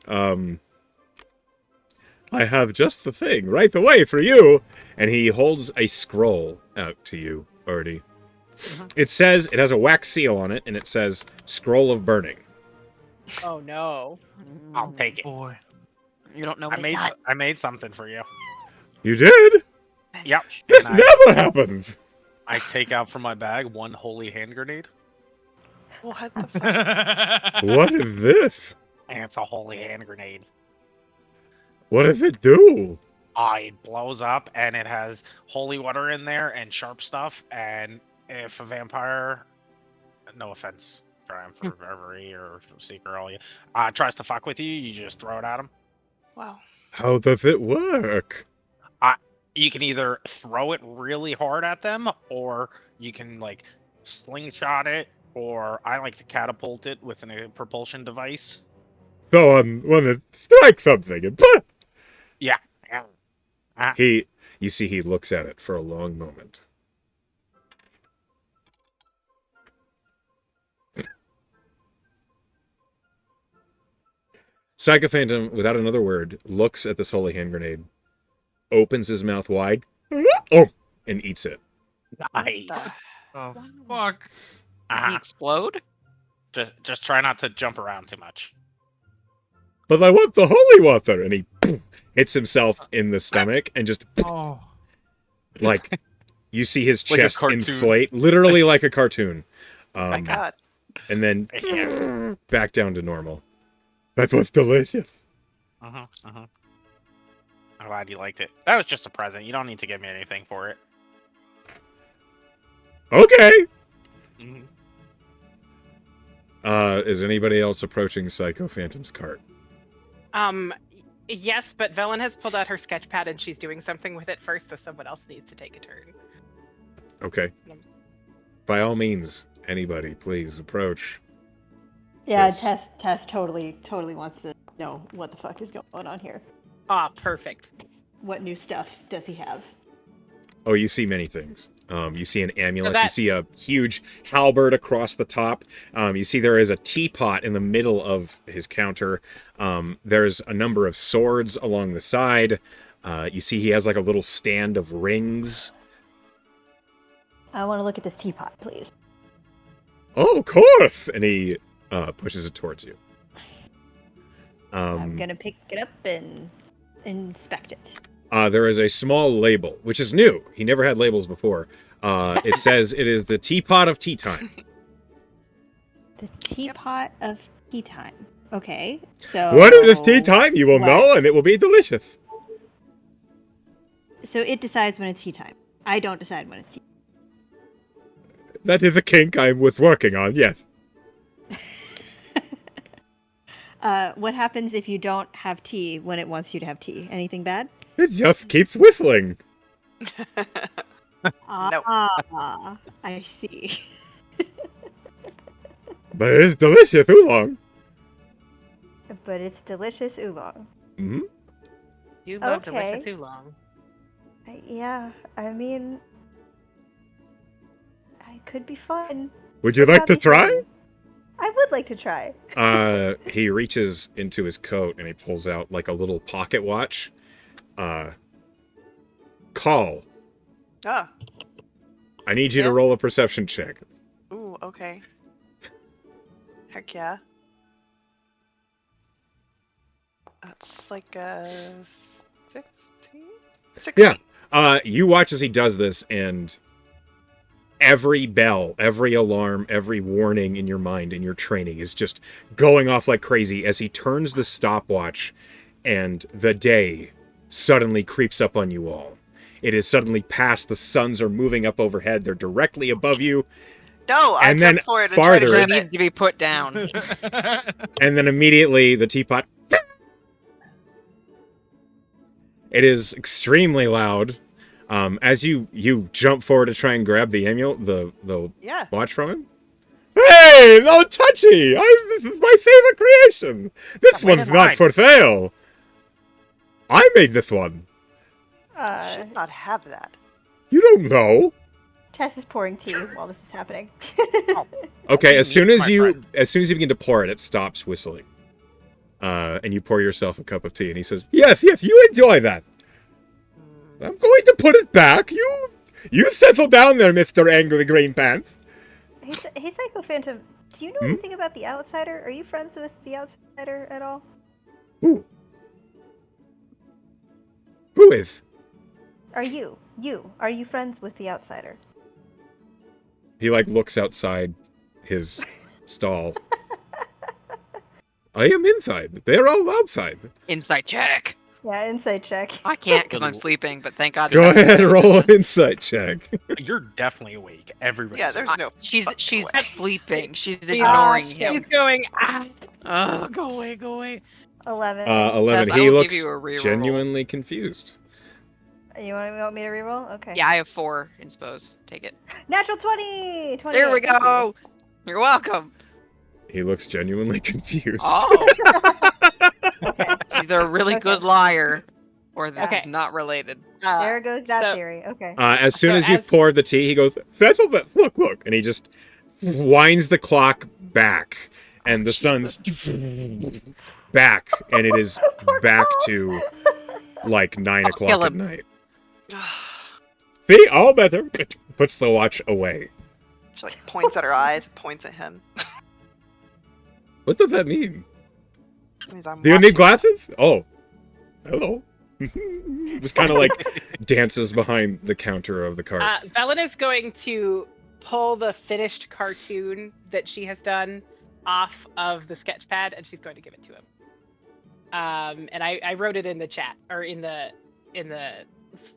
I have just the thing right away for you." And he holds a scroll out to you, Artie. It says, it has a wax seal on it, and it says, "Scroll of Burning." Oh no. I'll take it. Boy. You don't know I what made he got. I made something for you. You did? Yep. This And never happens. I take out from my bag one holy hand grenade, What the fuck? What is this? and it's a holy hand grenade. What does it do? It blows up, and it has holy water in there and sharp stuff. And if a vampire, no offense, Triumph or Reverie or Seeker, all you, tries to fuck with you, you just throw it at him. Wow. How does it work? You can either throw it really hard at them, or you can like slingshot it, or I like to catapult it with a propulsion device. So when it strikes something and Yeah. you see he looks at it for a long moment. Psychophantom, without another word, looks at this holy hand grenade, opens his mouth wide, and eats it. Nice. Oh, fuck. Did he Uh-huh. explode? Just try not to jump around too much. But I want the holy water, and he hits himself in the stomach, and just Oh. like you see his Like a chest cartoon. inflate, literally like a cartoon, My god. and then Yeah. back down to normal. That was delicious. I'm glad you liked it. That was just a present. You don't need to give me anything for it. Okay. Mhm. Is anybody else approaching Psycho Phantom's cart? Yes, but Velen has pulled out her sketch pad and she's doing something with it first, so someone else needs to take a turn. Okay. By all means, anybody, please approach. Yeah, Yes. Tess totally wants to know what the fuck is going on here. Ah, perfect. What new stuff does he have? Oh, you see many things. You see an amulet. that- You see a huge halberd across the top. You see there is a teapot in the middle of his counter. There's a number of swords along the side. You see he has like a little stand of rings. I want to look at this teapot, please. Oh, of course! And he pushes it towards you. I'm gonna pick it up and inspect it. There is a small label, which is new. He never had labels before. It says it is the teapot of tea time. The teapot of tea time. Okay, so... What is this tea time? You will know, and it will be delicious. So it decides when it's tea time. I don't decide when it's tea time. That is a kink I'm working on, yes. What happens if you don't have tea when it wants you to have tea? Anything bad? It just keeps whistling. Ah, I see. But it's delicious oolong. But it's delicious oolong. Mm-hmm. You love Okay. delicious oolong. Yeah, I mean... It could be fun. Would you Would like not to be try? fun. I would like to try. He reaches into his coat and he pulls out like a little pocket watch. Call. Ah. I need you to Yeah. roll a perception check. Ooh, okay. Heck yeah. That's like a 16? 16. Yeah. You watch as he does this, and every bell, every alarm, every warning in your mind in your training is just going off like crazy as he turns the stopwatch, and the day suddenly creeps up on you all. It is suddenly past. The suns are moving up overhead. They're directly above you. No, I And then jumped forward and farther- tried He to grab needs to be put down. And then immediately the teapot... It is extremely loud. As you jump forward to try and grab the amulet, the Yeah. watch from him. Hey, no touchy! This is my favorite creation. This Wait in one's not line. for sale. I made this one. Should not have that. You don't know. Tess is pouring tea while this is happening. Okay, as soon as My you friend. begin to pour it, it stops whistling. And you pour yourself a cup of tea, and he says, "Yes, you enjoy that. I'm going to put it back. You settle down there, Mr. Angry Green Pants." Hey, Psycho Phantom, do you know anything about the Outsider? Are you friends with the Outsider at all? Who is? Are you? Are you friends with the Outsider? He looks outside his stall. I am inside. They're all outside. Insight check. Yeah, insight check. I can't because I'm sleeping, but thank God. Go there's ahead, nothing. roll an insight check. You're definitely awake. Everybody. Yeah, there's no. She's fucking way. not sleeping. She's ignoring him. He's going, ah. Oh, go away, go away. 11. 11. Tess, I He will give looks you a reroll. genuinely confused. You want me to reroll? Okay. Yeah, I have 4 inspos. Take it. Natural 20! 28. There we Thank you. go. You're welcome. He looks genuinely confused. Oh, Okay. it's either a really Okay. good liar or they're Okay. not related. There goes that so- theory. Okay. As soon So as you've as- poured the tea, he goes, "Settle that. Look. And he just winds the clock back. And the sun's back. And it is back to 9 o'clock kill at him. night. See? All better. Puts the watch away. She points at her eyes, points at him. What does that mean? Means I'm Do you watching need glasses? Oh. Hello. Just kind of dances behind the counter of the cart. Velen is going to pull the finished cartoon that she has done off of the sketch pad, and she's going to give it to him. And I wrote it in the chat or in the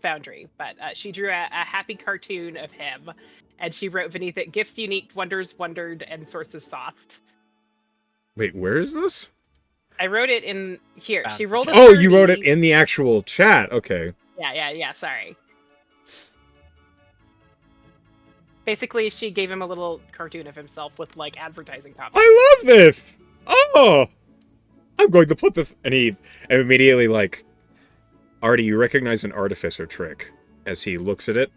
Foundry, but she drew a happy cartoon of him, and she wrote beneath it, "Gifts unique, wonders wondered, and sources sought." Wait, where is this? I wrote it in here. She rolled. A Oh, you wrote it 30. in the actual chat. Okay. Yeah. Sorry. Basically, she gave him a little cartoon of himself with advertising copy. I love this. Oh, I'm going to put this. And he immediately Artie, you recognize an artificer trick as he looks at it,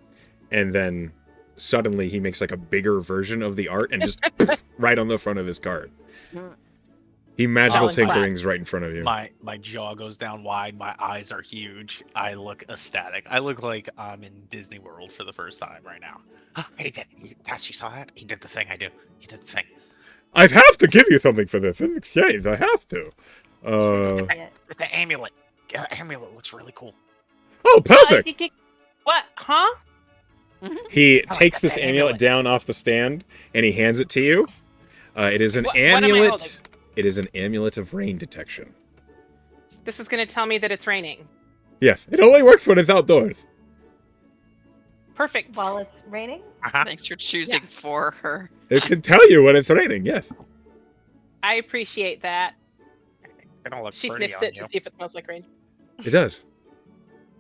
and then suddenly he makes a bigger version of the art and just right on the front of his cart. He magical Valen claps. tinkering's right in front of you. My jaw goes down wide. My eyes are huge. I look ecstatic. I look like I'm in Disney World for the first time right now. He did. Gosh, you saw that? He did the thing I do. He did the thing. I have to give you something for this in exchange. I have to. With the amulet. Yeah, the amulet looks really cool. Oh, perfect. What? Huh? He like takes that this amulet. amulet down off the stand and he hands it to you. It is an What am I amulet. holding? It is an amulet of rain detection. This is going to tell me that it's raining. Yes, it only works when it's outdoors. Perfect. While it's raining? Thanks for choosing for her. It can tell you when it's raining. Yes. I appreciate that. It'll look She pretty sniffs on it you. to see if it smells like rain. It does.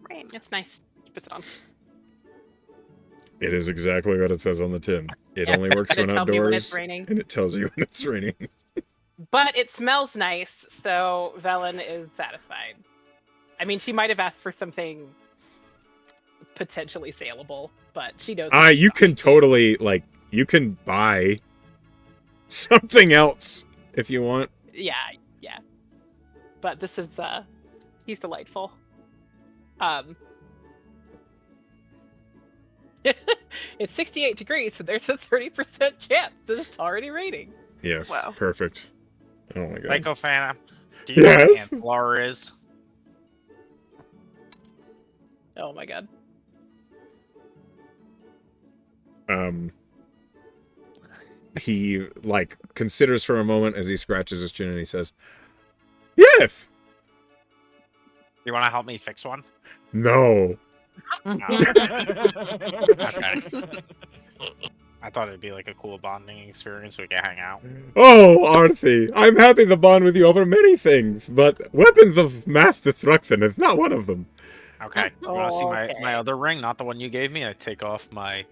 Rain. It's nice. She puts it on. It is exactly what it says on the tin. It Yeah, only works gonna when tell me when it's outdoors, raining. and it tells you when it's raining. But it smells nice, so Velen is satisfied. I mean, she might have asked for something potentially saleable, but she knows. You can totally, like, you can buy something else if you want. Yeah. But this is, he's delightful. It's 68 degrees, so there's a 30% chance that it's already raining. Yes. Wow. Perfect. Oh my god. Psycho Phantom, do you know what Yes. Antlar is? Oh my god. He, like, considers for a moment as he scratches his chin and he says, yes! You want to help me fix one? No. Okay. I thought it'd be like a cool bonding experience so we can hang out. Oh, Arthi, I'm happy to bond with you over many things, but weapons of mass destruction is not one of them. Okay. You want to see Okay. my other ring? Not the one you gave me. I take off I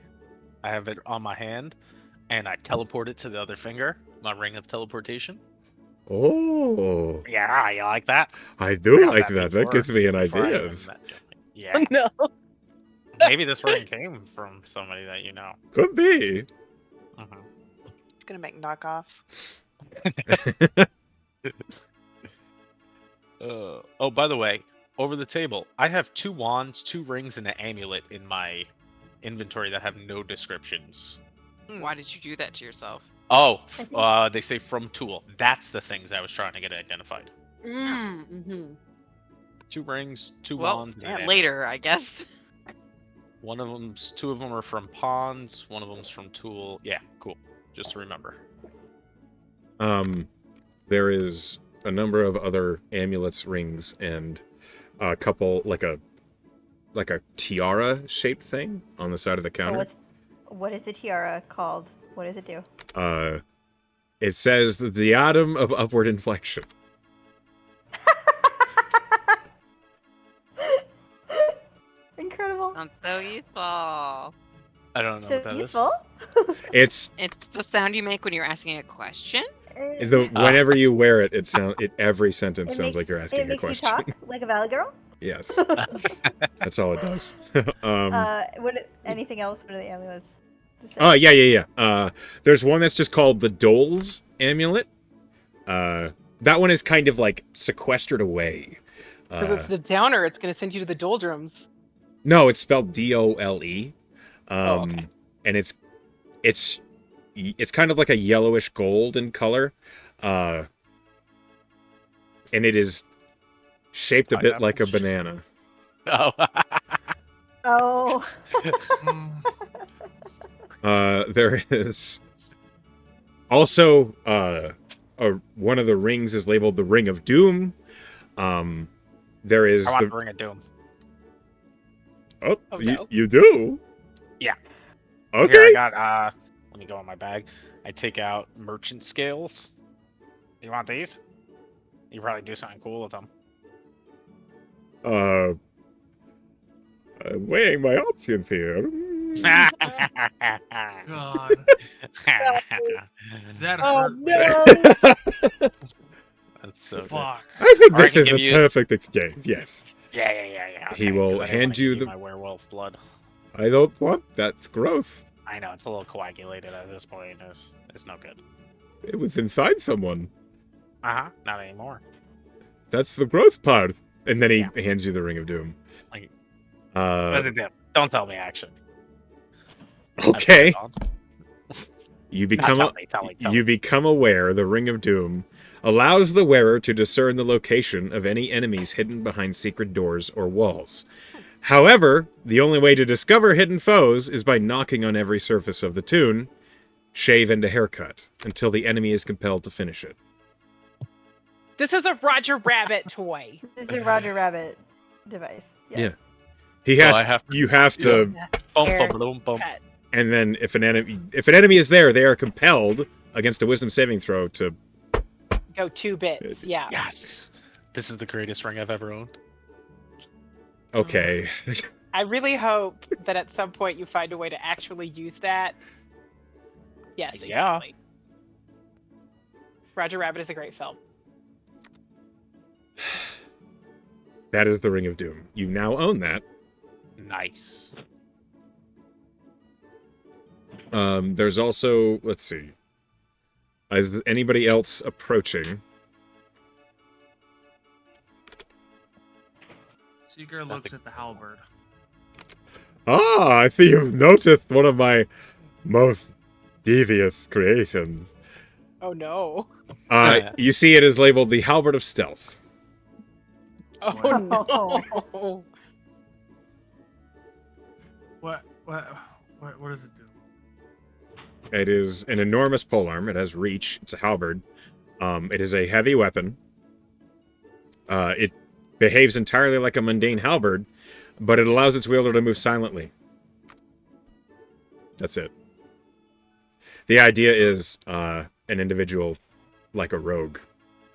have it on my hand, and I teleport it to the other finger. My ring of teleportation. Oh, Yeah, you like that? I do I got like that that. That before- gives me an before I idea. even met you. Yeah. No. Maybe this ring came from somebody that you know. Could be. Mhm. It's gonna make knockoffs. Oh, by the way, over the table, I have 2 wands, 2 rings, and an amulet in my inventory that have no descriptions. Why did you do that to yourself? Oh, they say from tool. That's the things I was trying to get identified. Mm-hmm. 2 rings, 2 Well, wands, and an amulet. later, I guess. 2 of them are from pawns, 1 of them's from tool. Yeah, cool. Just to remember. There is a number of other amulets, rings, and a couple, like a tiara shaped thing on the side of the counter. What is the tiara called? What does it do? It says the diadem of upward inflection. Incredible. Sounds so useful. I don't know So what that is. useful. It's It's the sound you make when you're asking a question. whenever you wear it, every sentence It sounds makes- like you're asking it a makes question. you talk like a valley girl. Yes, that's all it does. Anything else? What are the amulets? Oh, yeah. There's one that's just called the Dole's amulet. That one is kind of like sequestered away. Because it's the downer, it's going to send you to the doldrums. No, it's spelled D-O-L-E. Okay. And it's kind of like a yellowish gold in color. And it is shaped a bit like a banana. Oh. Oh. There is also one of the rings is labeled the Ring of Doom. There is I want the Ring of Doom. Oh, Oh, you, no. you do? Yeah. Okay. Here, I got, let me go in my bag. I take out merchant scales. You want these? You probably do something cool with them. I'm weighing my options here. God, that Oh, hurt. no! That's so good. Fuck. I think Or I this can is give a you- perfect exchange. Yes. Yeah. He okay, will 'cause I didn't hand wanna you give the- my werewolf blood. I don't want that's gross. I know it's a little coagulated at this point. It's no good. It was inside someone. Not anymore. That's the growth part. And then he Yeah. hands you the Ring of Doom. Like, Uh, Don't tell me action. okay. You tell me. You become aware the Ring of Doom allows the wearer to discern the location of any enemies hidden behind secret doors or walls. However, the only way to discover hidden foes is by knocking on every surface of the tune, shave and a haircut, until the enemy is compelled to finish it. This is a Roger Rabbit toy. This is a Roger Rabbit device. Yeah. So You have to Boom. Cut. and then if an enemy is there, they are compelled against a wisdom saving throw to Go 2 bits. Yeah. Yes. This is the greatest ring I've ever owned. okay. I really hope that at some point you find a way to actually use that. Yes, Yeah. exactly. Roger Rabbit is a great film. That is the Ring of Doom. You now own that. Nice. There's also, let's see. Is anybody else approaching? Seeker looks at the halberd. Ah, I see you've noticed one of my most devious creations. Oh no. You see it is labeled the Halberd of Stealth. Oh no. What does it do? It is an enormous polearm. It has reach. It's a halberd. It is a heavy weapon. It behaves entirely like a mundane halberd, but it allows its wielder to move silently. That's it. The idea is an individual like a rogue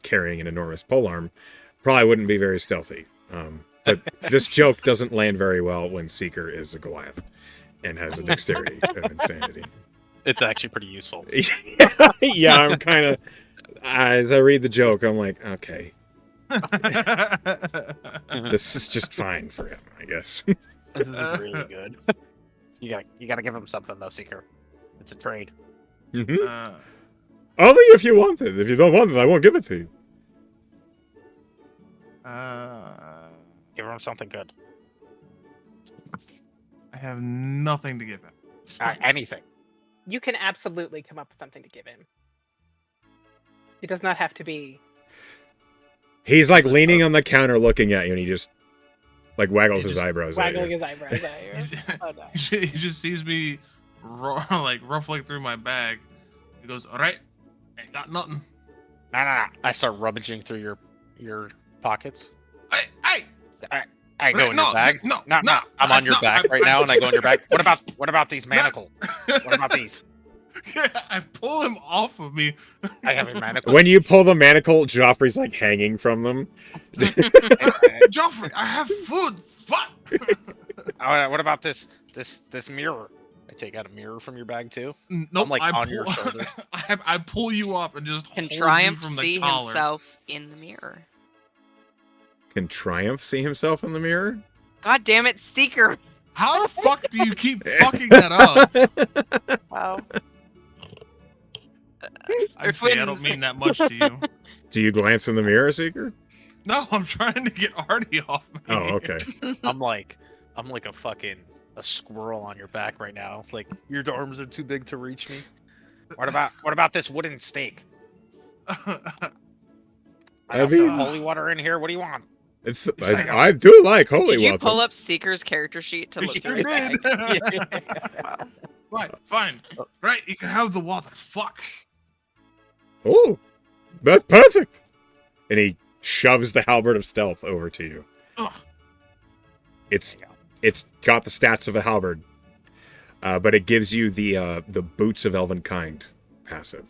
carrying an enormous polearm probably wouldn't be very stealthy. But this joke doesn't land very well when Seeker is a Goliath and has a dexterity of insanity. It's actually pretty useful. Yeah, I'm kind of... as I read the joke, I'm like, okay. This is just fine for him, I guess. This is really good. You gotta give him something though, Seeker. It's a trade. Mm-hmm. Only if you want it. If you don't want it, I won't give it to you. Give him something good. I have nothing to give him. Anything. You can absolutely come up with something to give him. It does not have to be. He's like leaning on the counter looking at you, and he just like waggles his eyebrows at Waggling you. his eyebrows at you. Oh no. He just sees me ruffling through my bag. He goes, "All right, ain't got nothing." Nah. I start rummaging through your pockets. Hey! I go in No, your bag. no, I'm on your back right now, and I go in your bag. What about these manacles? What about these? I pull him off of me. I have your manacles. When you pull the manacle, Joffrey's like hanging from them. Joffrey, I have food. Fuck. What about this mirror? I take out a mirror from your bag too. Nope, I'm like on pull, your shoulder. I pull you up and just Can hold Triumph you from the see collar. himself in the mirror? Can Triumph see himself in the mirror? God damn it, Seeker! How the fuck do you keep fucking that up? Wow. I say I don't mean that much to you. Do you glance in the mirror, Seeker? No, I'm trying to get Artie off me. Oh, okay. I'm like a squirrel on your back right now. Like your arms are too big to reach me. What about this wooden stake? I got some holy water in here. What do you want? I do like holy Did you water. pull up Seeker's character sheet to look through his bag? Right, fine. Right, you can have the water. Fuck. Oh, that's perfect. And he shoves the halberd of stealth over to you. Ugh. It's got the stats of a halberd, but it gives you the boots of elven kind passive.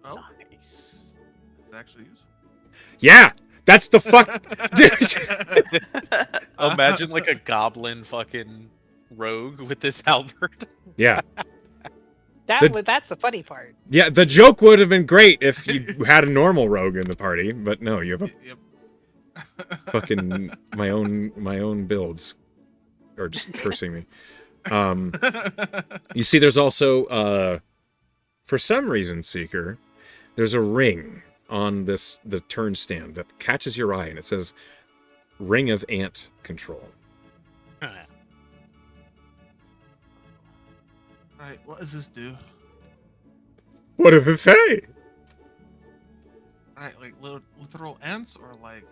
Oh, Nice. it's actually useful. Yeah, that's the fuck. Imagine like a goblin fucking rogue with this halberd. Yeah, That's the funny part. yeah. The joke would have been great if you had a normal rogue in the party, but no, you have a Yep. fucking my own builds, or just cursing me. You see, there's also for some reason, Seeker, there's a ring on the turn stand that catches your eye, and it says Ring of Ant Control. Alright, what does this do? What does it say? Alright, like literal ants or like...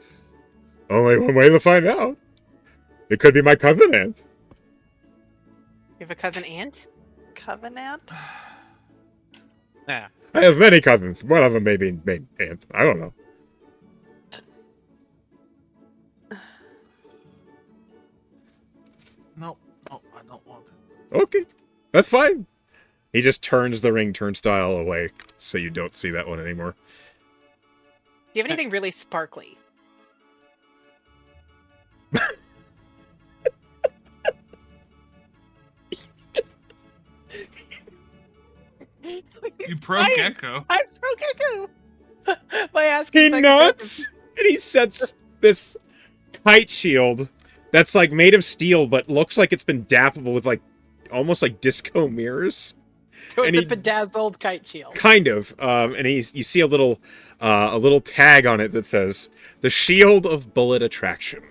Only one way to find out. It could be my cousin ant. You have a cousin ant? Covenant? Yeah. I have many cousins. One of them may be named Ant. I don't know. No, I don't want it. Okay, that's fine. He just turns the ring turnstile away so you don't see that one anymore. Do you have anything really sparkly? You pro gecko. I'm pro gecko. By He asking nods, and he sets this kite shield that's like made of steel, but looks like it's been dappable with like almost like disco mirrors. So and it's he- a bedazzled kite shield. Kind of, and you see a little tag on it that says "The Shield of Bullet Attraction."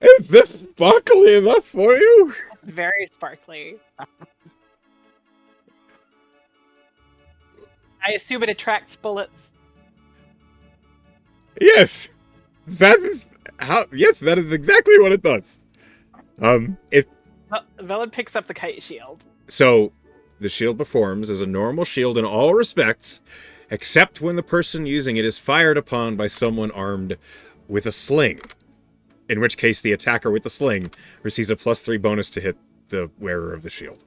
Is this sparkly enough for you? Very sparkly. I assume it attracts bullets. Yes, that is how. Yes, that is exactly what it does. Velen picks up the kite shield. So the shield performs as a normal shield in all respects, except when the person using it is fired upon by someone armed with a sling. In which case, the attacker with the sling receives a +3 bonus to hit the wearer of the shield.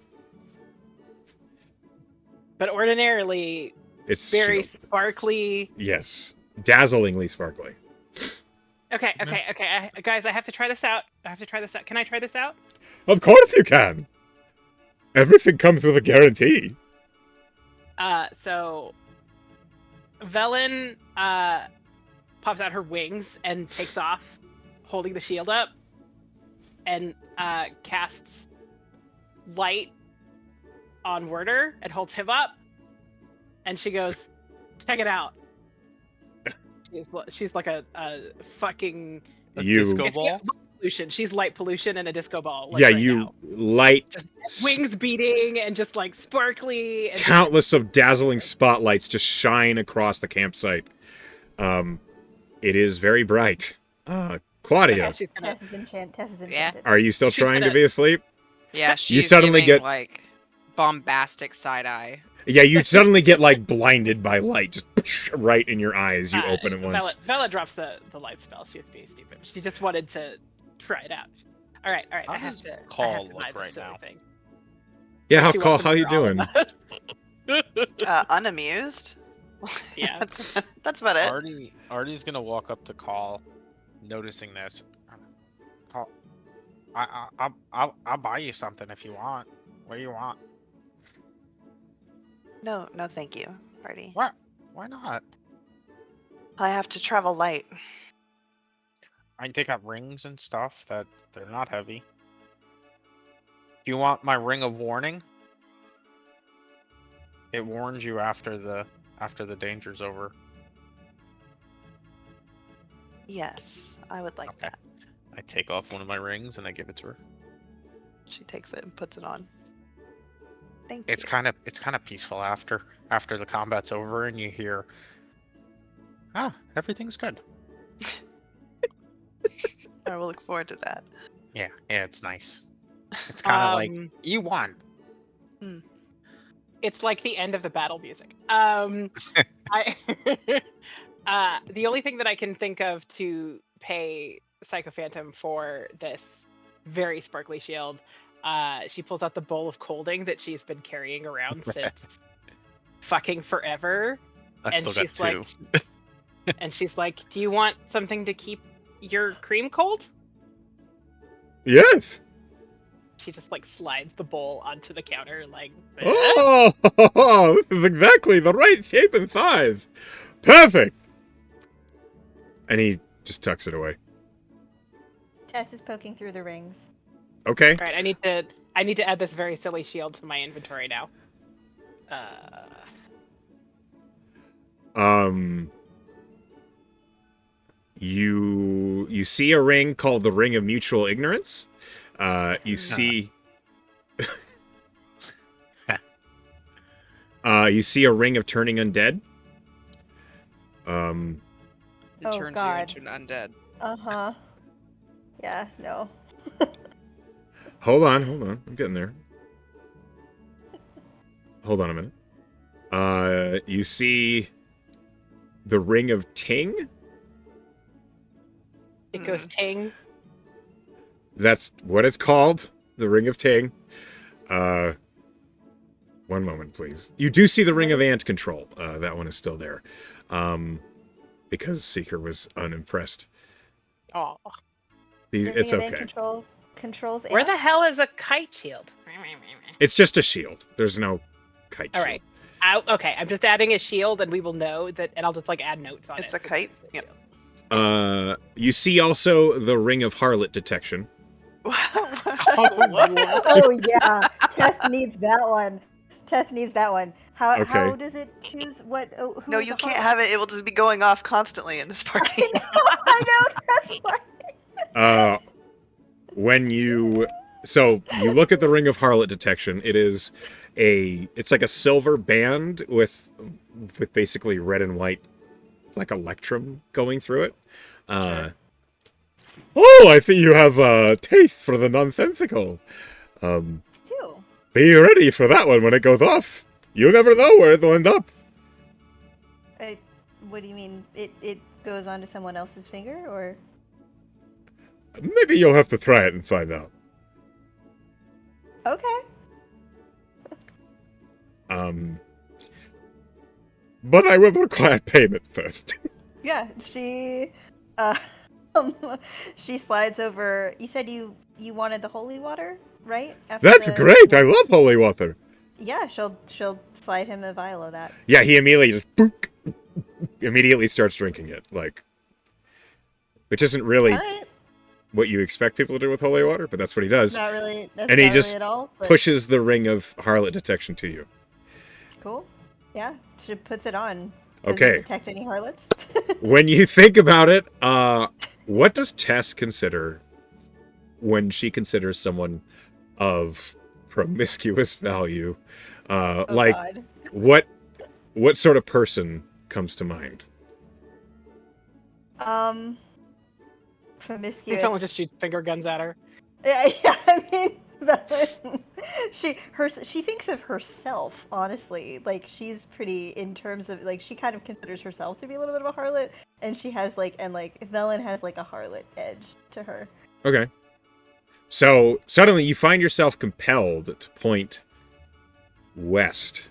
But ordinarily, It's very shield. sparkly. Yes, dazzlingly sparkly. Okay, guys, I have to try this out. Can I try this out? Of course you can. Everything comes with a guarantee. So Velen pops out her wings and takes off, holding the shield up, and casts light on Werder and holds him up, and she goes, "Check it out." She's like a fucking A You- disco it's ball. pollution. She's light pollution and a disco ball. Like Yeah, right you now. light Just wings beating and just like sparkly. And countless of dazzling spotlights just shine across the campsite. It is very bright. Claudia, Okay, she's gonna. Tess is enchanted. Yeah. are you still She's trying to gonna- be asleep? Yeah, she's suddenly giving, get- like bombastic side eye. Yeah, you suddenly get like blinded by light, just right in your eyes. You open it once. Bella drops the light spell. She was being stupid. She just wanted to try it out. All right. How I have does to. Call I have to look buy this right silly now? thing. Yeah, how She Call? wants to How you hear all doing? of that. Unamused? Yeah. That's about it. Artie's gonna walk up to Call, noticing this. Call, I'll buy you something if you want. What do you want? No, thank you, Party. What? Why not? I have to travel light. I can take out rings and stuff that they're not heavy. Do you want my ring of warning? It warns you after the danger's over. Yes, I would like Okay. that. I take off one of my rings and I give it to her. She takes it and puts it on. Thank It's you. kind of peaceful after the combat's over and you hear, everything's good. I will look forward to that. Yeah, it's nice. It's kind of like you won. It's like the end of the battle music. I the only thing that I can think of to pay Psycho Phantom for this very sparkly shield, she pulls out the bowl of colding that she's been carrying around since fucking forever. I And still got she's two. like- And she's like, "Do you want something to keep your cream cold?" Yes. She just like slides the bowl onto the counter, like. Oh, this is exactly the right shape and size. Perfect. And he just tucks it away. Tess is poking through the rings. Okay. All right, I need to I need to add this very silly shield to my inventory now. You see a ring called the Ring of Mutual Ignorance. You see you see a ring of turning undead. It Oh, turns God. you into an undead. Uh-huh. Yeah, no. Hold on. I'm getting there. Hold on a minute. You see the Ring of Ting. It goes ting. That's what it's called. The Ring of Ting. One moment, please. You do see the Ring of Ant Control. That one is still there. Because Seeker was unimpressed. Oh. It's Ring of okay. Controls Where the ants? hell is a kite shield? It's just a shield. There's no kite All shield. right. Okay, I'm just adding a shield, and we will know that, and I'll just like add notes on it. It's a kite. Yep. You see also the Ring of Harlot Detection. What? Oh yeah, Tess needs that one. How Okay. does it choose what? Oh, who No, is you a can't harlot? have it. It will just be going off constantly in this party. I know that's why. When you look at the Ring of Harlot Detection, it's like a silver band with basically red and white like electrum going through it. Oh, I think you have a taste for the nonsensical. Two. Be ready for that one when it goes off. You never know where it'll end up. What do you mean? It goes onto someone else's finger, or? Maybe you'll have to try it and find out. Okay. But I will require payment first. Yeah, she she slides over. You said you wanted the holy water, right? After That's great. I love holy water. Yeah, she'll slide him a vial of that. Yeah, he immediately just immediately starts drinking it, which isn't really Alright. what you expect people to do with holy water, but that's what he does. Not really. That's And he not just really at all. But pushes the Ring of Harlot Detection to you. cool. Yeah, she puts it on. Does Okay. it detect any harlots? When you think about it, what does Tess consider when she considers someone of promiscuous value? Oh, Like, God. what sort of person comes to mind? Promiscuous. Think someone just shoots finger guns at her. Yeah, I mean, she thinks of herself, honestly. Like, she's pretty in terms of, like, she kind of considers herself to be a little bit of a harlot, and she has, Velen has, a harlot edge to her. Okay. So, suddenly you find yourself compelled to point west.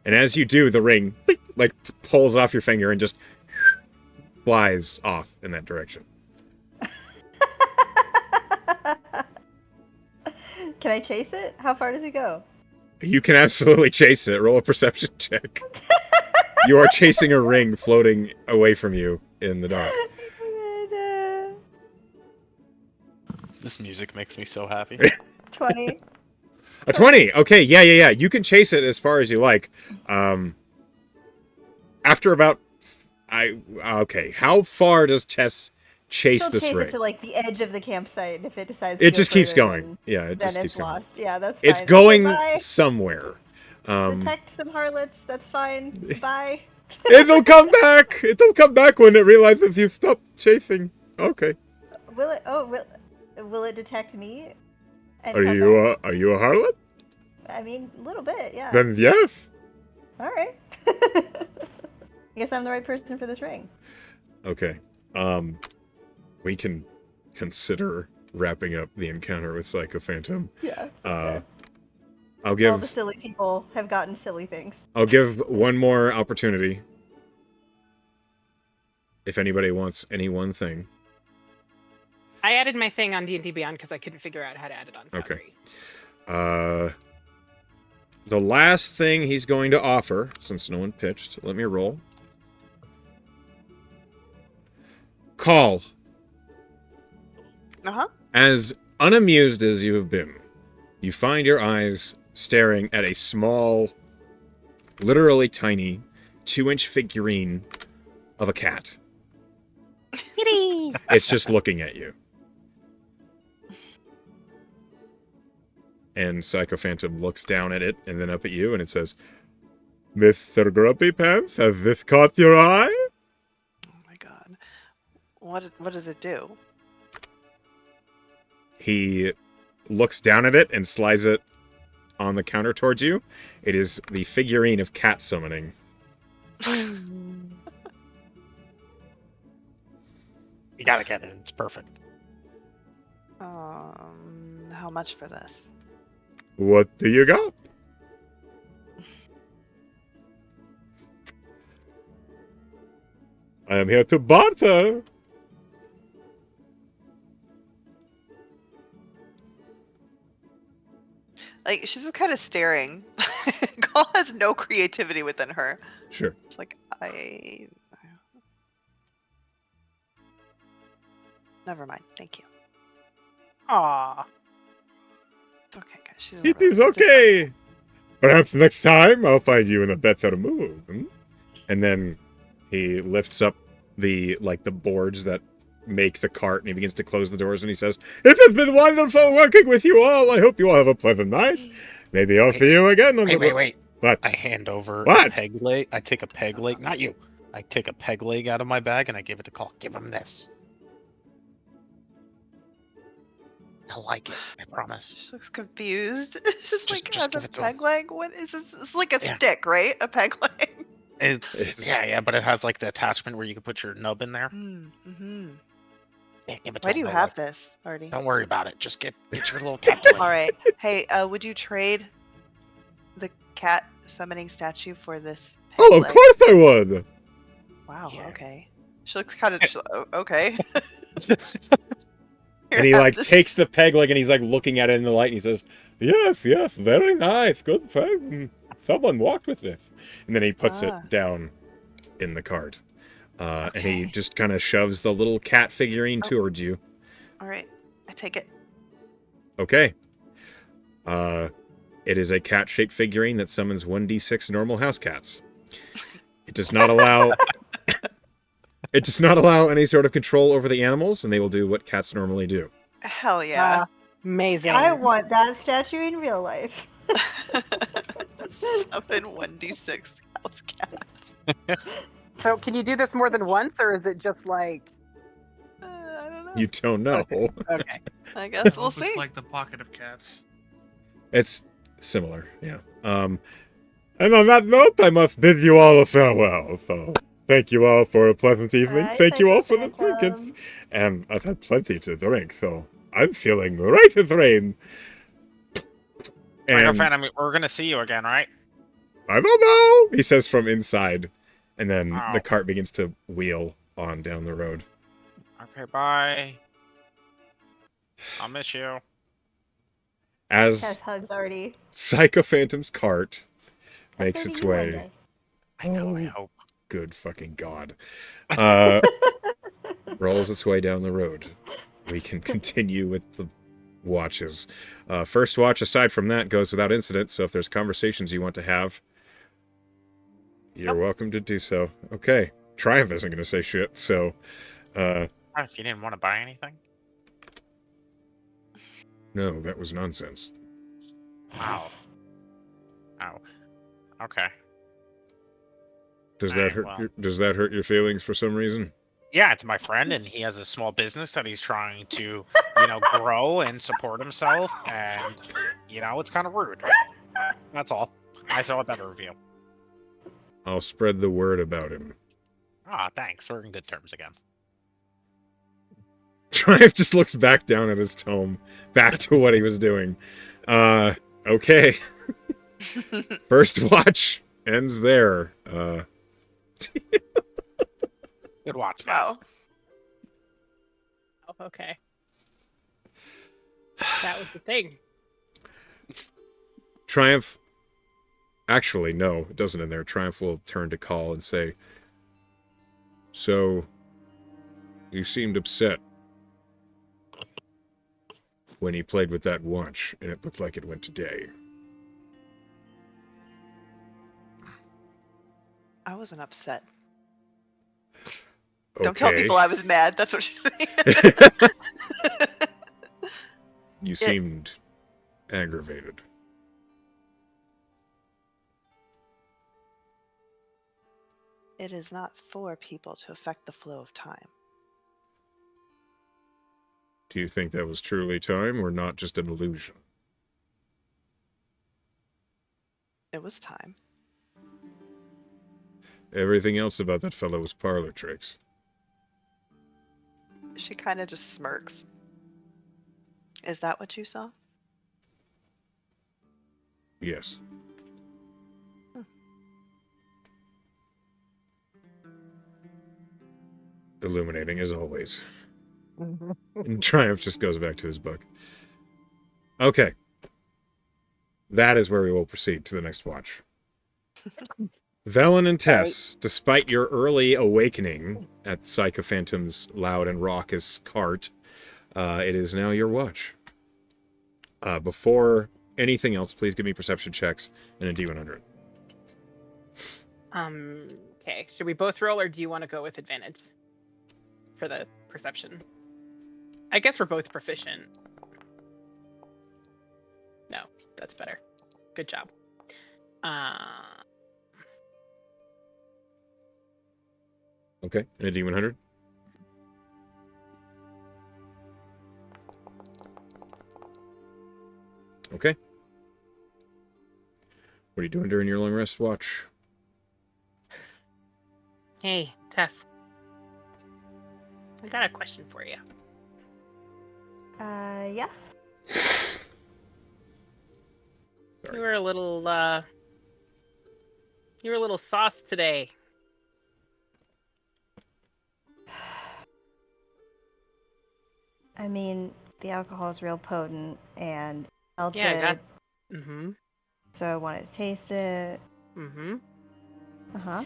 And as you do, the ring, pulls off your finger and just flies off in that direction. Can I chase it? How far does it go? You can absolutely chase it. Roll a perception check. You are chasing a ring floating away from you in the dark. This music makes me so happy. 20. A 20! Okay, yeah. You can chase it as far as you like. After about... Okay, how far does Tess chase She'll this chase ring? it to, the edge of the campsite, and if it decides It to just go keeps further, going. Yeah, it then just it's keeps going. lost. Yeah, that's fine. It's Okay, going bye. somewhere. Detect some harlots, that's fine. Bye. It'll come back! It'll come back when it realizes you've stopped chasing. Okay. Will it? Oh, will it detect me? And Are come you back? a harlot? I mean, a little bit, yeah. Then yes. All right. I guess I'm the right person for this ring. Okay. We can consider wrapping up the encounter with Psycho Phantom. Yeah. I'll All the give silly people have gotten silly things. I'll give one more opportunity. If anybody wants any one thing. I added my thing on D&D Beyond because I couldn't figure out how to add it on Foundry. Okay. The last thing he's going to offer, since no one pitched, let me roll. Call. Uh-huh. As unamused as you have been you find your eyes staring at a small, literally tiny, 2-inch figurine of a cat. Kitty! It's just looking at you. And Psycho Phantom looks down at it and then up at you, and it says, Mr. Grumpy Pants, has this caught your eye? Oh my god. What does it do? He looks down at it and slides it on the counter towards you. It is the figurine of cat summoning. You gotta get it. It's perfect. How much for this? What do you got? I am here to barter. Like, she's just kind of staring. Call has no creativity within her. Sure. It's like, Never mind. Thank you. Aw. It's okay, guys. She doesn't It really is okay. Perhaps next time I'll find you in a better mood. And then he lifts up the boards that make the cart, and he begins to close the doors, and he says, It has been wonderful working with you all. I hope you all have a pleasant night. Maybe I'll see you again. Wait. What? I hand over What? a peg leg. I take a peg leg. Not you. I take a peg leg out of my bag and I give it to Call. Give him this. He'll like it. I promise. She looks confused. She's Just like, has give a it to him. peg leg? What is this? It's like a Yeah. stick, right? A peg leg. It's yeah, but it has like the attachment where you can put your nub in there. Mm-hmm. Yeah, give it to Why him, do you they'll have like it. this, Artie? Don't worry about it. Just get your little cat toy. All right. Hey, would you trade the cat summoning statue for this peg Oh, of leg? course I would. Wow, Yeah. okay. She looks kind of okay. And he takes the peg leg, and he's looking at it in the light, and he says, Yes, very nice, good peg. Someone walked with this. And then he puts it down in the cart. And he just kind of shoves the little cat figurine towards you. All right, I take it. Okay. It is a cat-shaped figurine that summons 1d6 normal house cats. It does not allow... It does not allow any sort of control over the animals, and they will do what cats normally do. Hell yeah. Amazing. I want that statue in real life. Summon 1d6 house cats. So can you do this more than once, or is it just like? I don't know. You don't know. Okay. I guess we'll It's see. like the pocket of cats. It's similar, yeah. And on that note, I must bid you all a farewell. So, thank you all for a pleasant evening. Bye, Thank you all for the Phantom. trinkets. And I've had plenty to drink, so I'm feeling right as rain. Psycho And Phantom, we're gonna see you again, right? I don't know, he says from inside. And then Wow. the cart begins to wheel on down the road. Okay, bye. I'll miss you. As Has hugs already. Psycho Phantom's cart makes That's its gonna be you one way. day. I know. I hope. Good fucking God. Rolls its way down the road. We can continue with the watches. First watch, aside from that, goes without incident, so if there's conversations you want to have, you're welcome to do so. Okay. Triumph isn't going to say shit, so... If you didn't want to buy anything. No, that was nonsense. Wow. Oh. Okay. Does Alright, that hurt? well. Does that hurt your feelings for some reason? Yeah, it's my friend, and he has a small business that he's trying to, grow and support himself, and it's kind of rude. That's all. I thought that review. I'll spread the word about him. Ah, thanks. We're in good terms again. Triumph just looks back down at his tome, back to what he was doing. Okay. First watch ends there. Good watch, guys. Wow. Oh, okay. That was the thing. Triumph... Actually, no, it doesn't end there. Triumph will turn to Call and say, So, you seemed upset. when he played with that watch, and it looked like it went today. I wasn't upset. Okay. Don't tell people I was mad. That's what she's saying. You seemed aggravated. It is not for people to affect the flow of time. Do you think that was truly time or not just an illusion? It was time. Everything else about that fellow was parlor tricks. She kind of just smirks. Is that what you saw? Yes. Illuminating as always. And Triumph just goes back to his book. Okay. That is where we will proceed to the next watch. Velen and Tess, despite your early awakening at Psychophantom's loud and raucous cart, it is now your watch. Before anything else, please give me perception checks and a D100. Okay. Should we both roll, or do you want to go with advantage for the perception? I guess we're both proficient. No, that's better. Good job. Okay, and a D100. Okay. What are you doing during your long rest watch? Hey, Tess. I got a question for you. Yeah. Sorry. You were a little sauce today. I mean, the alcohol is real potent and smelled Yeah, I good, got. Mm-hmm. so I wanted to taste it. Mm-hmm. Uh-huh.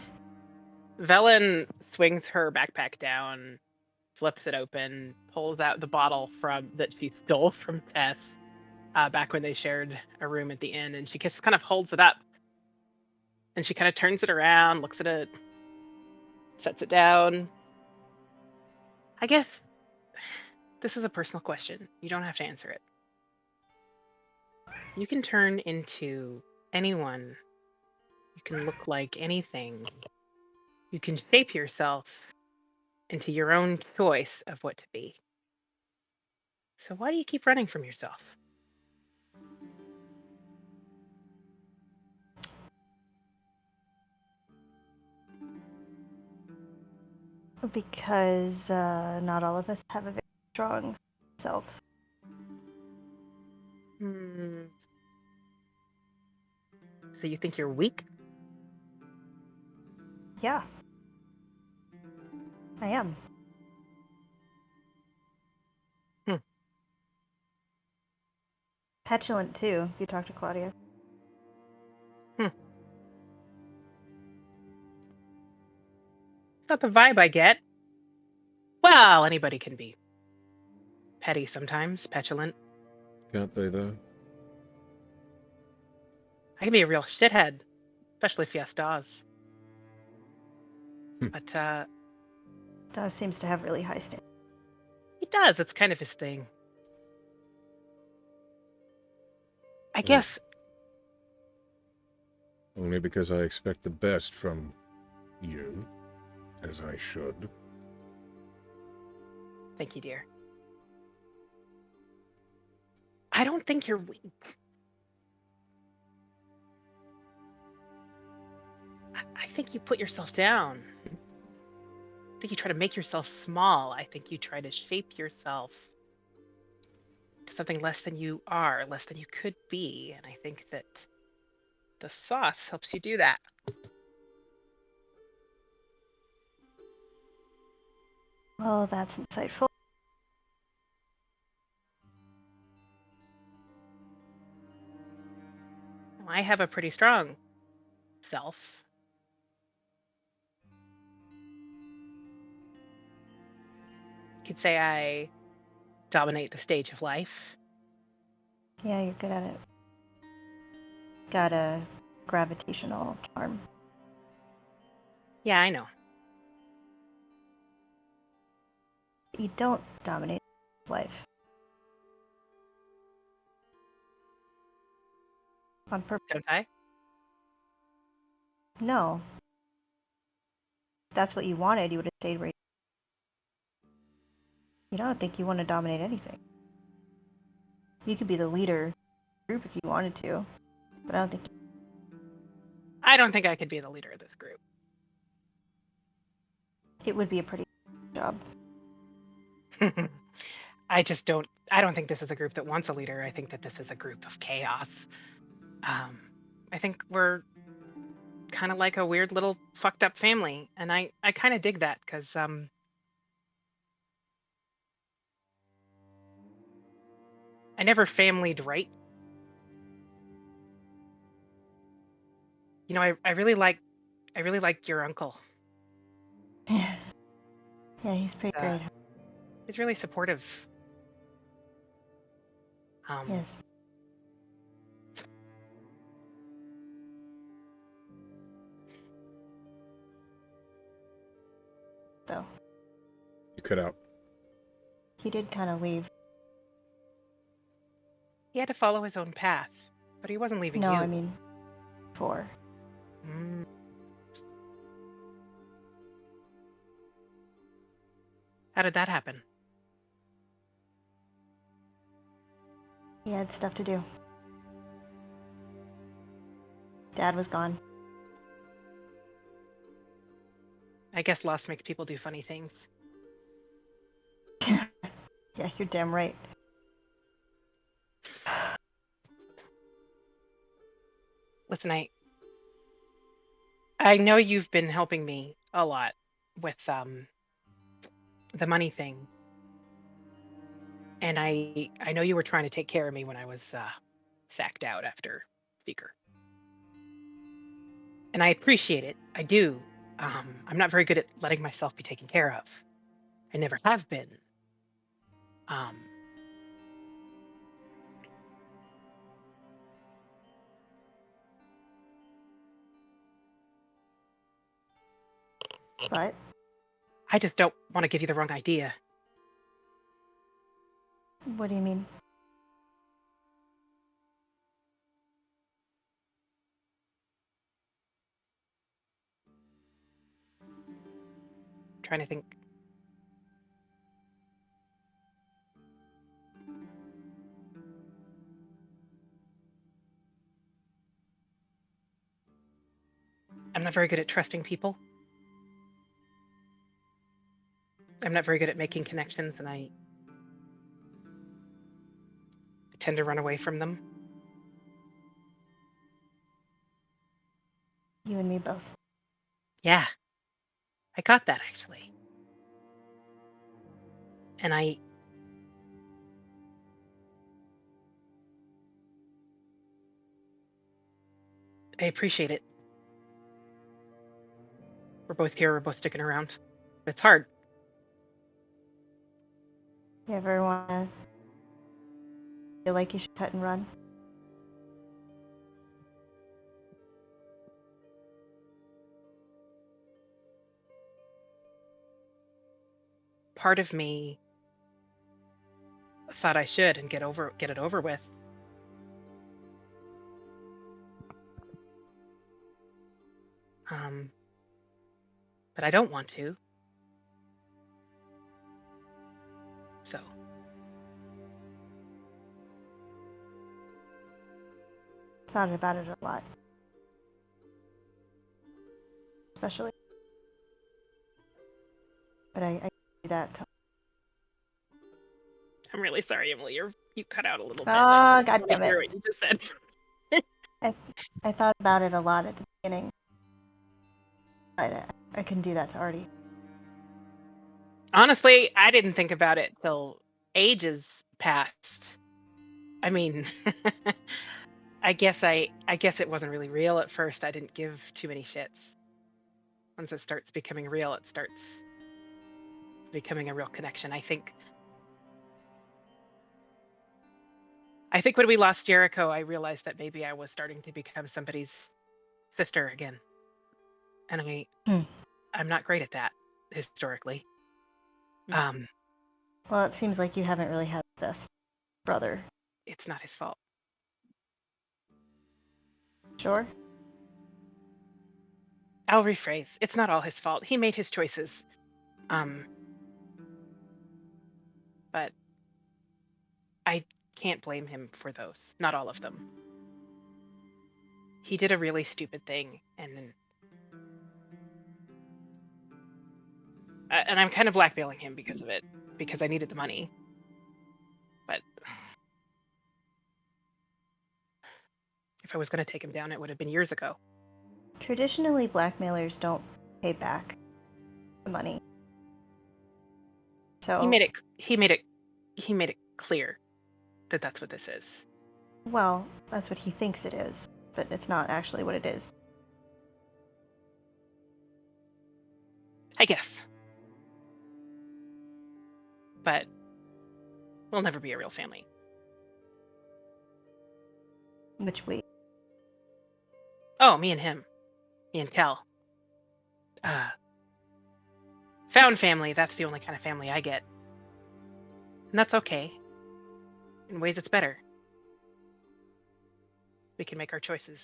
Velen swings her backpack down, flips it open, pulls out the bottle that she stole from Tess back when they shared a room at the inn, and she just kind of holds it up. And she kind of turns it around, looks at it, sets it down. I guess this is a personal question. You don't have to answer it. You can turn into anyone. You can look like anything. You can shape yourself into your own choice of what to be. So why do you keep running from yourself? Because not all of us have a very strong self. So you think you're weak? Yeah. I am. Petulant, too, if you talk to Claudia. Not the vibe I get. Well, anybody can be petty sometimes, petulant. Can't they, though? I can be a real shithead, especially if he has Dawes. But Dawes seems to have really high standards. he does. It's kind of his thing. I guess. Only because I expect the best from you, as I should. Thank you, dear. I don't think you're weak. I think you put yourself down. I think you try to make yourself small. I think you try to shape yourself to something less than you are, less than you could be. And I think that the sauce helps you do that. Well, that's insightful. I have a pretty strong self. You could say I dominate the stage of life. Yeah, you're good at it. Got a gravitational charm. Yeah, I know. You don't dominate life. On purpose. Don't I? No. If that's what you wanted, you would have stayed right. You don't think you want to dominate anything. You could be the leader of the group if you wanted to, but I don't think. I don't think I could be the leader of this group. It would be a pretty job. I don't think this is a group that wants a leader. I think that this is a group of chaos. I think we're kind of like a weird little fucked up family, and I kind of dig that because I never familyed right. You know, I really like your uncle. Yeah, he's pretty Uh, great. He's really supportive. Yes. So You cut out. he did kind of leave. He had to follow his own path, but he wasn't leaving No, you. I mean, before. Mm. How did that happen? He had stuff to do. Dad was gone. I guess loss makes people do funny things. Yeah, you're damn right. Listen, I know you've been helping me a lot with the money thing, and I know you were trying to take care of me when I was sacked out after Speaker, and I appreciate it. I do. I'm not very good at letting myself be taken care of. I never have been. Um, But I just don't want to give you the wrong idea. what do you mean? I'm trying to think. I'm not very good at trusting people. I'm not very good at making connections, and I tend to run away from them. You and me both. Yeah, I got that actually. And I appreciate it. We're both here, we're both sticking around. It's hard. You ever want to feel like you should cut and run? Part of me thought I should and get it over with. But I don't want to. So Thought about it a lot. Especially. But I do that. I'm really sorry, Emily. You cut out a little bit. Oh, I God didn't damn hear it. what you just said. I thought about it a lot at the beginning. I couldn't do that to Artie. Honestly, I didn't think about it till ages passed. I mean, I guess it wasn't really real at first. I didn't give too many shits. Once it starts becoming real, it starts becoming a real connection. I think I think when we lost Jericho, I realized that maybe I was starting to become somebody's sister again. And I'm not great at that historically. Well, it seems like you haven't really had the best brother. It's not his fault. Sure? I'll rephrase. It's not all his fault. He made his choices. But I can't blame him for those. Not all of them. He did a really stupid thing, and I'm kind of blackmailing him because of it, because I needed the money. But if I was going to take him down, it would have been years ago. Traditionally, blackmailers don't pay back the money. So He made it clear that that's what this is. well, that's what he thinks it is, but it's not actually what it is. I guess. But we'll never be a real family. Which we. Oh, me and him. Me and Kel. Found family, that's the only kind of family I get. And that's okay. In ways it's better. We can make our choices.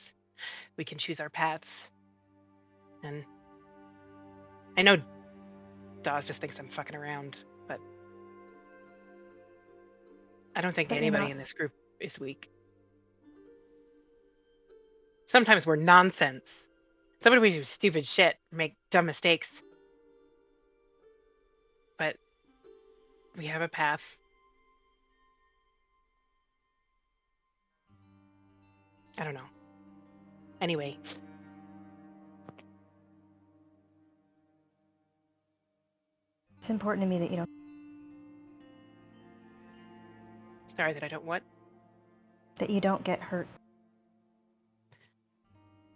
We can choose our paths. And I know Dawes just thinks I'm fucking around, but I don't think But you're anybody not. in this group is weak. Sometimes we're nonsense. Sometimes we do stupid shit, make dumb mistakes. But we have a path. I don't know. Anyway. It's important to me that you don't. Sorry that I don't what? That you don't get hurt.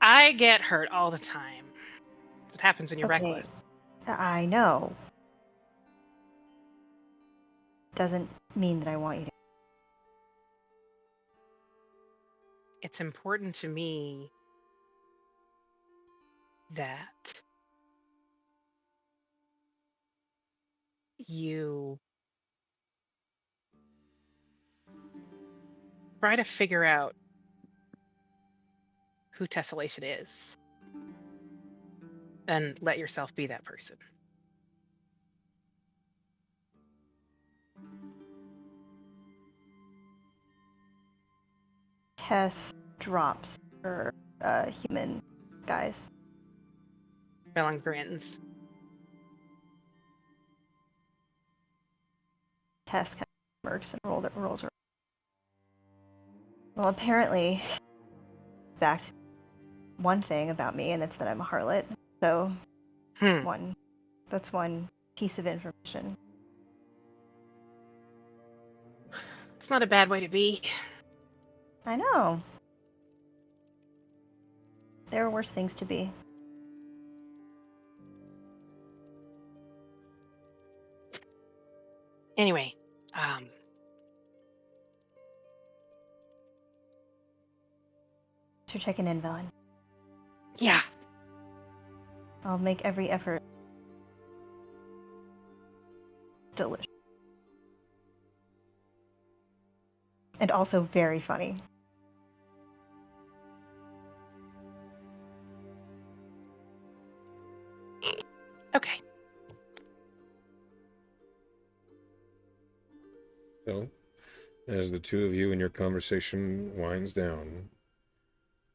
I get hurt all the time. That's what happens when you're Okay. reckless. I know. Doesn't mean that I want you to. It's important to me that you try to figure out who tessellation is and let yourself be that person. Tess drops her human guys. Melon grins. Tess kind of smirks and rolls her. Well, apparently, back to one thing about me, and it's that I'm a harlot. So, that's one piece of information. It's not a bad way to be. I know. There are worse things to be. Anyway, So checking in, Velen. yeah. I'll make every effort. Delicious. And also very funny. Okay. So, as the two of you in your conversation winds down,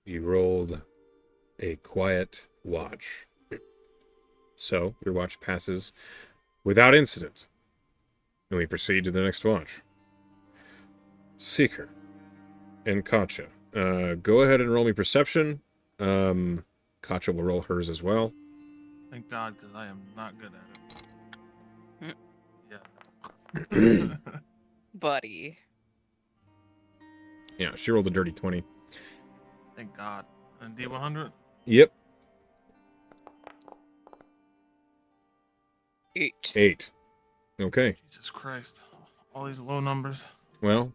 you rolled a quiet watch. So, your watch passes without incident. And we proceed to the next watch. Seeker and Katja. Go ahead and roll me perception. Katja will roll hers as well. Thank God, because I am not good at it. Yeah. Buddy. Yeah, she rolled a dirty 20. Thank God. And D100? Yep. 8. 8. Okay. Jesus Christ. All these low numbers. Well,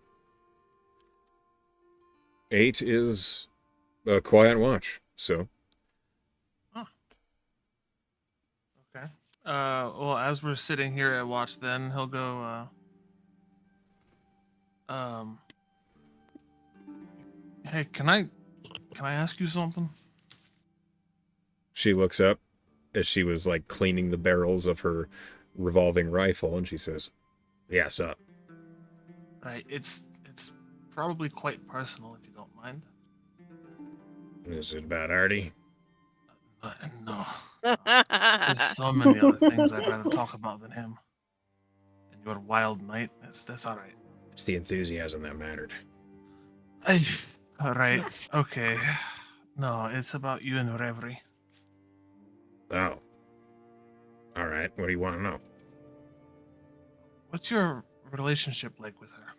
8 is a quiet watch, so. Okay. Well, as we're sitting here at watch, then he'll go. Hey, can I ask you something? She looks up as she was like cleaning the barrels of her revolving rifle, and she says, "Yes, up." Right. It's probably quite personal, if you don't mind. Is it about Artie? No. There's so many other things I'd rather talk about than him. And your wild night. That's all right. It's the enthusiasm that mattered. All right. Okay. No, it's about you and Reverie. Oh. All right. What do you want to know? What's your relationship like with her?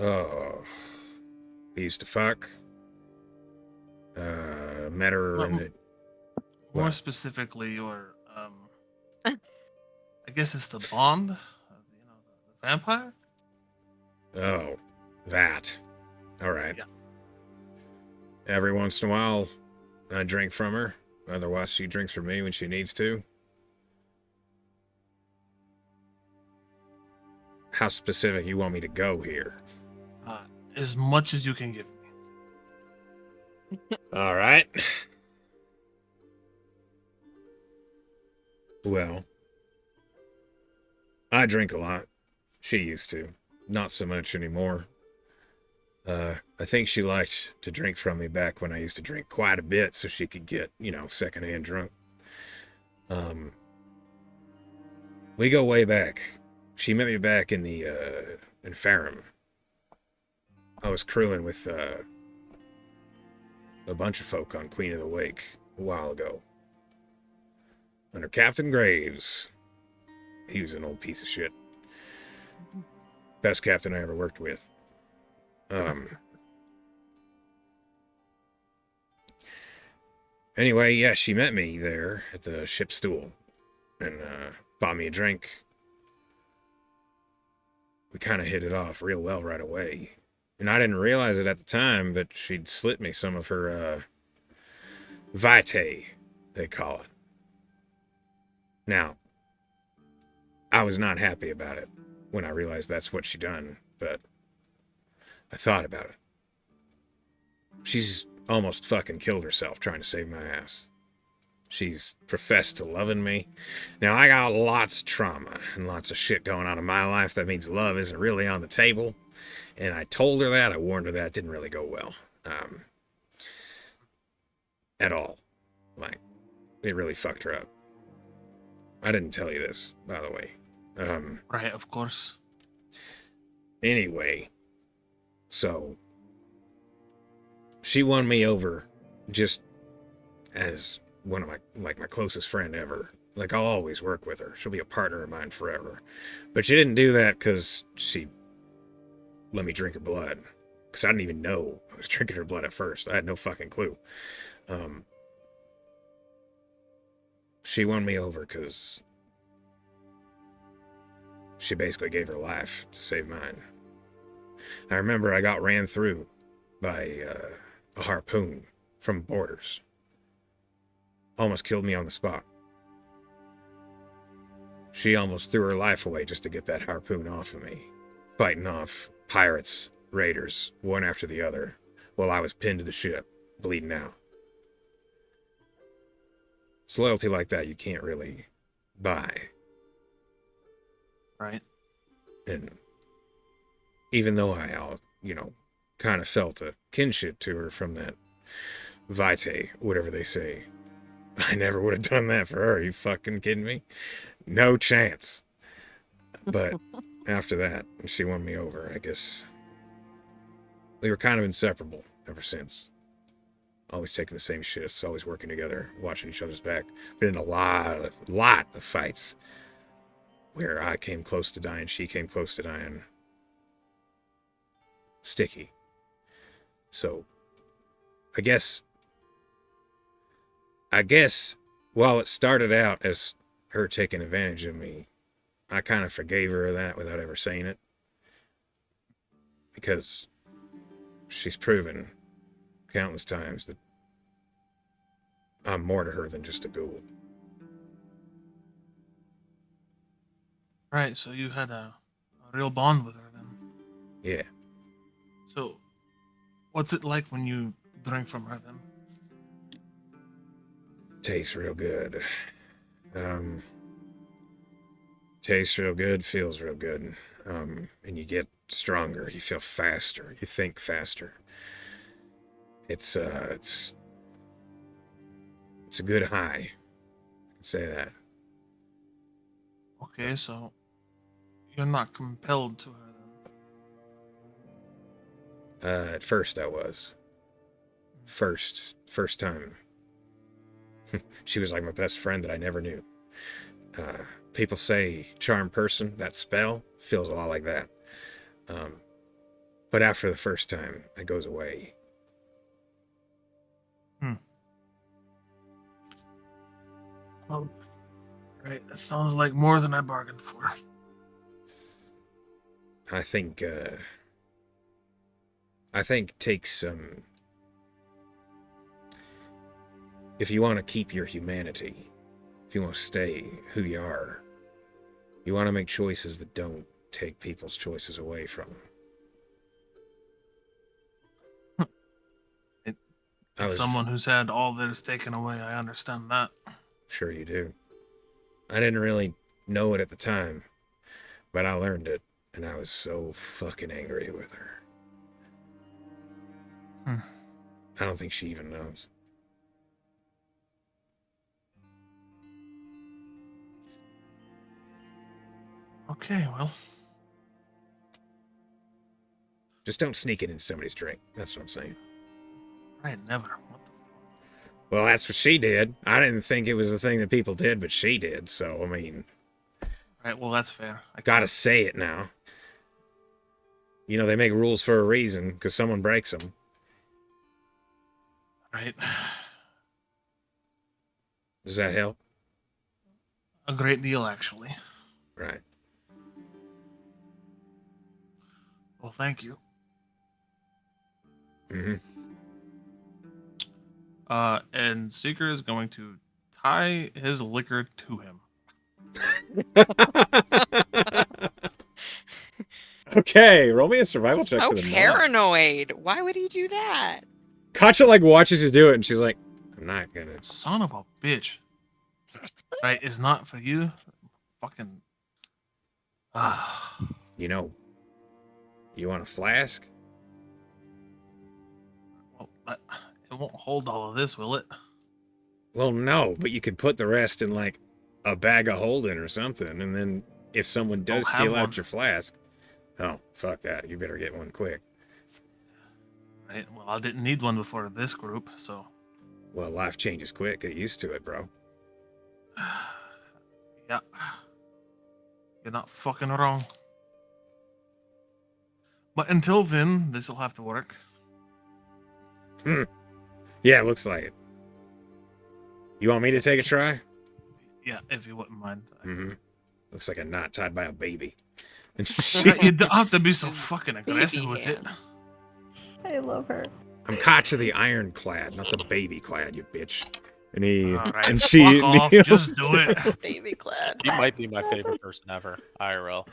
Oh. We used to fuck. Met her in the... More What? specifically, your I guess it's the bond of, the vampire? Oh. That. All right. Yeah. Every once in a while, I drink from her. Otherwise, she drinks from me when she needs to. How specific you want me to go here? As much as you can give me. All right. Well, I drink a lot. She used to. Not so much anymore. I think she liked to drink from me back when I used to drink quite a bit so she could get, secondhand drunk. We go way back. She met me back in the, in Farum. I was crewing with, a bunch of folk on Queen of the Wake a while ago. Under Captain Graves. He was an old piece of shit. Best captain I ever worked with. Anyway, yeah, she met me there at the ship's stool and bought me a drink. We kind of hit it off real well right away. And I didn't realize it at the time, but she'd slit me some of her vitae, they call it. Now, I was not happy about it when I realized that's what she done, but I thought about it. She's almost fucking killed herself trying to save my ass. She's professed to loving me. Now, I got lots of trauma and lots of shit going on in my life. That means love isn't really on the table. And I told her that. I warned her that. It didn't really go well. At all. Like, it really fucked her up. I didn't tell you this, by the way. Right, of course. Anyway, so she won me over just as one of my closest friend ever. Like, I'll always work with her. She'll be a partner of mine forever. But she didn't do that because she let me drink her blood. Because I didn't even know I was drinking her blood at first. I had no fucking clue. She won me over because she basically gave her life to save mine. I remember I got ran through by a harpoon from Borders. Almost killed me on the spot. She almost threw her life away just to get that harpoon off of me. Fighting off pirates, raiders, one after the other, while I was pinned to the ship, bleeding out. It's loyalty like that you can't really buy. Right. And even though I, kind of felt a kinship to her from that vitae, whatever they say, I never would have done that for her. Are you fucking kidding me? No chance. But after that, when she won me over, I guess we were kind of inseparable ever since. Always taking the same shifts, always working together, watching each other's back. Been in a lot of fights where I came close to dying, she came close to dying. Sticky. So, I guess while it started out as her taking advantage of me, I kind of forgave her that without ever saying it. Because she's proven countless times that I'm more to her than just a ghoul. Right, so you had a real bond with her then. Yeah. So, what's it like when you drink from her then? Tastes real good. Tastes real good, feels real good. And you get stronger, you feel faster, you think faster. It's a good high. I can say that. Okay, so you're not compelled to her then. At first I was. First time. She was like my best friend that I never knew. People say charm person, that spell feels a lot like that. But after the first time, it goes away. Oh, right. That sounds like more than I bargained for. I think take some. If you want to keep your humanity, if you want to stay who you are, you want to make choices that don't take people's choices away from them. As someone who's had all theirs taken away, I understand that. Sure you do. I didn't really know it at the time, but I learned it, and I was so fucking angry with her. I don't think she even knows. Okay, well. Just don't sneak it into somebody's drink. That's what I'm saying. Right, never. What the Well, that's what she did. I didn't think it was the thing that people did, but she did. So, I mean... Right, well, that's fair. I gotta say it now. You know, they make rules for a reason, because someone breaks them. Right. Does that help? A great deal, actually. Right. Well, thank you. Mm-hmm. And Seeker is going to tie his liquor to him. Okay, roll me a survival check How for the knot. paranoid. Why would he do that? Katja, like, watches you do it, and she's like, I'm not gonna... Son of a bitch. Right, it's not for you. Fucking... You know, you want a flask? Well, it won't hold all of this, will it? Well, no, but you could put the rest in, like, a bag of holding or something, and then if someone does I'll steal have out one. your flask... Oh, fuck that. You better get one quick. Right, well, I didn't need one before this group, so... Well, life changes quick. Get used to it, bro. Yeah. You're not fucking wrong. But until then, this'll have to work. Yeah, it looks like it. You want me to take a try? Yeah, if you wouldn't mind. Mm-hmm. Looks like a knot tied by a baby. And You don't have to be so fucking aggressive with it. I love her. I'm Katja the Ironclad, not the baby clad, you bitch. And he Alright, and she fuck off, kneels just do it. down. Baby clad. You might be my favorite person ever, IRL.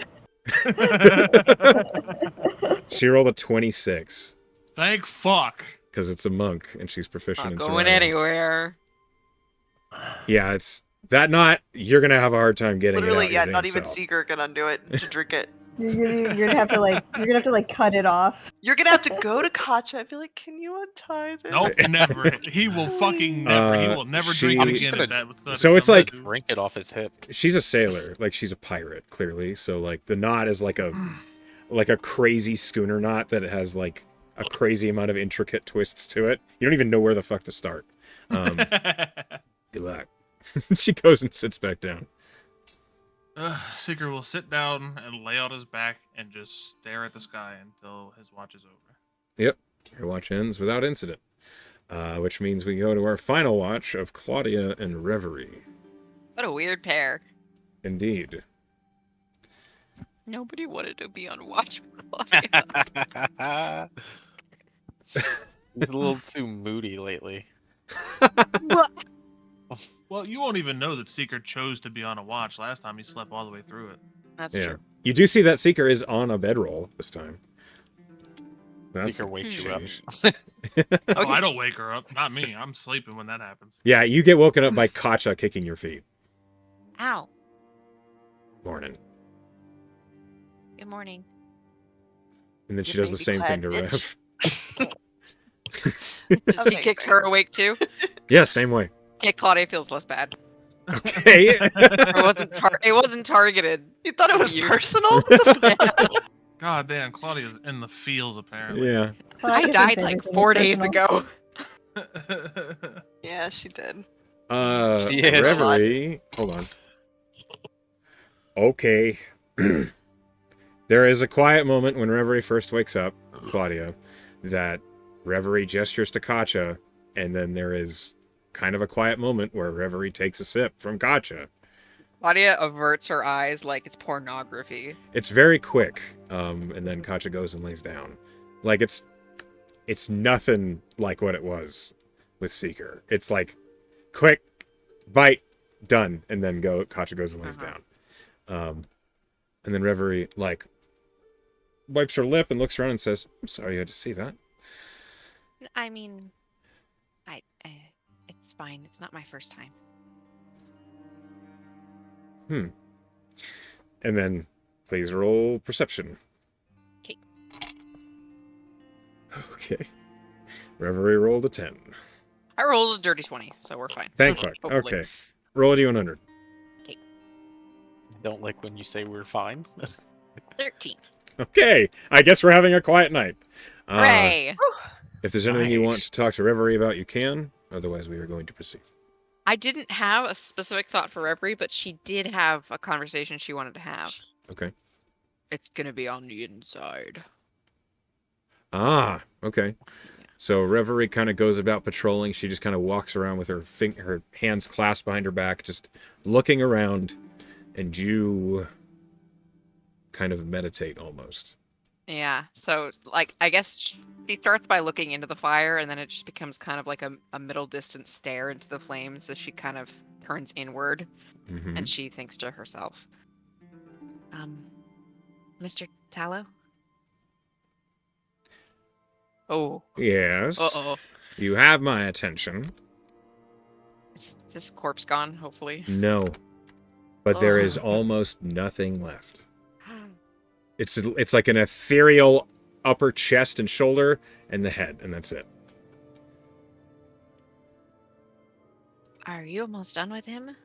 She rolled a 26 Thank fuck. because it's a monk and she's proficient Not in going survival. anywhere. Yeah, it's that knot. You're gonna have a hard time getting Literally, it out. yeah, your not damn even self. Seeker can undo it to drink it. You're gonna have to like cut it off. You're gonna have to go to Katja and be like, "Can you untie this?" Nope, never. He will fucking never. He will never drink she- it I'm just again. gonna- If that was So it's done like- that, dude. Drink it off his hip. She's a sailor, like she's a pirate, clearly. So like the knot is like a crazy schooner knot that has like a crazy amount of intricate twists to it. You don't even know where the fuck to start. Good luck. She goes and sits back down. Seeker will sit down and lay on his back and just stare at the sky until his watch is over. Yep, your watch ends without incident, which means we go to our final watch of Claudia and Reverie. What a weird pair. Indeed. Nobody wanted to be on watch with Claudia. He's a little too moody lately. Well, you won't even know that Seeker chose to be on a watch. Last time he slept all the way through it. That's Yeah. true. You do see that Seeker is on a bedroll this time. That's Seeker a wakes you up. change. Oh, I don't wake her up. Not me. I'm sleeping when that happens. Yeah, you get woken up by Kacha kicking your feet. Ow. Morning. Good morning. And then she You does the baby same thing clad to bitch. Rev. She kicks her awake too. Yeah, same way. Okay, Claudia feels less bad. Okay. It wasn't targeted. You thought it was You. personal? What the fuck? God damn, Claudia's in the feels apparently. Yeah. Well, I guess died it's like everything 4 is days personal. ago. Yeah, she did. Yeah, Reverie. Hold on. Okay. There is a quiet moment when Reverie first wakes up, Claudia, that Reverie gestures to Kacha, and then there is kind of a quiet moment where Reverie takes a sip from Kacha. Claudia averts her eyes like it's pornography. It's very quick, and then Kacha goes and lays down. Like, it's nothing like what it was with Seeker. It's like, quick, bite, done, and then Kacha goes and lays down. And then Reverie, like, wipes her lip and looks around and says, I'm sorry you had to see that. I mean, it's fine. It's not my first time. And then please roll perception. Okay. Okay. Reverie rolled a 10. I rolled a dirty 20, so we're fine. Thank fuck. Hopefully. Okay. Roll a d100. I don't like when you say we're fine. 13. Okay. I guess we're having a quiet night. Hooray! If there's anything you want Nice. to talk to Reverie about, you can. Otherwise, we are going to proceed. I didn't have a specific thought for Reverie, but she did have a conversation she wanted to have. Okay. It's gonna be on the inside. Ah, okay. Yeah. So Reverie kind of goes about patrolling. She just kind of walks around with her hands clasped behind her back, just looking around, and you kind of meditate almost. Yeah, so, like, I guess she starts by looking into the fire, and then it just becomes kind of like a middle distance stare into the flames as she kind of turns inward, Mm-hmm. and she thinks to herself, Mr. Tallow? Oh. Yes. Uh-oh. You have my attention. Is this corpse gone, hopefully? No. But there is Oh. almost nothing left. It's like an ethereal upper chest and shoulder and the head, and that's it. Are you almost done with him?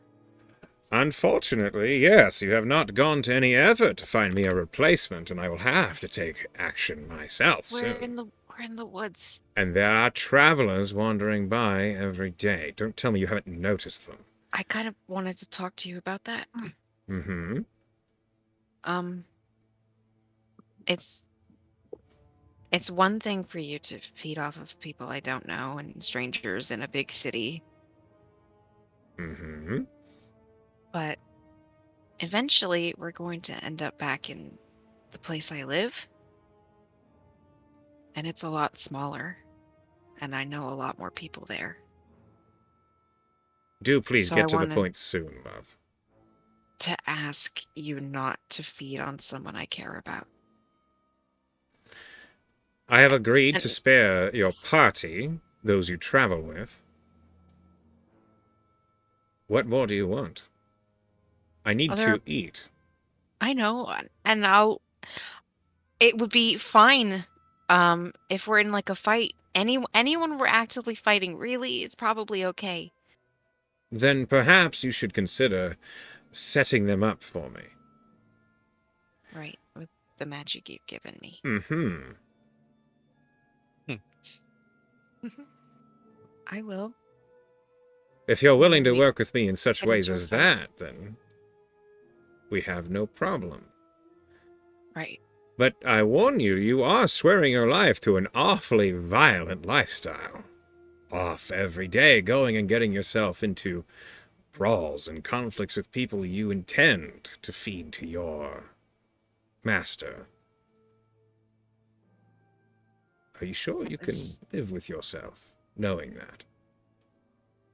Unfortunately, yes, you have not gone to any effort to find me a replacement, and I will have to take action myself We're soon. in the woods. And there are travelers wandering by every day. Don't tell me you haven't noticed them. I kind of wanted to talk to you about that. Mm-hmm. It's one thing for you to feed off of people I don't know and strangers in a big city, Mm-hmm. but eventually we're going to end up back in the place I live. And it's a lot smaller. And I know a lot more people there. Do please So get I to the wanted- point soon, love. To ask you not to feed on someone I care about. I have agreed to And- spare your party, those you travel with. What more do you want? I need Other- to eat. I know, and it would be fine if we're in like a fight. Anyone we're actively fighting, really, it's probably okay. Then perhaps you should consider setting them up for me. Right, with the magic you've given me. Mm-hmm. I will. If you're willing to We- work with me in such get ways into a as fight. that, then we have no problem. Right. But I warn you, you are swearing your life to an awfully violent lifestyle. Off every day, going and getting yourself into brawls and conflicts with people you intend to feed to your master. Are you sure you can live with yourself, knowing that?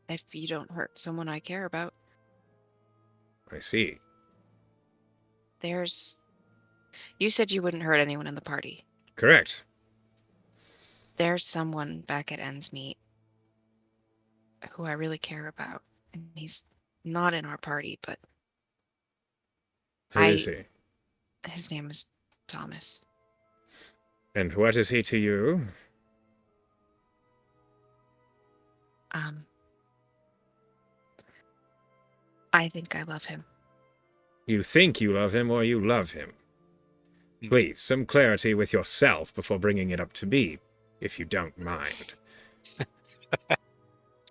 If you don't hurt someone I care about. I see. You said you wouldn't hurt anyone in the party. Correct. There's someone back at Endsmeet who I really care about. And he's not in our party, but Who is he? his name is Thomas. And what is he to you? I think I love him. You think you love him or you love him? Please, some clarity with yourself before bringing it up to me, if you don't mind.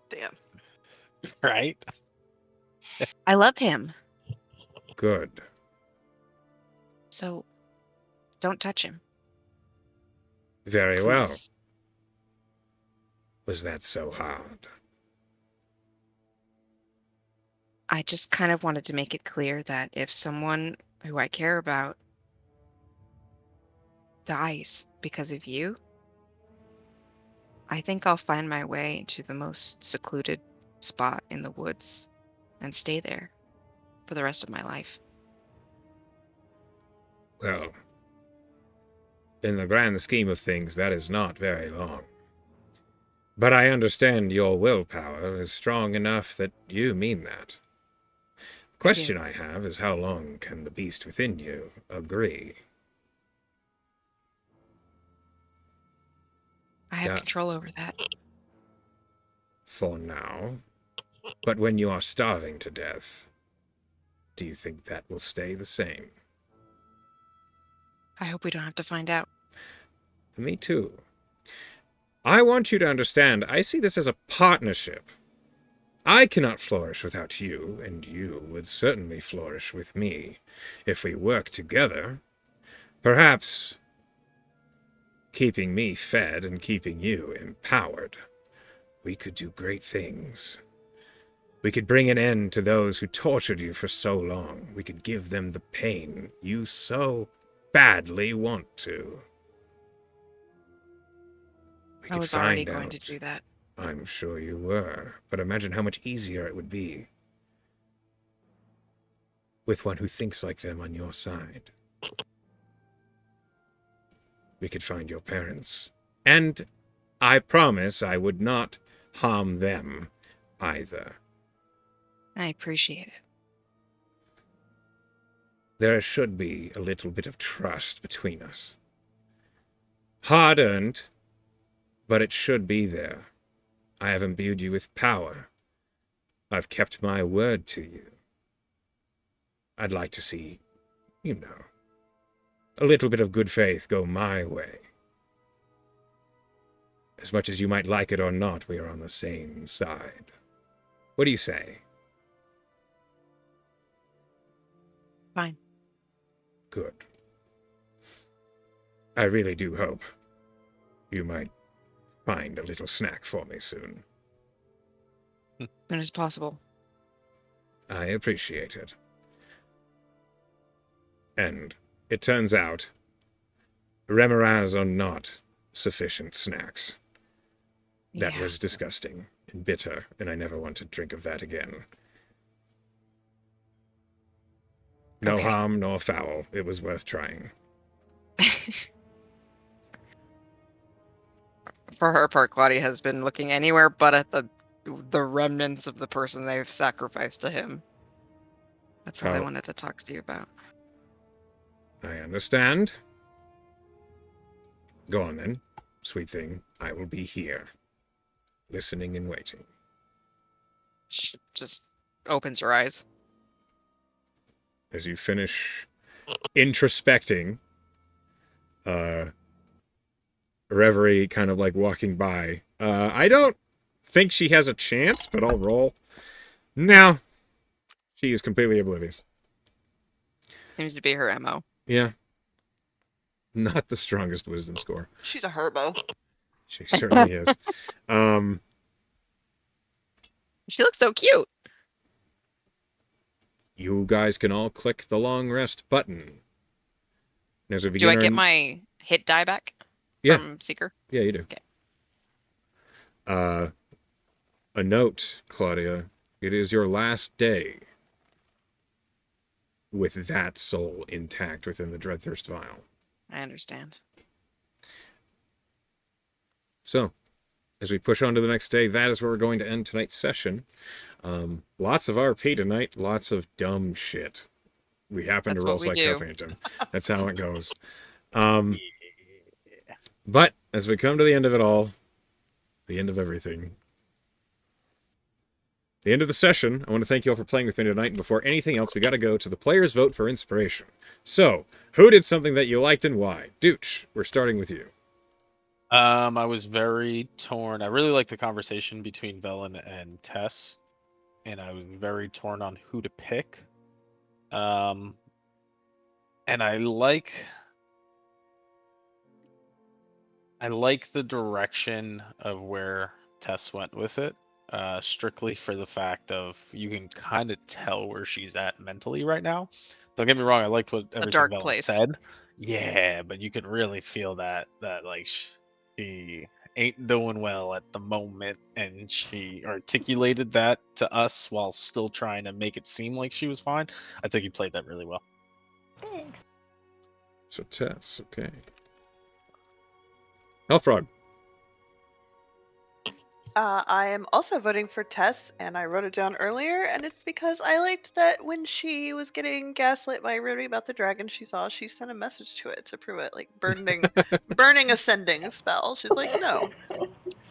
Damn. Right? I love him. Good. So don't touch him. Very well. Please. Was that so hard? I just kind of wanted to make it clear that if someone who I care about dies because of you, I think I'll find my way to the most secluded spot in the woods and stay there for the rest of my life. Well, in the grand scheme of things, that is not very long. But I understand your willpower is strong enough that you mean that. The question I have is how long can the beast within you agree? I have control over that. For now. But when you are starving to death, do you think that will stay the same? I hope we don't have to find out. Me too. I want you to understand, I see this as a partnership. I cannot flourish without you, and you would certainly flourish with me if we work together. Perhaps keeping me fed and keeping you empowered, we could do great things. We could bring an end to those who tortured you for so long. We could give them the pain you so badly want to. I was already going to do that. I'm sure you were, but imagine how much easier it would be with one who thinks like them on your side. We could find your parents, and I promise I would not harm them either. I appreciate it. There should be a little bit of trust between us. Hard-earned, but it should be there. I have imbued you with power. I've kept my word to you. I'd like to see, a little bit of good faith go my way. As much as you might like it or not, we are on the same side. What do you say? Fine. Good. I really do hope you might find a little snack for me soon. As soon as possible. I appreciate it. And it turns out, remoras are not sufficient snacks. That was disgusting and bitter, and I never want to drink of that again. No harm, nor foul. It was worth trying. For her part, Claudia has been looking anywhere but at the remnants of the person they've sacrificed to him. That's all I wanted to talk to you about. I understand. Go on then, sweet thing. I will be here, listening and waiting. She just opens her eyes. As you finish introspecting, Reverie kind of like walking by. I don't think she has a chance, but I'll roll. No. She is completely oblivious. Seems to be her MO. Yeah. Not the strongest wisdom score. She's a herbo. She certainly is. She looks so cute. You guys can all click the long rest button. As a Do beginner, I get my hit die back? Yeah. from Seeker? Yeah, you do. Okay. A note, Claudia. It is your last day with that soul intact within the Dreadthirst vial. I understand. So, as we push on to the next day, that is where we're going to end tonight's session. Lots of RP tonight, lots of dumb shit. We happen That's to roll what we do. Psychophantom. That's how it goes. But as we come to the end of it all, the end of everything, the end of the session, I want to thank you all for playing with me tonight. And before anything else, we got to go to the players' vote for inspiration. So, who did something that you liked and why? Dooch, we're starting with you. I was very torn. I really liked the conversation between Velen and Tess, and I was very torn on who to pick. And I like the direction of where Tess went with it. Strictly for the fact of you can kind of tell where she's at mentally right now. Don't get me wrong, I liked what everything dark Velen place. said. Yeah, but you can really feel that like she ain't doing well at the moment, and she articulated that to us while still trying to make it seem like she was fine. I think you played that really well. Thanks. So, Tess, okay. Hellfrog. I am also voting for Tess, and I wrote it down earlier, and it's because I liked that when she was getting gaslit by Rudy about the dragon she saw, she sent a message to it to prove it, like burning ascending spell. She's like, no.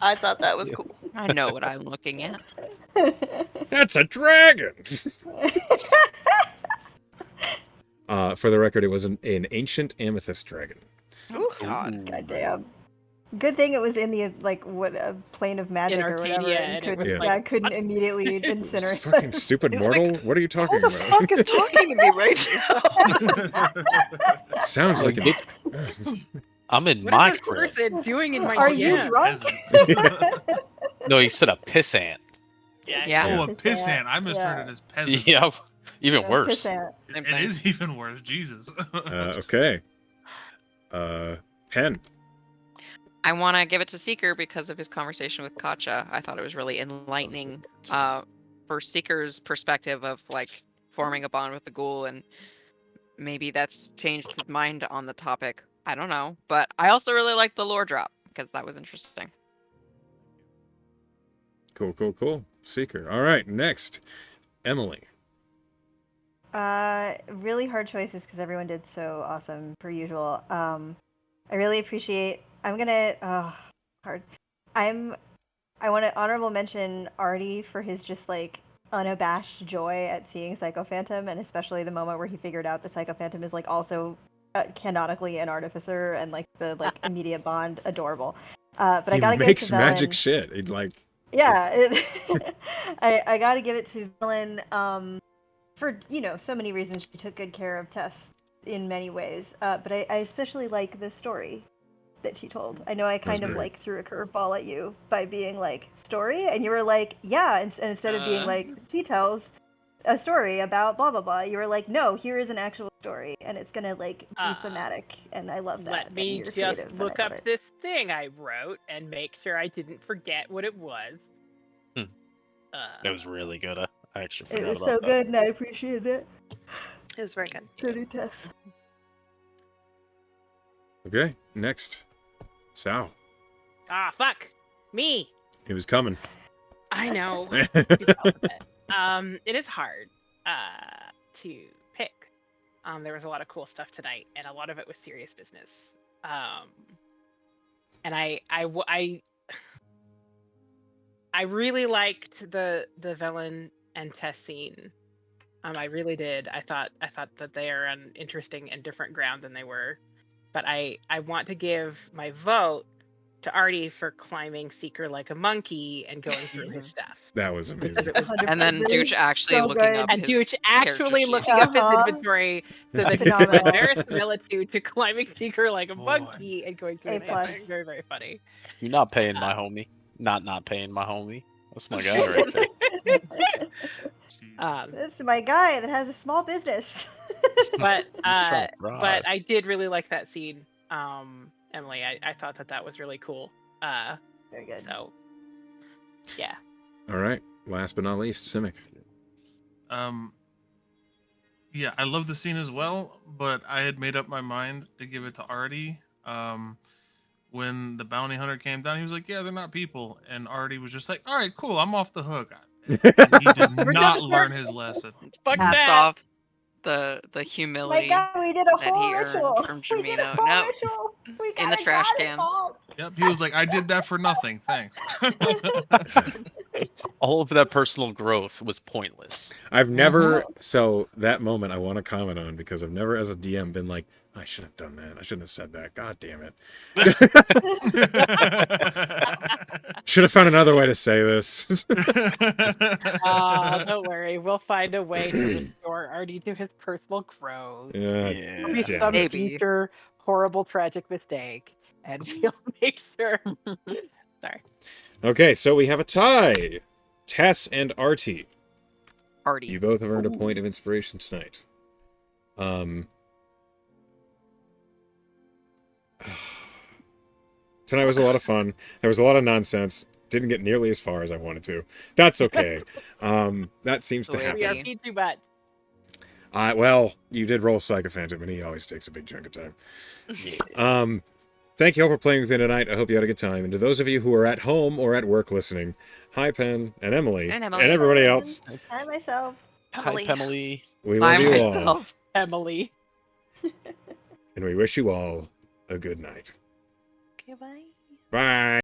I thought that was Yeah. cool. I know what I'm looking at. That's a dragon! For the record, it was an ancient amethyst dragon. Ooh. God. Goddamn. Good thing it was in the plane of magic or whatever, Arcadia, and and it couldn't, was like, couldn't immediately This incinerate. fucking stupid It's like, mortal? What are you talking Who the about? fuck is talking to me right now? Sounds like Like, an... I'm in What my is this crib. person doing in my Are you DM? drunk? No, you said a pissant. Yeah. Oh, a Piss pissant. ant, I misheard yeah. it as peasant. Yeah, even Yeah, worse. pissant. Same It thing. is even worse. Jesus. Okay. Pen. I want to give it to Seeker because of his conversation with Katja. I thought it was really enlightening for Seeker's perspective of like forming a bond with the ghoul, and maybe that's changed his mind on the topic. I don't know, but I also really liked the lore drop because that was interesting. Cool, cool, cool. Seeker. All right, next. Emily. Really hard choices because everyone did so awesome per usual. I really appreciate. I'm gonna. Hard. I want to honorable mention Artie for his just like unabashed joy at seeing Psychophantom, and especially the moment where he figured out that Psychophantom is like also canonically an artificer, and like the immediate bond, adorable. But I gotta give it to Velen. Magic shit. He'd like... Yeah, I gotta give it to Velen for so many reasons. She took good care of Tess in many ways, but I especially like the story that she told. I know I kind of like threw a curveball at you by being like story, and you were like, yeah, and instead of being like she tells a story about blah blah blah, you were like, no, here is an actual story, and it's gonna like be thematic, and I love that. Let me you're just creative, and look I love up it. this thing I wrote and make sure I didn't forget what it was. It was really good. I actually It forgot was about so that. good, and I appreciated it. It was very good. So did Tess. Okay, next. Sal. Ah, fuck. Me. He was coming. I know. It is hard to pick. There was a lot of cool stuff tonight, and a lot of it was serious business. And I really liked the Velen and Tess scene. I really did. I thought that they are on interesting and different ground than they were. But I want to give my vote to Artie for climbing Seeker like a monkey and going through his stuff. That was amazing. And then Dooch actually looking up And his Dooch actually character looking up his inventory so that he could put Phenomenal. verisimilitude to climbing Seeker like a Boy. monkey and going through A it. plus. Very, very, very funny. You're not paying my homie. Not paying my homie. That's my guy right there. Jesus. This is my guy that has a small business. But He's trying to but thrive. I did really like that scene. And Emily. I thought that was really cool. Very good. So, yeah. All right. Last but not least, Simic. Yeah, I love the scene as well, but I had made up my mind to give it to Artie. When the bounty hunter came down, he was like, "Yeah, they're not people," and Artie was just like, "All right, cool, I'm off the hook." And he did We're not done, learn sir. his lesson. Fuck Hats that. off the My humility God, we did a that whole he earned ritual. from We did a Jamino. full No, ritual. We in got the a trash god can. involved. Yep, he was like, "I did that for nothing, thanks." All of that personal growth was pointless. I've never, so that moment I want to comment on because I've never as a DM been like, I should have done that. I shouldn't have said that. God damn it. Should have found another way to say this. Don't worry. We'll find a way to restore Artie to his personal growth. Yeah, There'll be damn some it. Maybe. future horrible, tragic mistake, and we'll make sure. Sorry. Okay, so we have a tie. Tess and Artie. Artie. You both have earned a point of inspiration tonight. Tonight was a lot of fun. There was a lot of nonsense. Didn't get nearly as far as I wanted to. That's okay. That seems to We happen. We are too much. Well, you did roll Psychophantom, and he always takes a big chunk of time. Yeah. Thank you all for playing with me tonight. I hope you had a good time. And to those of you who are at home or at work listening, hi, Pen and Emily And everybody else. I myself. Hi, Emily. Emily. We love I you all, myself. Emily. and we wish you all a good night. Okay, bye. Bye.